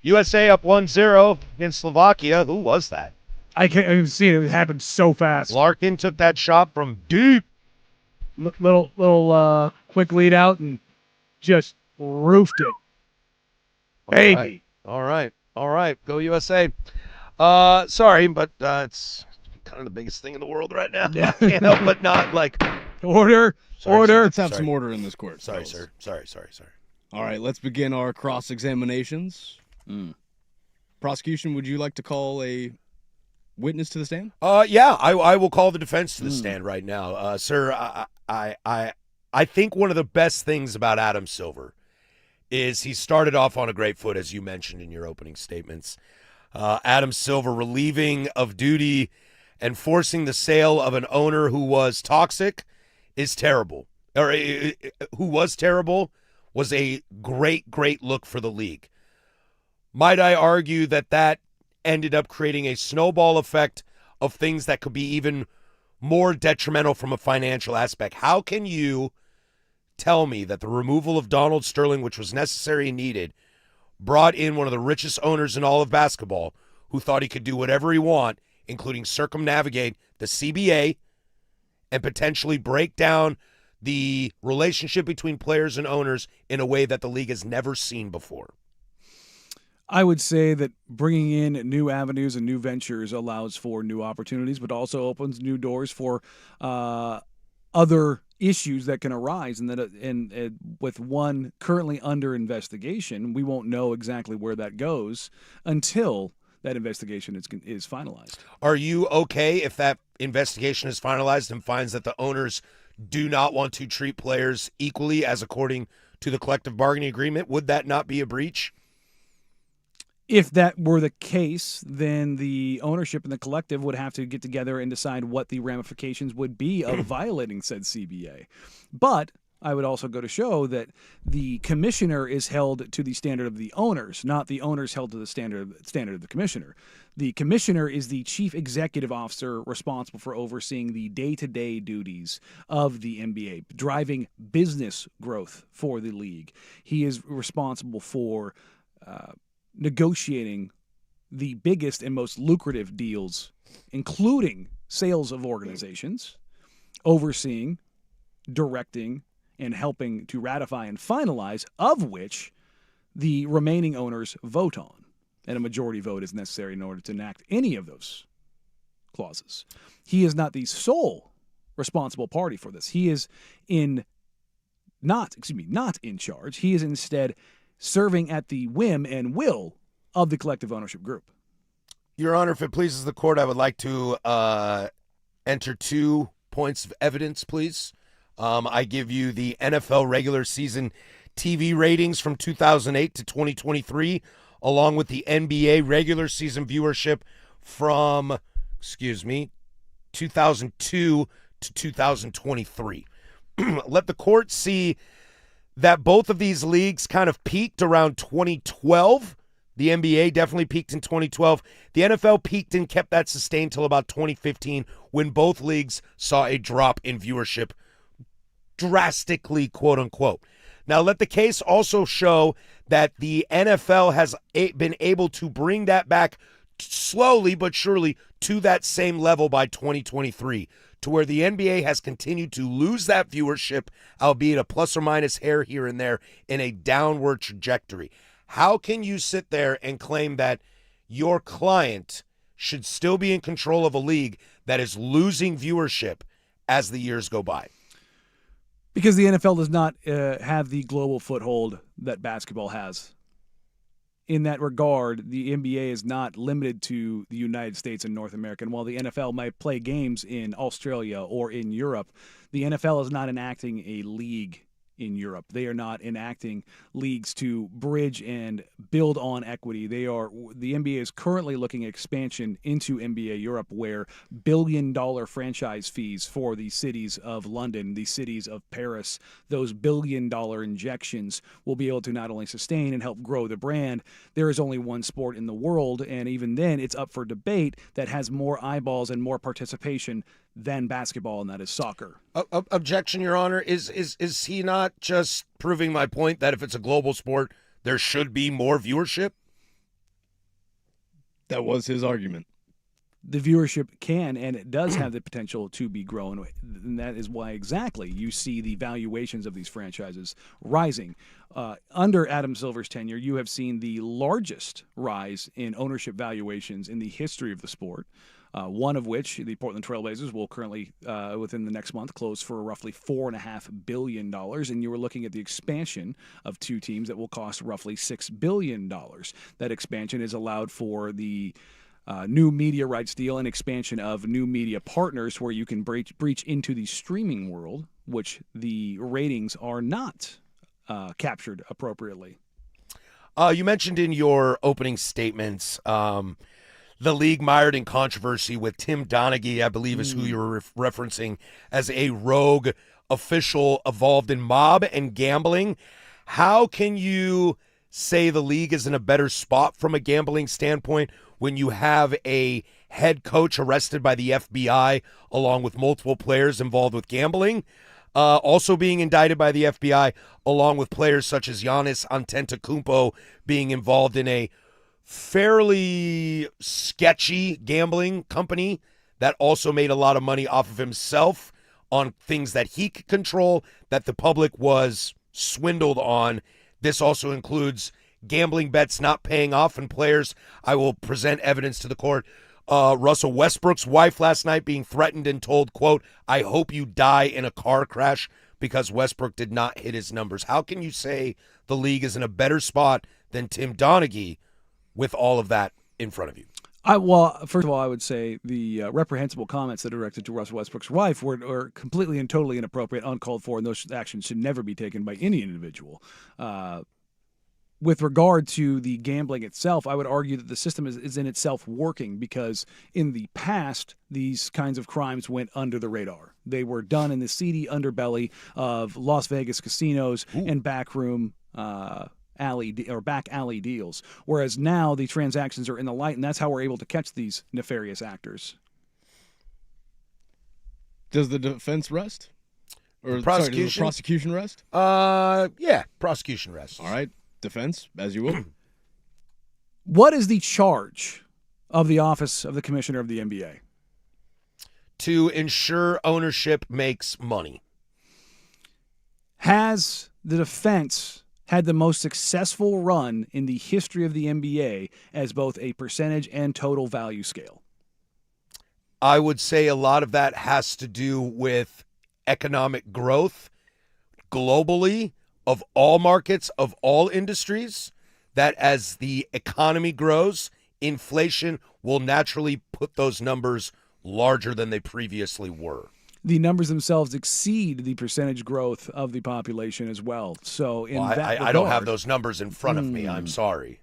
USA up 1-0 against Slovakia. Who was that? I can't even see it. It happened so fast. Larkin took that shot from deep. Little quick lead out and just roofed it. Baby. All right. Go USA. Sorry, but it's kind of the biggest thing in the world right now. Yeah. I can't help but not like Order. Let's have some order in this court. Sorry, fellas. sir. Sorry. All right, let's begin our cross-examinations. Prosecution, would you like to call a witness to the stand? Yeah, I will call the defense to the stand right now. Sir, I think one of the best things about Adam Silver is he started off on a great foot, as you mentioned in your opening statements. Adam Silver relieving of duty and forcing the sale of an owner who was toxic is terrible. Or who was terrible was a great look for the league. Might I argue that ended up creating a snowball effect of things that could be even more detrimental from a financial aspect? How can you tell me that the removal of Donald Sterling, which was necessary and needed, brought in one of the richest owners in all of basketball who thought he could do whatever he want, including circumnavigate the CBA and potentially break down the relationship between players and owners in a way that the league has never seen before? I would say that bringing in new avenues and new ventures allows for new opportunities, but also opens new doors for other issues that can arise. And with one currently under investigation, we won't know exactly where that goes until that investigation is finalized. Are you okay if that investigation is finalized and finds that the owners do not want to treat players equally as according to the collective bargaining agreement? Would that not be a breach? If that were the case, then the ownership and the collective would have to get together and decide what the ramifications would be of violating said CBA. But I would also go to show that the commissioner is held to the standard of the owners, not the owners held to the standard of the commissioner. The commissioner is the chief executive officer responsible for overseeing the day-to-day duties of the NBA, driving business growth for the league. He is responsible for negotiating the biggest and most lucrative deals, including sales of organizations, overseeing, directing, and helping to ratify and finalize, of which the remaining owners vote on. And a majority vote is necessary in order to enact any of those clauses. He is not the sole responsible party for this. He is not in charge. He is instead serving at the whim and will of the collective ownership group. Your Honor, if it pleases the court, I would like to enter 2 points of evidence, please. I give you the NFL regular season TV ratings from 2008 to 2023, along with the NBA regular season viewership from, 2002 to 2023. Let the court see that both of these leagues kind of peaked around 2012. The NBA definitely peaked in 2012. The NFL peaked and kept that sustained till about 2015, when both leagues saw a drop in viewership drastically, quote unquote. Now, let the case also show that the NFL has been able to bring that back slowly but surely to that same level by 2023, to where the NBA has continued to lose that viewership, albeit a plus or minus hair here and there, in a downward trajectory. How can you sit there and claim that your client should still be in control of a league that is losing viewership as the years go by? Because the NFL does not have the global foothold that basketball has. In that regard, the NBA is not limited to the United States and North America. And while the NFL might play games in Australia or in Europe, the NFL is not enacting a league in Europe. They are not enacting leagues to bridge and build on equity. The NBA is currently looking at expansion into NBA Europe, where billion-dollar franchise fees for the cities of London, the cities of Paris, those billion-dollar injections will be able to not only sustain and help grow the brand. There is only one sport in the world, and even then it's up for debate, that has more eyeballs and more participation than basketball, and that is soccer. Objection, Your Honor. Is he not just proving my point that if it's a global sport, there should be more viewership? That was his argument. The viewership can, and it does have the potential to be grown. And that is why exactly you see the valuations of these franchises rising. Under Adam Silver's tenure, you have seen the largest rise in ownership valuations in the history of the sport. One of which, the Portland Trailblazers, will currently, within the next month, close for roughly $4.5 billion. And you were looking at the expansion of two teams that will cost roughly $6 billion. That expansion is allowed for the new media rights deal and expansion of new media partners where you can breach into the streaming world, which the ratings are not captured appropriately. You mentioned in your opening statements the league mired in controversy with Tim Donaghy, I believe is who you were referencing, as a rogue official involved in mob and gambling. How can you say the league is in a better spot from a gambling standpoint when you have a head coach arrested by the FBI along with multiple players involved with gambling, also being indicted by the FBI, along with players such as Giannis Antetokounmpo being involved in a fairly sketchy gambling company that also made a lot of money off of himself on things that he could control that the public was swindled on. This also includes gambling bets not paying off and players. I will present evidence to the court. Russell Westbrook's wife last night being threatened and told, quote, "I hope you die in a car crash," because Westbrook did not hit his numbers. How can you say the league is in a better spot than Tim Donaghy with all of that in front of you? Well, first of all, I would say the reprehensible comments that are directed to Russell Westbrook's wife were completely and totally inappropriate, uncalled for, and those actions should never be taken by any individual. With regard to the gambling itself, I would argue that the system is in itself working because in the past, these kinds of crimes went under the radar. They were done in the seedy underbelly of Las Vegas casinos and backroom back alley deals, whereas now the transactions are in the light, and that's how we're able to catch these nefarious actors. Does the defense rest? Or prosecution? Does the prosecution rest? Yeah, prosecution rests. All right, defense, as you will. What is the charge of the Office of the Commissioner of the NBA? To ensure ownership makes money. Has the defense had the most successful run in the history of the NBA as both a percentage and total value scale? I would say a lot of that has to do with economic growth globally of all markets, of all industries, that as the economy grows, inflation will naturally put those numbers larger than they previously were. The numbers themselves exceed the percentage growth of the population as well. So I don't have those numbers in front of me. I'm sorry.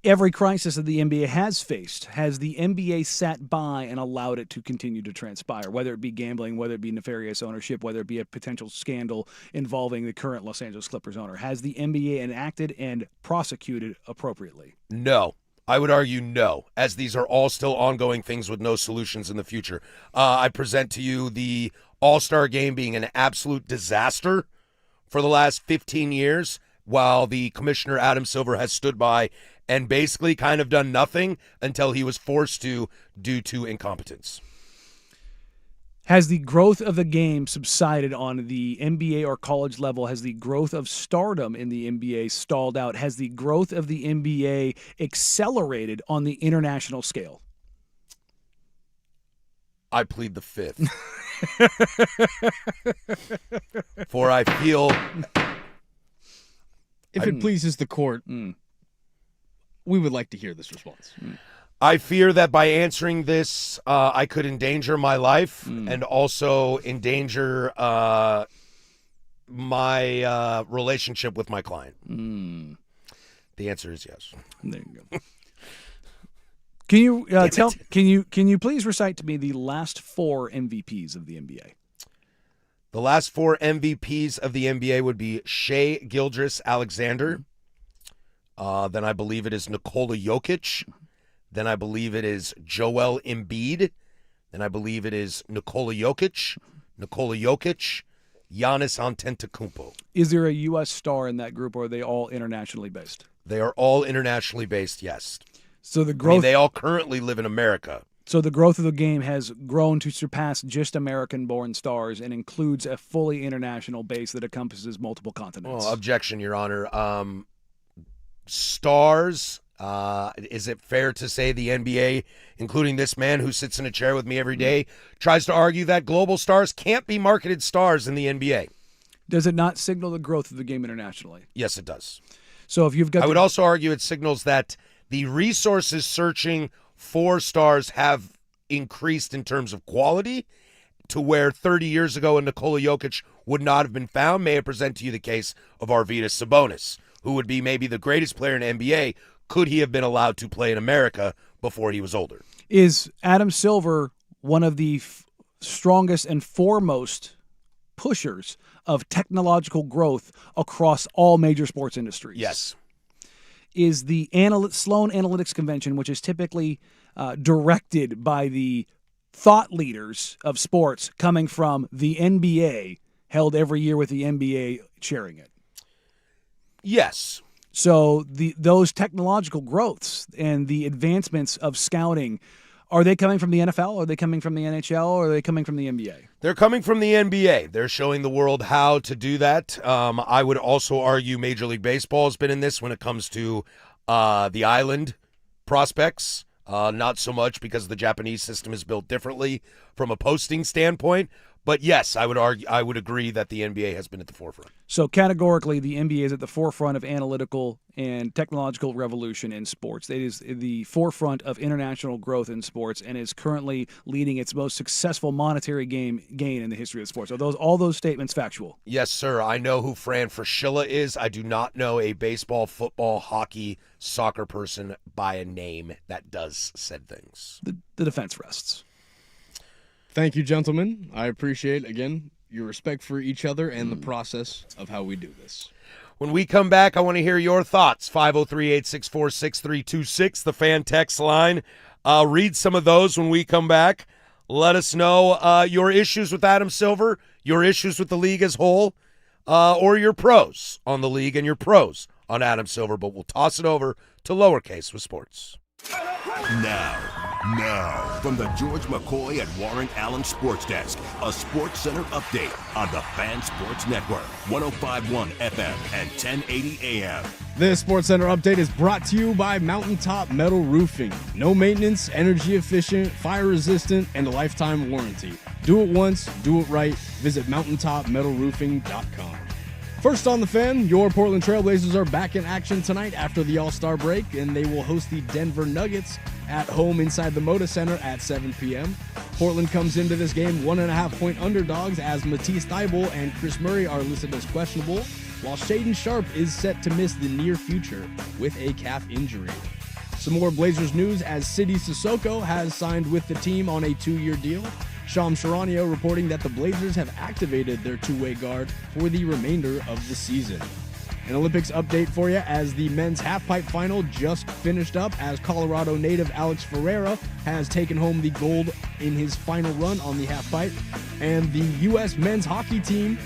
Every crisis that the NBA has faced, has the NBA sat by and allowed it to continue to transpire, whether it be gambling, whether it be nefarious ownership, whether it be a potential scandal involving the current Los Angeles Clippers owner? Has the NBA enacted and prosecuted appropriately? No. I would argue no, as these are all still ongoing things with no solutions in the future. I present to you the All-Star Game being an absolute disaster for the last 15 years, while the Commissioner, Adam Silver, has stood by and basically kind of done nothing until he was forced to due to incompetence. Has the growth of the game subsided on the NBA or college level? Has the growth of stardom in the NBA stalled out? Has the growth of the NBA accelerated on the international scale? I plead the fifth. For I feel... If it pleases the court, we would like to hear this response. I fear that by answering this, I could endanger my life and also endanger my relationship with my client. The answer is yes. There you go. Can you Can you please recite to me the last 4 MVPs of the NBA? The last 4 MVPs of the NBA would be Shai Gilgeous-Alexander. Then I believe it is Nikola Jokic. Then I believe it is Joel Embiid. and I believe it is Nikola Jokic, Giannis Antetokounmpo. Is there a U.S. star in that group, or are they all internationally based? They are all internationally based, yes. So the growth. They all currently live in America. So the growth of the game has grown to surpass just American-born stars and includes a fully international base that encompasses multiple continents. Well, objection, Your Honor. Stars, is it fair to say the NBA, including this man who sits in a chair with me every day, tries to argue that global stars can't be marketed stars in the NBA? Does it not signal the growth of the game internationally? Yes, it does. So if you've got, I would also argue it signals that the resources searching for stars have increased in terms of quality to where 30 years ago a Nikola Jokic would not have been found. May I present to you the case of Arvydas Sabonis, who would be maybe the greatest player in NBA could he have been allowed to play in America before he was older. Is Adam Silver one of the strongest and foremost pushers of technological growth across all major sports industries? Yes. Is the Sloan Analytics Convention, which is typically directed by the thought leaders of sports coming from the NBA, held every year with the NBA chairing it? Yes. So those technological growths and the advancements of scouting, are they coming from the NFL? Are they coming from the NHL? Or are they coming from the NBA? They're coming from the NBA. They're showing the world how to do that. I would also argue Major League Baseball has been in this when it comes to the island prospects. Not so much because the Japanese system is built differently from a posting standpoint. But yes, I would agree that the NBA has been at the forefront. So categorically, the NBA is at the forefront of analytical and technological revolution in sports. It is the forefront of international growth in sports and is currently leading its most successful monetary gain in the history of sports. Are all those statements factual? Yes, sir. I know who Fran Fraschilla is. I do not know a baseball, football, hockey, soccer person by a name that does said things. The defense rests. Thank you, gentlemen. I appreciate, again, your respect for each other and the process of how we do this. When we come back, I want to hear your thoughts. 503-864-6326, the fan text line. Read some of those when we come back. Let us know your issues with Adam Silver, your issues with the league as whole, or your pros on the league and your pros on Adam Silver. But we'll toss it over to Lowercase with sports. Now, from the George McCoy at Warren Allen Sports Desk, a Sports Center update on the Fan Sports Network, 105.1 FM and 1080 AM. This Sports Center update is brought to you by Mountaintop Metal Roofing. No maintenance, energy efficient, fire resistant, and a lifetime warranty. Do it once, do it right. Visit mountaintopmetalroofing.com. First on the Fan, your Portland Trailblazers are back in action tonight after the All-Star break, and they will host the Denver Nuggets at home inside the Moda Center at 7 p.m. Portland comes into this game 1.5-point underdogs as Matisse Thybulle and Chris Murray are listed as questionable, while Shaedon Sharpe is set to miss the near future with a calf injury. Some more Blazers news as Sidi Sissoko has signed with the team on a 2-year deal. Shams Charania reporting that the Blazers have activated their two-way guard for the remainder of the season. An Olympics update for you as the men's halfpipe final just finished up as Colorado native Alex Ferreira has taken home the gold in his final run on the halfpipe. And the U.S. men's hockey team,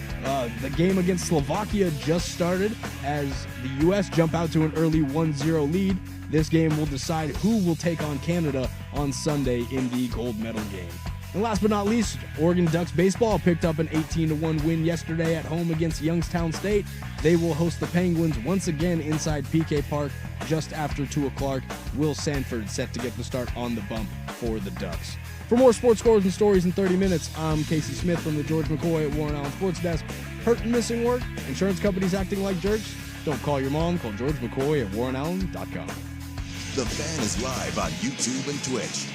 the game against Slovakia just started as the U.S. jump out to an early 1-0 lead. This game will decide who will take on Canada on Sunday in the gold medal game. And last but not least, Oregon Ducks baseball picked up an 18-1 win yesterday at home against Youngstown State. They will host the Penguins once again inside PK Park just after 2 o'clock. Will Sanford set to get the start on the bump for the Ducks. For more sports scores and stories in 30 minutes, I'm Casey Smith from the George McCoy at Warren Allen Sports Desk. Hurt and missing work? Insurance companies acting like jerks? Don't call your mom. Call George McCoy at WarrenAllen.com. The Fan is live on YouTube and Twitch.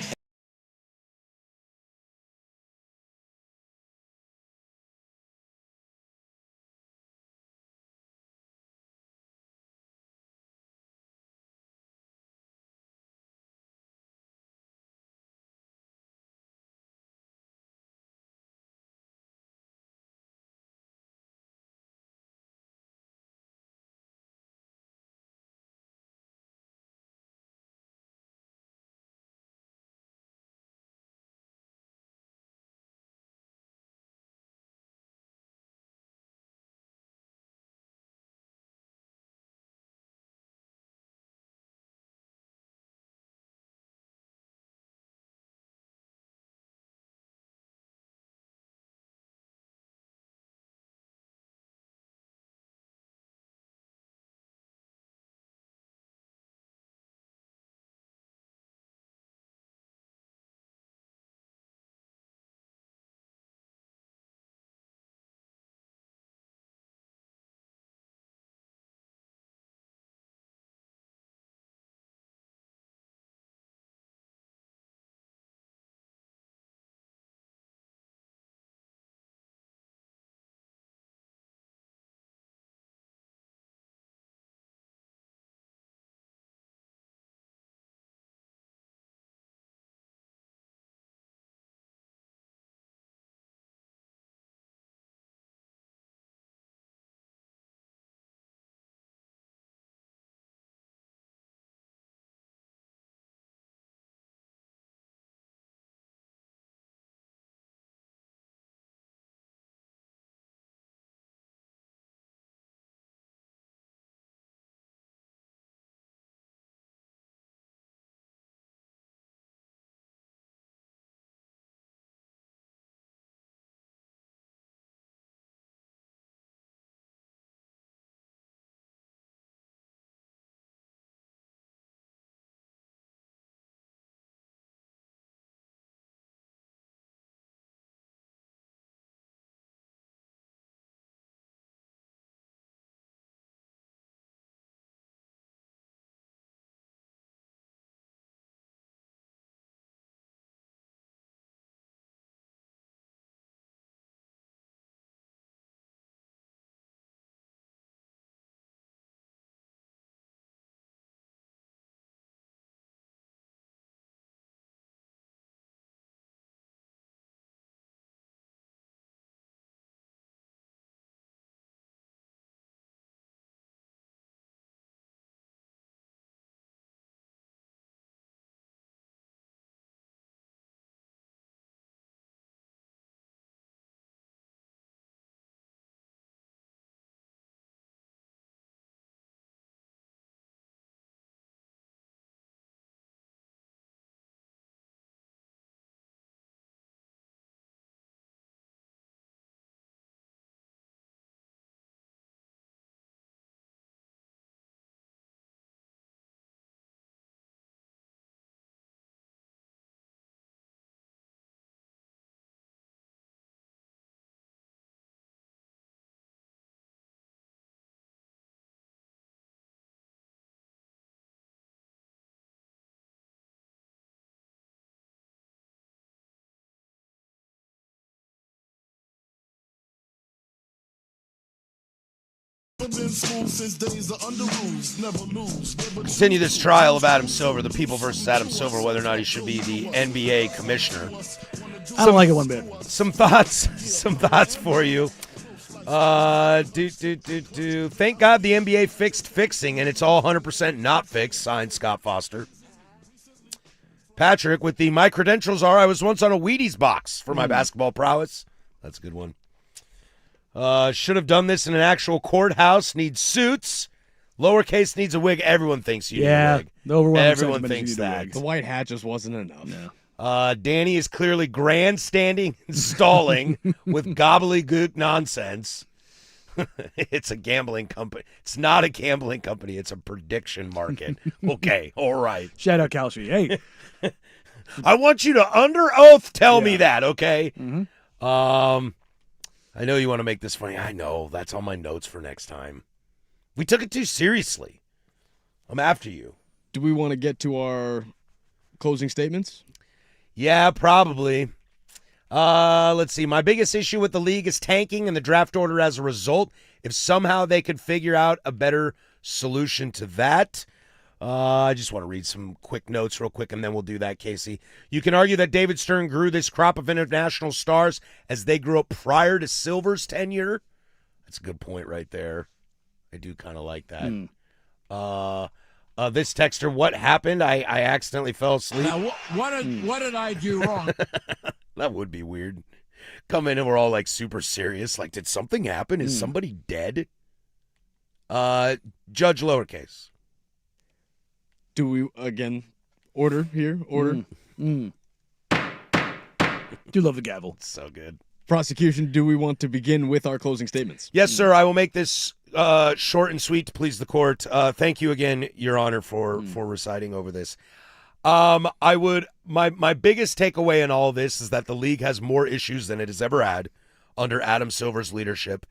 Continue this trial of Adam Silver, the people versus Adam Silver, whether or not he should be the NBA commissioner. I don't like it one bit. Some thoughts for you. Thank God the NBA fixed fixing, and it's all 100% not fixed. Signed, Scott Foster. Patrick, with the my credentials are, I was once on a Wheaties box for my basketball prowess. That's a good one. Should have done this in an actual courthouse. Needs suits. Lowercase needs a wig. Everyone thinks you need a wig. Everyone thinks that. The white hat just wasn't enough. No. Danny is clearly grandstanding and stalling with gobbledygook nonsense. It's a gambling company. It's not a gambling company. It's a prediction market. Okay, all right. Shout out Kalshi. Hey. I want you to under oath tell me that, okay? Mm-hmm. I know you want to make this funny. I know. That's on my notes for next time. We took it too seriously. I'm after you. Do we want to get to our closing statements? Yeah, probably. Let's see. My biggest issue with the league is tanking and the draft order as a result. If somehow they could figure out a better solution to that. I just want to read some quick notes real quick, and then we'll do that, Casey. You can argue that David Stern grew this crop of international stars as they grew up prior to Silver's tenure. That's a good point right there. I do kind of like that. This texter, what happened? I accidentally fell asleep. Now, what did I do wrong? That would be weird. Come in and we're all like super serious. Like, did something happen? Is somebody dead? Judge lowercase. Do we, again, order here? Order? Do love the gavel. It's so good. Prosecution, do we want to begin with our closing statements? Yes, sir. I will make this short and sweet to please the court. Thank you again, Your Honor, for reciting over this. My biggest takeaway in all this is that the league has more issues than it has ever had under Adam Silver's leadership.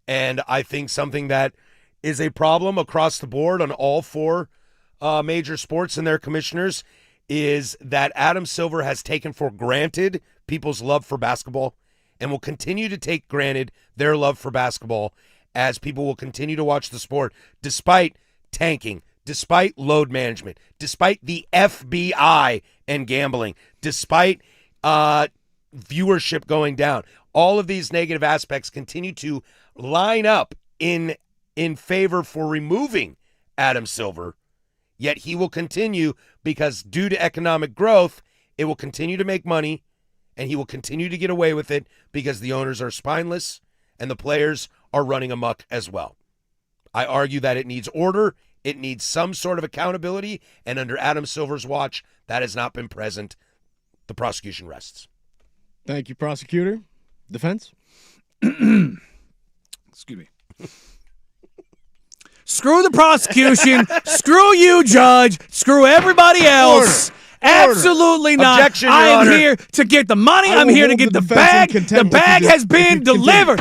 And I think something that is a problem across the board on all four major sports and their commissioners is that Adam Silver has taken for granted people's love for basketball and will continue to take granted their love for basketball as people will continue to watch the sport despite tanking, despite load management, despite the FBI and gambling, despite viewership going down. All of these negative aspects continue to line up in favor for removing Adam Silver. Yet he will continue because due to economic growth, it will continue to make money and he will continue to get away with it because the owners are spineless and the players are running amok as well. I argue that it needs order, it needs some sort of accountability, and under Adam Silver's watch, that has not been present. The prosecution rests. Thank you, prosecutor. Defense? Excuse me. Screw the prosecution. Screw you, judge. Screw everybody else. Order. Absolutely not. Objection, Your I am Honor. here to get the money. I'm here to get the bag. The bag has been delivered.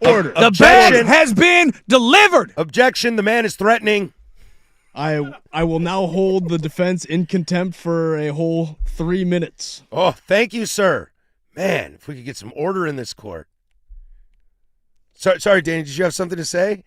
Order. The bag has been delivered. Objection. The man is threatening. I will now hold the defense in contempt for a whole 3 minutes. Oh, thank you, sir. Man, if we could get some order in this court. Sorry, Danny, did you have something to say?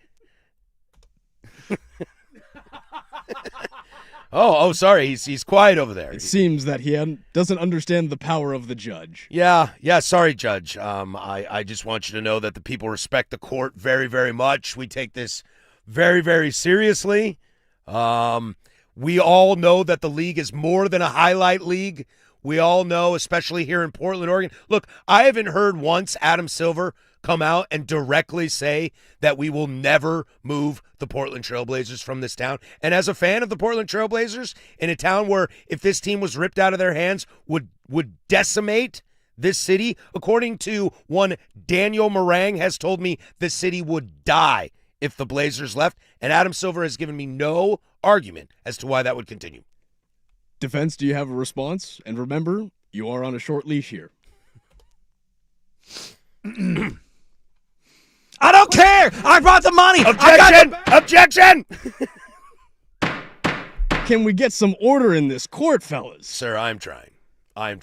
Oh, sorry. He's quiet over there. It seems that he doesn't understand the power of the judge. Yeah. Sorry, Judge. I just want you to know that the people respect the court very, very much. We take this very, very seriously. We all know that the league is more than a highlight league. We all know, especially here in Portland, Oregon. Look, I haven't heard once Adam Silver come out and directly say that we will never move the Portland Trailblazers from this town. And as a fan of the Portland Trailblazers, in a town where if this team was ripped out of their hands would decimate this city, according to one Daniel Meringue has told me the city would die if the Blazers left. And Adam Silver has given me no argument as to why that would continue. Defense, do you have a response? And remember, you are on a short leash here. I don't care. I brought the money. Objection! Can we get some order in this court, fellas? Sir, I'm trying. All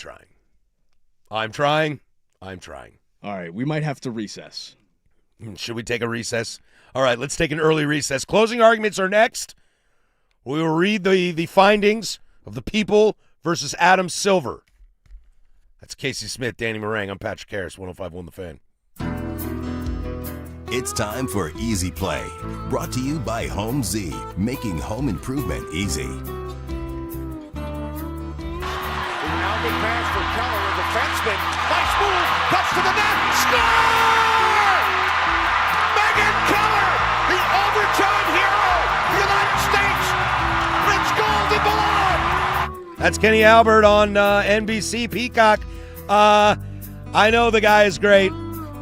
right, we might have to recess. Should we take a recess? All right, let's take an early recess. Closing arguments are next. We will read the findings of the people versus Adam Silver. That's Casey Smith, Danny Meringue. I'm Patrick Harris, 105.1 The Fan. It's time for Easy Play, brought to you by Home Z, making home improvement easy. Now big pass for Keller, a defenseman. Nice move, cuts to the net, score! Megan Keller, the overtime hero, United States, wins gold and below. That's Kenny Albert on NBC Peacock. I know the guy is great.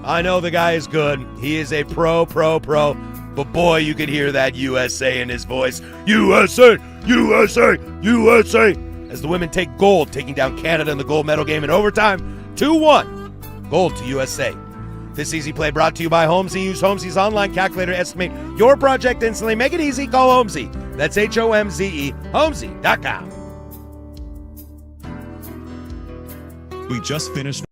I know the guy is good. He is a pro. But boy, you could hear that USA in his voice. USA, USA, USA. As the women take gold, taking down Canada in the gold medal game in overtime. 2-1. Gold to USA. This Easy Play brought to you by Homesy. Use Homesy's online calculator to estimate your project instantly. Make it easy. Call Homesy. That's HOMZE. Homesy.com. We just finished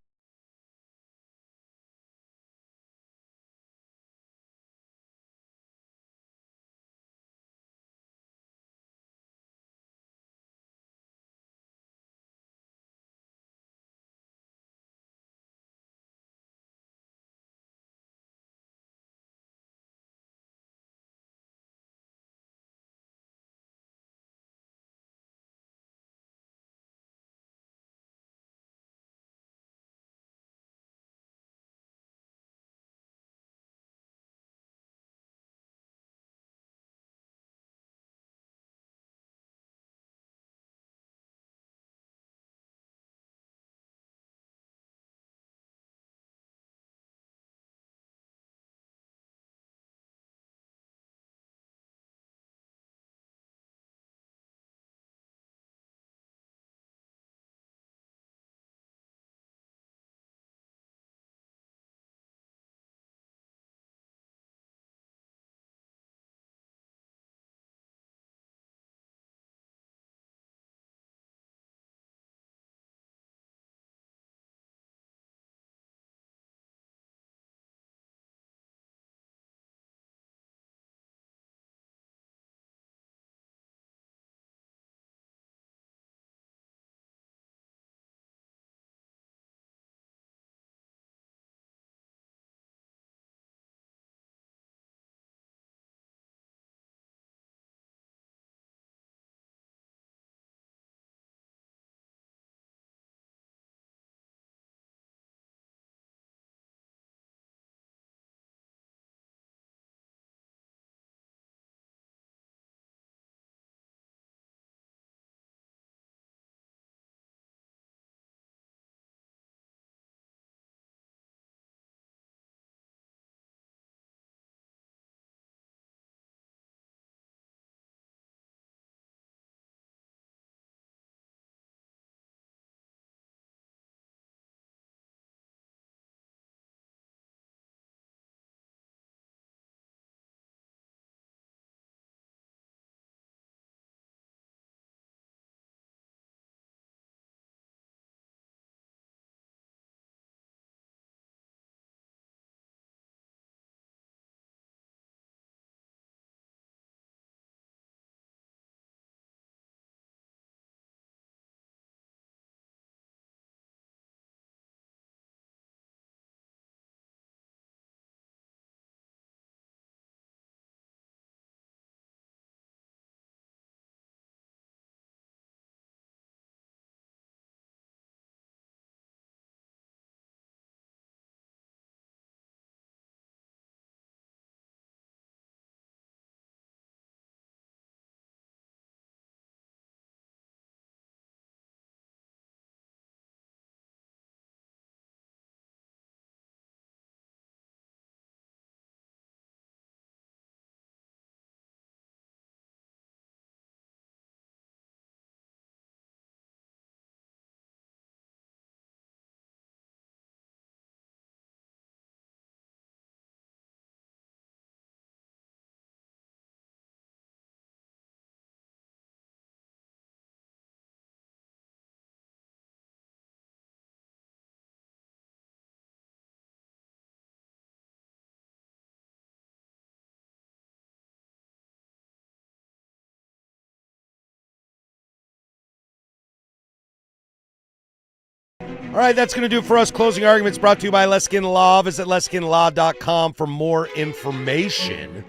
All right, that's going to do it for us. Closing arguments brought to you by Leskin Law. Visit leskinlaw.com for more information.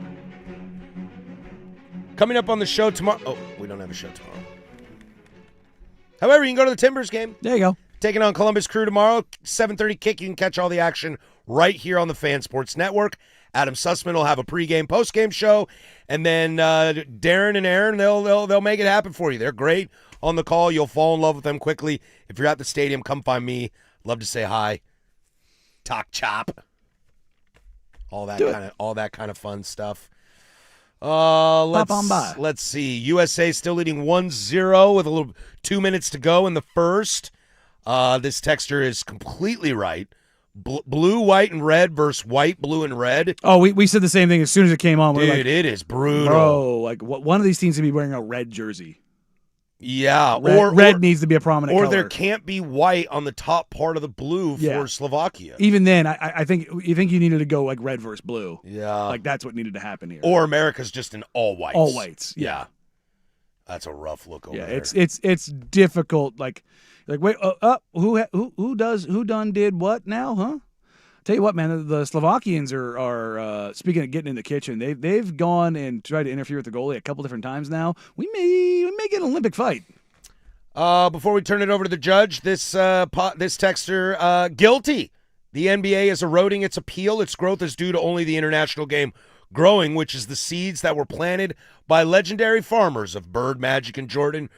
Coming up on the show tomorrow. Oh, we don't have a show tomorrow. However, you can go to the Timbers game. There you go. Taking on Columbus Crew tomorrow, 7:30 kick. You can catch all the action right here on the Fan Sports Network. Adam Sussman will have a pregame, postgame show, and then Darren and Aaron, they'll make it happen for you. They're great on the call. You'll fall in love with them quickly. If you're at the stadium, come find me. Love to say hi, talk chop, all that kind of fun stuff. Pop on by. Let's see. USA still leading 1-0 with 2 minutes to go in the first. This texter is completely right. Blue, white, and red versus white, blue, and red. Oh, we said the same thing as soon as it came on. Dude, it is brutal. Bro, like one of these teams should be wearing a red jersey. Yeah, red needs to be a prominent color. color. There can't be white on the top part of the blue for Slovakia. Even then, I think you needed to go like red versus blue. Yeah. Like that's what needed to happen here. Or America's just in all whites. All whites. Yeah. That's a rough look over there. It's difficult. Like wait, who did what now, huh? Tell you what, man, the Slovakians are speaking of getting in the kitchen. They've gone and tried to interfere with the goalie a couple different times now. We may get an Olympic fight. Before we turn it over to the judge, this texter guilty. The NBA is eroding its appeal. Its growth is due to only the international game growing, which is the seeds that were planted by legendary farmers of Bird, Magic, and Jordan.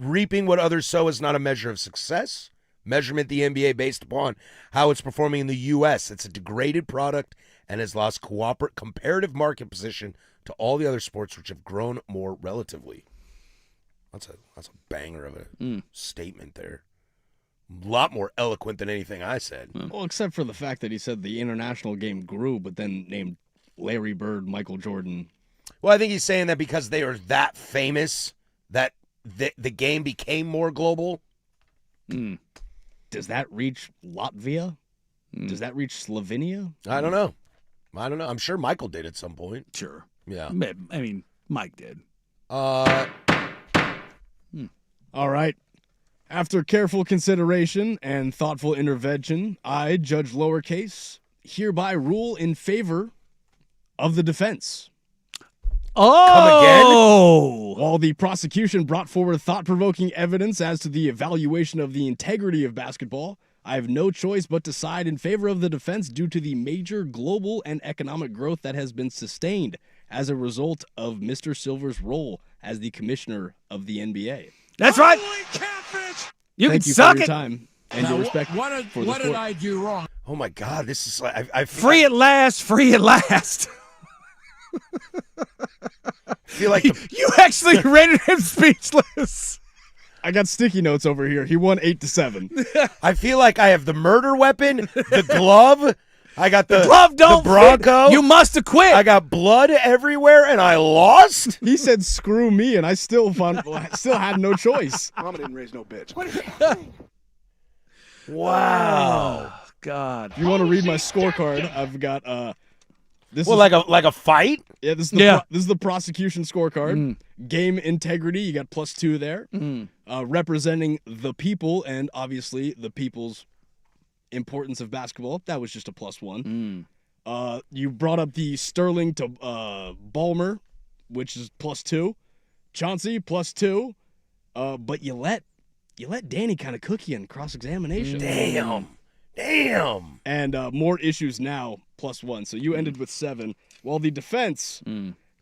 Reaping what others sow is not a measure of success. Measurement the NBA based upon how it's performing in the U.S. It's a degraded product and has lost comparative market position to all the other sports which have grown more relatively. That's a banger of a statement there. A lot more eloquent than anything I said. Well, except for the fact that he said the international game grew, but then named Larry Bird, Michael Jordan. Well, I think he's saying that because they are that famous that the game became more global. Does that reach Latvia? Does that reach Slovenia? I don't know. I'm sure Michael did at some point. Sure. Yeah. I mean, Mike did. All right. After careful consideration and thoughtful intervention, I, Judge Lowercase, hereby rule in favor of the defense. Oh! While the prosecution brought forward thought-provoking evidence as to the evaluation of the integrity of basketball, I have no choice but to side in favor of the defense due to the major global and economic growth that has been sustained as a result of Mr. Silver's role as the commissioner of the NBA. That's right. You Thank can you suck for your it. time and your respect What for the sport. did I do wrong? Oh my God, this is like I Free at last. Free at last. feel like you actually rendered him speechless. I got sticky notes over here. He won 8-7. I feel like I have the murder weapon, the glove. I got the glove don't the Bronco. fit. You must have quit. I got blood everywhere, and I lost. He said, "Screw me," and I still had no choice. Mama didn't raise no bitch. Wow. Oh, God. If you want to read my scorecard, I've got like a fight. Yeah, this is the prosecution scorecard. Game integrity, you got +2 there. Representing the people and obviously the people's importance of basketball, that was just a +1. You brought up the Sterling to Ballmer, which is +2. Chauncey +2. But you let Danny kind of cook you in cross-examination. Damn. And more issues now, +1. So you ended with 7. While the defense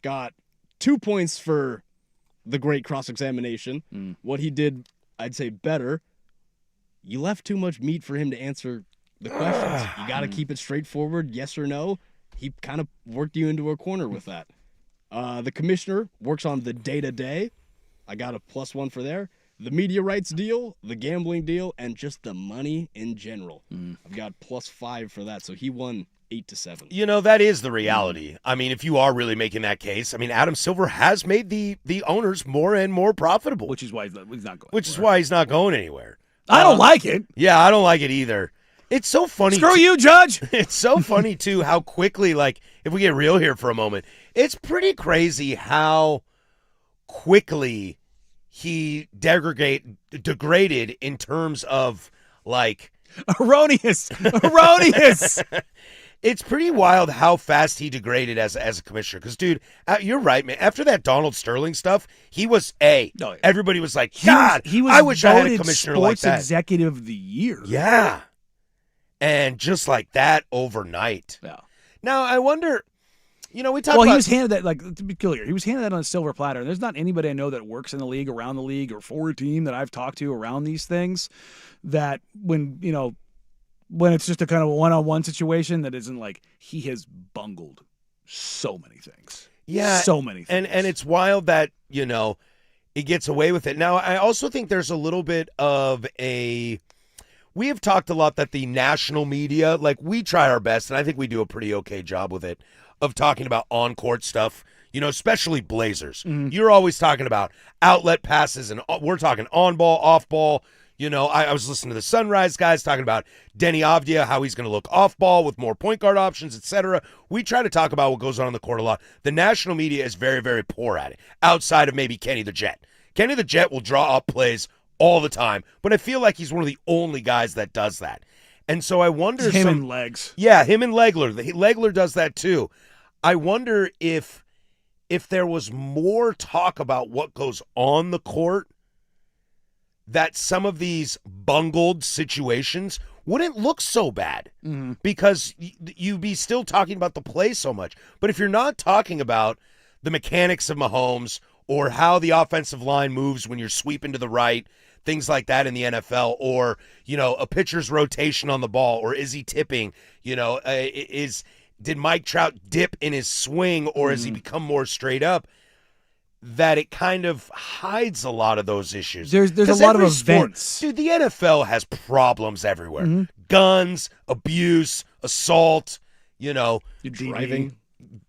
got 2 points for the great cross-examination. What he did, I'd say, better. You left too much meat for him to answer the questions. You got to keep it straightforward, yes or no. He kind of worked you into a corner with that. The commissioner works on the day-to-day. I got a +1 for there. The media rights deal, the gambling deal, and just the money in general. I've got +5 for that, so he won 8-7. You know, that is the reality. I mean, if you are really making that case, I mean, Adam Silver has made the owners more and more profitable. Which is why he's not going. Which is why he's not going anywhere. I don't like it. Yeah, I don't like it either. It's so funny. Screw you, Judge. It's so funny, too, how quickly, like, if we get real here for a moment, it's pretty crazy how quickly he degraded in terms of Like erroneous. It's pretty wild how fast he degraded as a commissioner. Because, dude, you're right, man. After that Donald Sterling stuff, he was everybody was like, God, I wish I had a commissioner like that. Sports Executive of the Year. Yeah. And just like that overnight. Yeah. Now, I wonder, we talked about... Well, he was handed that, like, to be clear, he was handed that on a silver platter. There's not anybody I know that works in the league, around the league, or for a team that I've talked to around these things that when it's just a kind of a one-on-one situation that isn't like he has bungled so many things. Yeah. So many things. And it's wild that, it gets away with it. Now, I also think there's a little bit of we have talked a lot that the national media, like we try our best, and I think we do a pretty okay job with it, of talking about on-court stuff, especially Blazers. Mm-hmm. You're always talking about outlet passes, and we're talking on-ball, off-ball. I was listening to the Sunrise guys talking about Denny Avdia, how he's going to look off-ball with more point guard options, etc. We try to talk about what goes on in the court a lot. The national media is very, very poor at it, outside of maybe Kenny the Jet. Kenny the Jet will draw up plays all the time, but I feel like he's one of the only guys that does that. And so I wonder... Him and Legs. Yeah, him and Legler. Legler does that too. I wonder if there was more talk about what goes on the court, that some of these bungled situations wouldn't look so bad because you'd be still talking about the play so much. But if you're not talking about the mechanics of Mahomes or how the offensive line moves when you're sweeping to the right, things like that in the NFL, or, a pitcher's rotation on the ball, or is he tipping, did Mike Trout dip in his swing, or has he become more straight up? That it kind of hides a lot of those issues. There's a lot of events. Dude, the NFL has problems everywhere. Guns, abuse, assault, driving.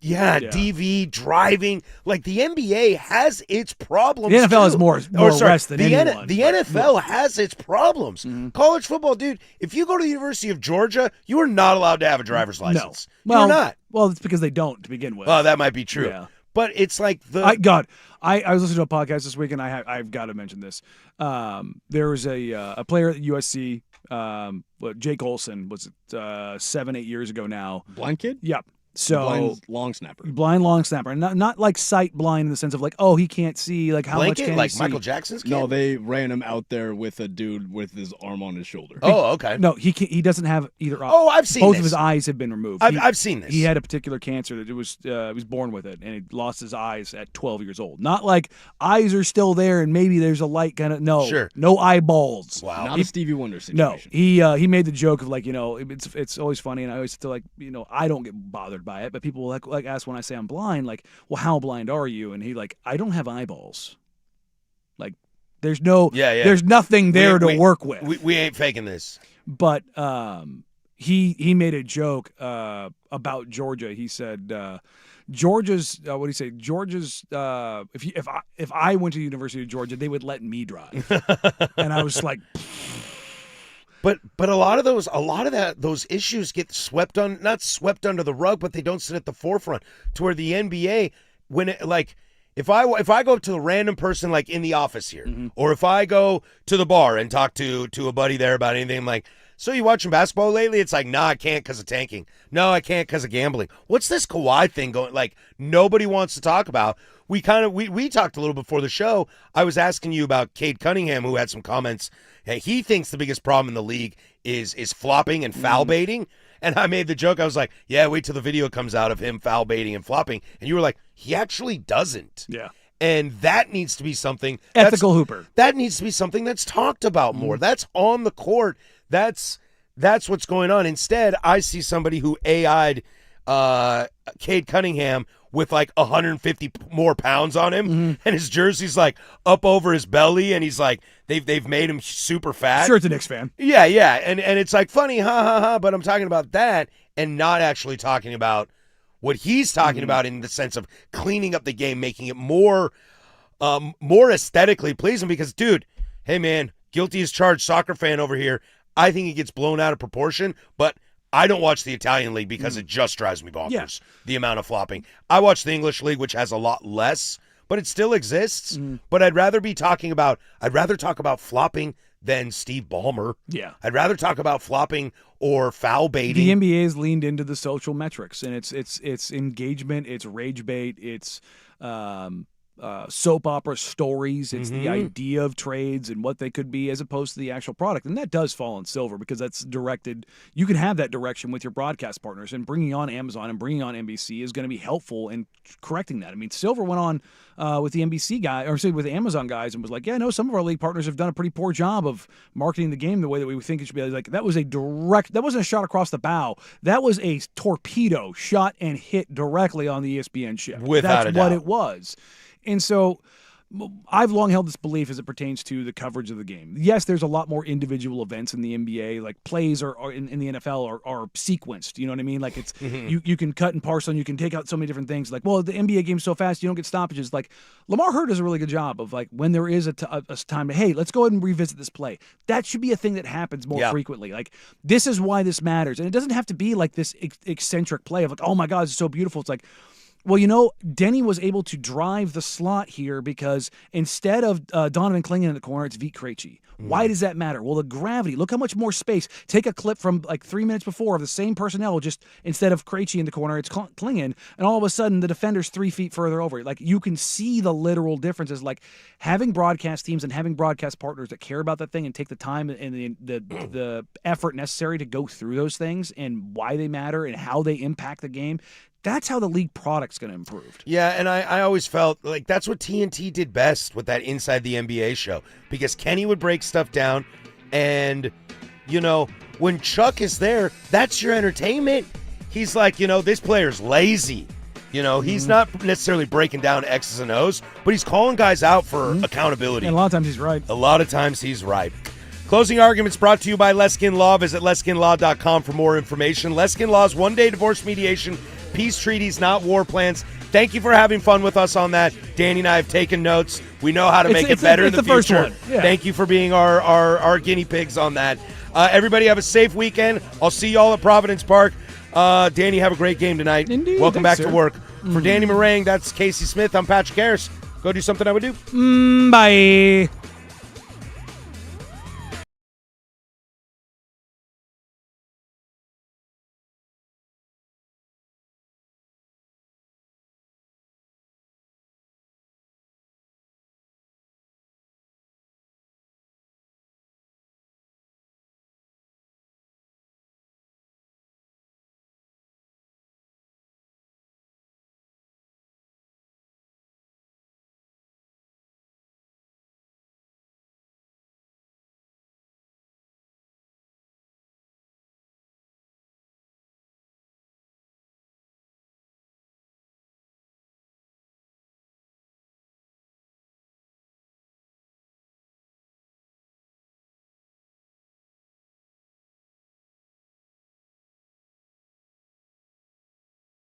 Yeah, DV, driving. Like, the NBA has its problems. The NFL too. has more arrests than anyone. The NFL has its problems. College football, dude, if you go to the University of Georgia, you are not allowed to have a driver's license. No. Well, you're not. Well, it's because they don't to begin with. Well, that might be true. Yeah. But it's like I was listening to a podcast this week, and I've got to mention this. There was a player at USC, Jake Olson, was it 7-8 years ago now? Blind kid? Yep. So blind long snapper. Blind long snapper. Not like sight blind in the sense of like, he can't see, like how Blanket, much can like he see? Michael Jackson's kid? No, they ran him out there with a dude with his arm on his shoulder. Oh, okay. No, he doesn't have either. Oh, I've seen both this. of his eyes have been removed. I've seen this. He had a particular cancer that he was born with it, and he lost his eyes at 12 years old. Not like eyes are still there and maybe there's a light kind of no eyeballs. Wow, not a Stevie Wonder situation. No, he made the joke of like it's always funny, and I always feel like I don't get bothered by it, but people will like ask when I say I'm blind, like, well, how blind are you? And he like, I don't have eyeballs. Like, there's there's nothing there to work with. We ain't faking this. But he made a joke about Georgia. He said Georgia's what do you say? Georgia's if I went to the University of Georgia, they would let me drive. And I was like. But a lot of those issues get not swept under the rug, but they don't sit at the forefront. To where the NBA, if I go to a random person like in the office here, or if I go to the bar and talk to a buddy there about anything, I'm like, so you watching basketball lately? It's like, no, I can't because of tanking. No, I can't because of gambling. What's this Kawhi thing going? Like, nobody wants to talk about. We talked a little before the show. I was asking you about Cade Cunningham, who had some comments. He thinks the biggest problem in the league is flopping and foul baiting. And I made the joke. I was like, yeah, wait till the video comes out of him foul baiting and flopping. And you were like, he actually doesn't. Yeah. And that needs to be something. Ethical hooper. That needs to be something that's talked about more. That's on the court. That's what's going on. Instead, I see somebody who AI'd Cade Cunningham with like 150 more pounds on him, and his jersey's like up over his belly, and he's like they've made him super fat. Sure, it's a Knicks fan. Yeah, and it's like funny, ha ha ha. But I'm talking about that, and not actually talking about what he's talking about in the sense of cleaning up the game, making it more aesthetically pleasing. Because, dude, hey man, guilty as charged soccer fan over here. I think it gets blown out of proportion, but I don't watch the Italian league because it just drives me bonkers, the amount of flopping. I watch the English league, which has a lot less, but it still exists. But I'd rather talk about flopping than Steve Ballmer. Yeah. I'd rather talk about flopping or foul baiting. The NBA has leaned into the social metrics, and it's engagement, it's rage bait, it's soap opera stories, it's the idea of trades and what they could be as opposed to the actual product. And that does fall in silver because that's directed. You can have that direction with your broadcast partners, and bringing on Amazon and bringing on NBC is going to be helpful in correcting that. I mean, Silver went on with the NBC guy, or say with the Amazon guys, and was like, yeah, no, some of our league partners have done a pretty poor job of marketing the game the way that we think it should be. Like, that wasn't a shot across the bow. That was a torpedo shot and hit directly on the ESPN ship. Without a doubt. That's what it was. And so I've long held this belief as it pertains to the coverage of the game. Yes, there's a lot more individual events in the NBA, like plays are in the NFL are sequenced. You know what I mean? Like it's you can cut and parcel and you can take out so many different things. Like, well, the NBA game's so fast, you don't get stoppages. Like Lamar Hurd does a really good job of like when there is a time to, hey, let's go ahead and revisit this play. That should be a thing that happens more frequently. Like this is why this matters. And it doesn't have to be like this eccentric play of like, oh my God, it's so beautiful. It's like, well, you know, Denny was able to drive the slot here because instead of Donovan Clingan in the corner, it's Vit Krejci. Why does that matter? Well, the gravity. Look how much more space. Take a clip from like 3 minutes before of the same personnel, just instead of Krejci in the corner, it's Clingan, and all of a sudden the defender's 3 feet further over. Like you can see the literal differences. Like having broadcast teams and having broadcast partners that care about that thing and take the time and the effort necessary to go through those things and why they matter and how they impact the game. That's how the league product's going to improve. Yeah, and I always felt like that's what TNT did best with that Inside the NBA show, because Kenny would break stuff down, and, you know, when Chuck is there, that's your entertainment. He's like, you know, this player's lazy. You know, he's not necessarily breaking down X's and O's, but he's calling guys out for accountability. And a lot of times he's right. A lot of times he's right. Closing arguments brought to you by Leskin Law. Visit LeskinLaw.com for more information. Leskin Law's one-day divorce mediation, peace treaties, not war plans. Thank you for having fun with us on that. Danny and I have taken notes. We know how to make it better in the future. First one. Yeah. Thank you for being our guinea pigs on that. Everybody have a safe weekend. I'll see you all at Providence Park. Danny, have a great game tonight. Indeed. Welcome back Thanks, to sir. work. For Danny Marang, that's Casey Smith. I'm Patrick Harris. Go do something I would do. Bye.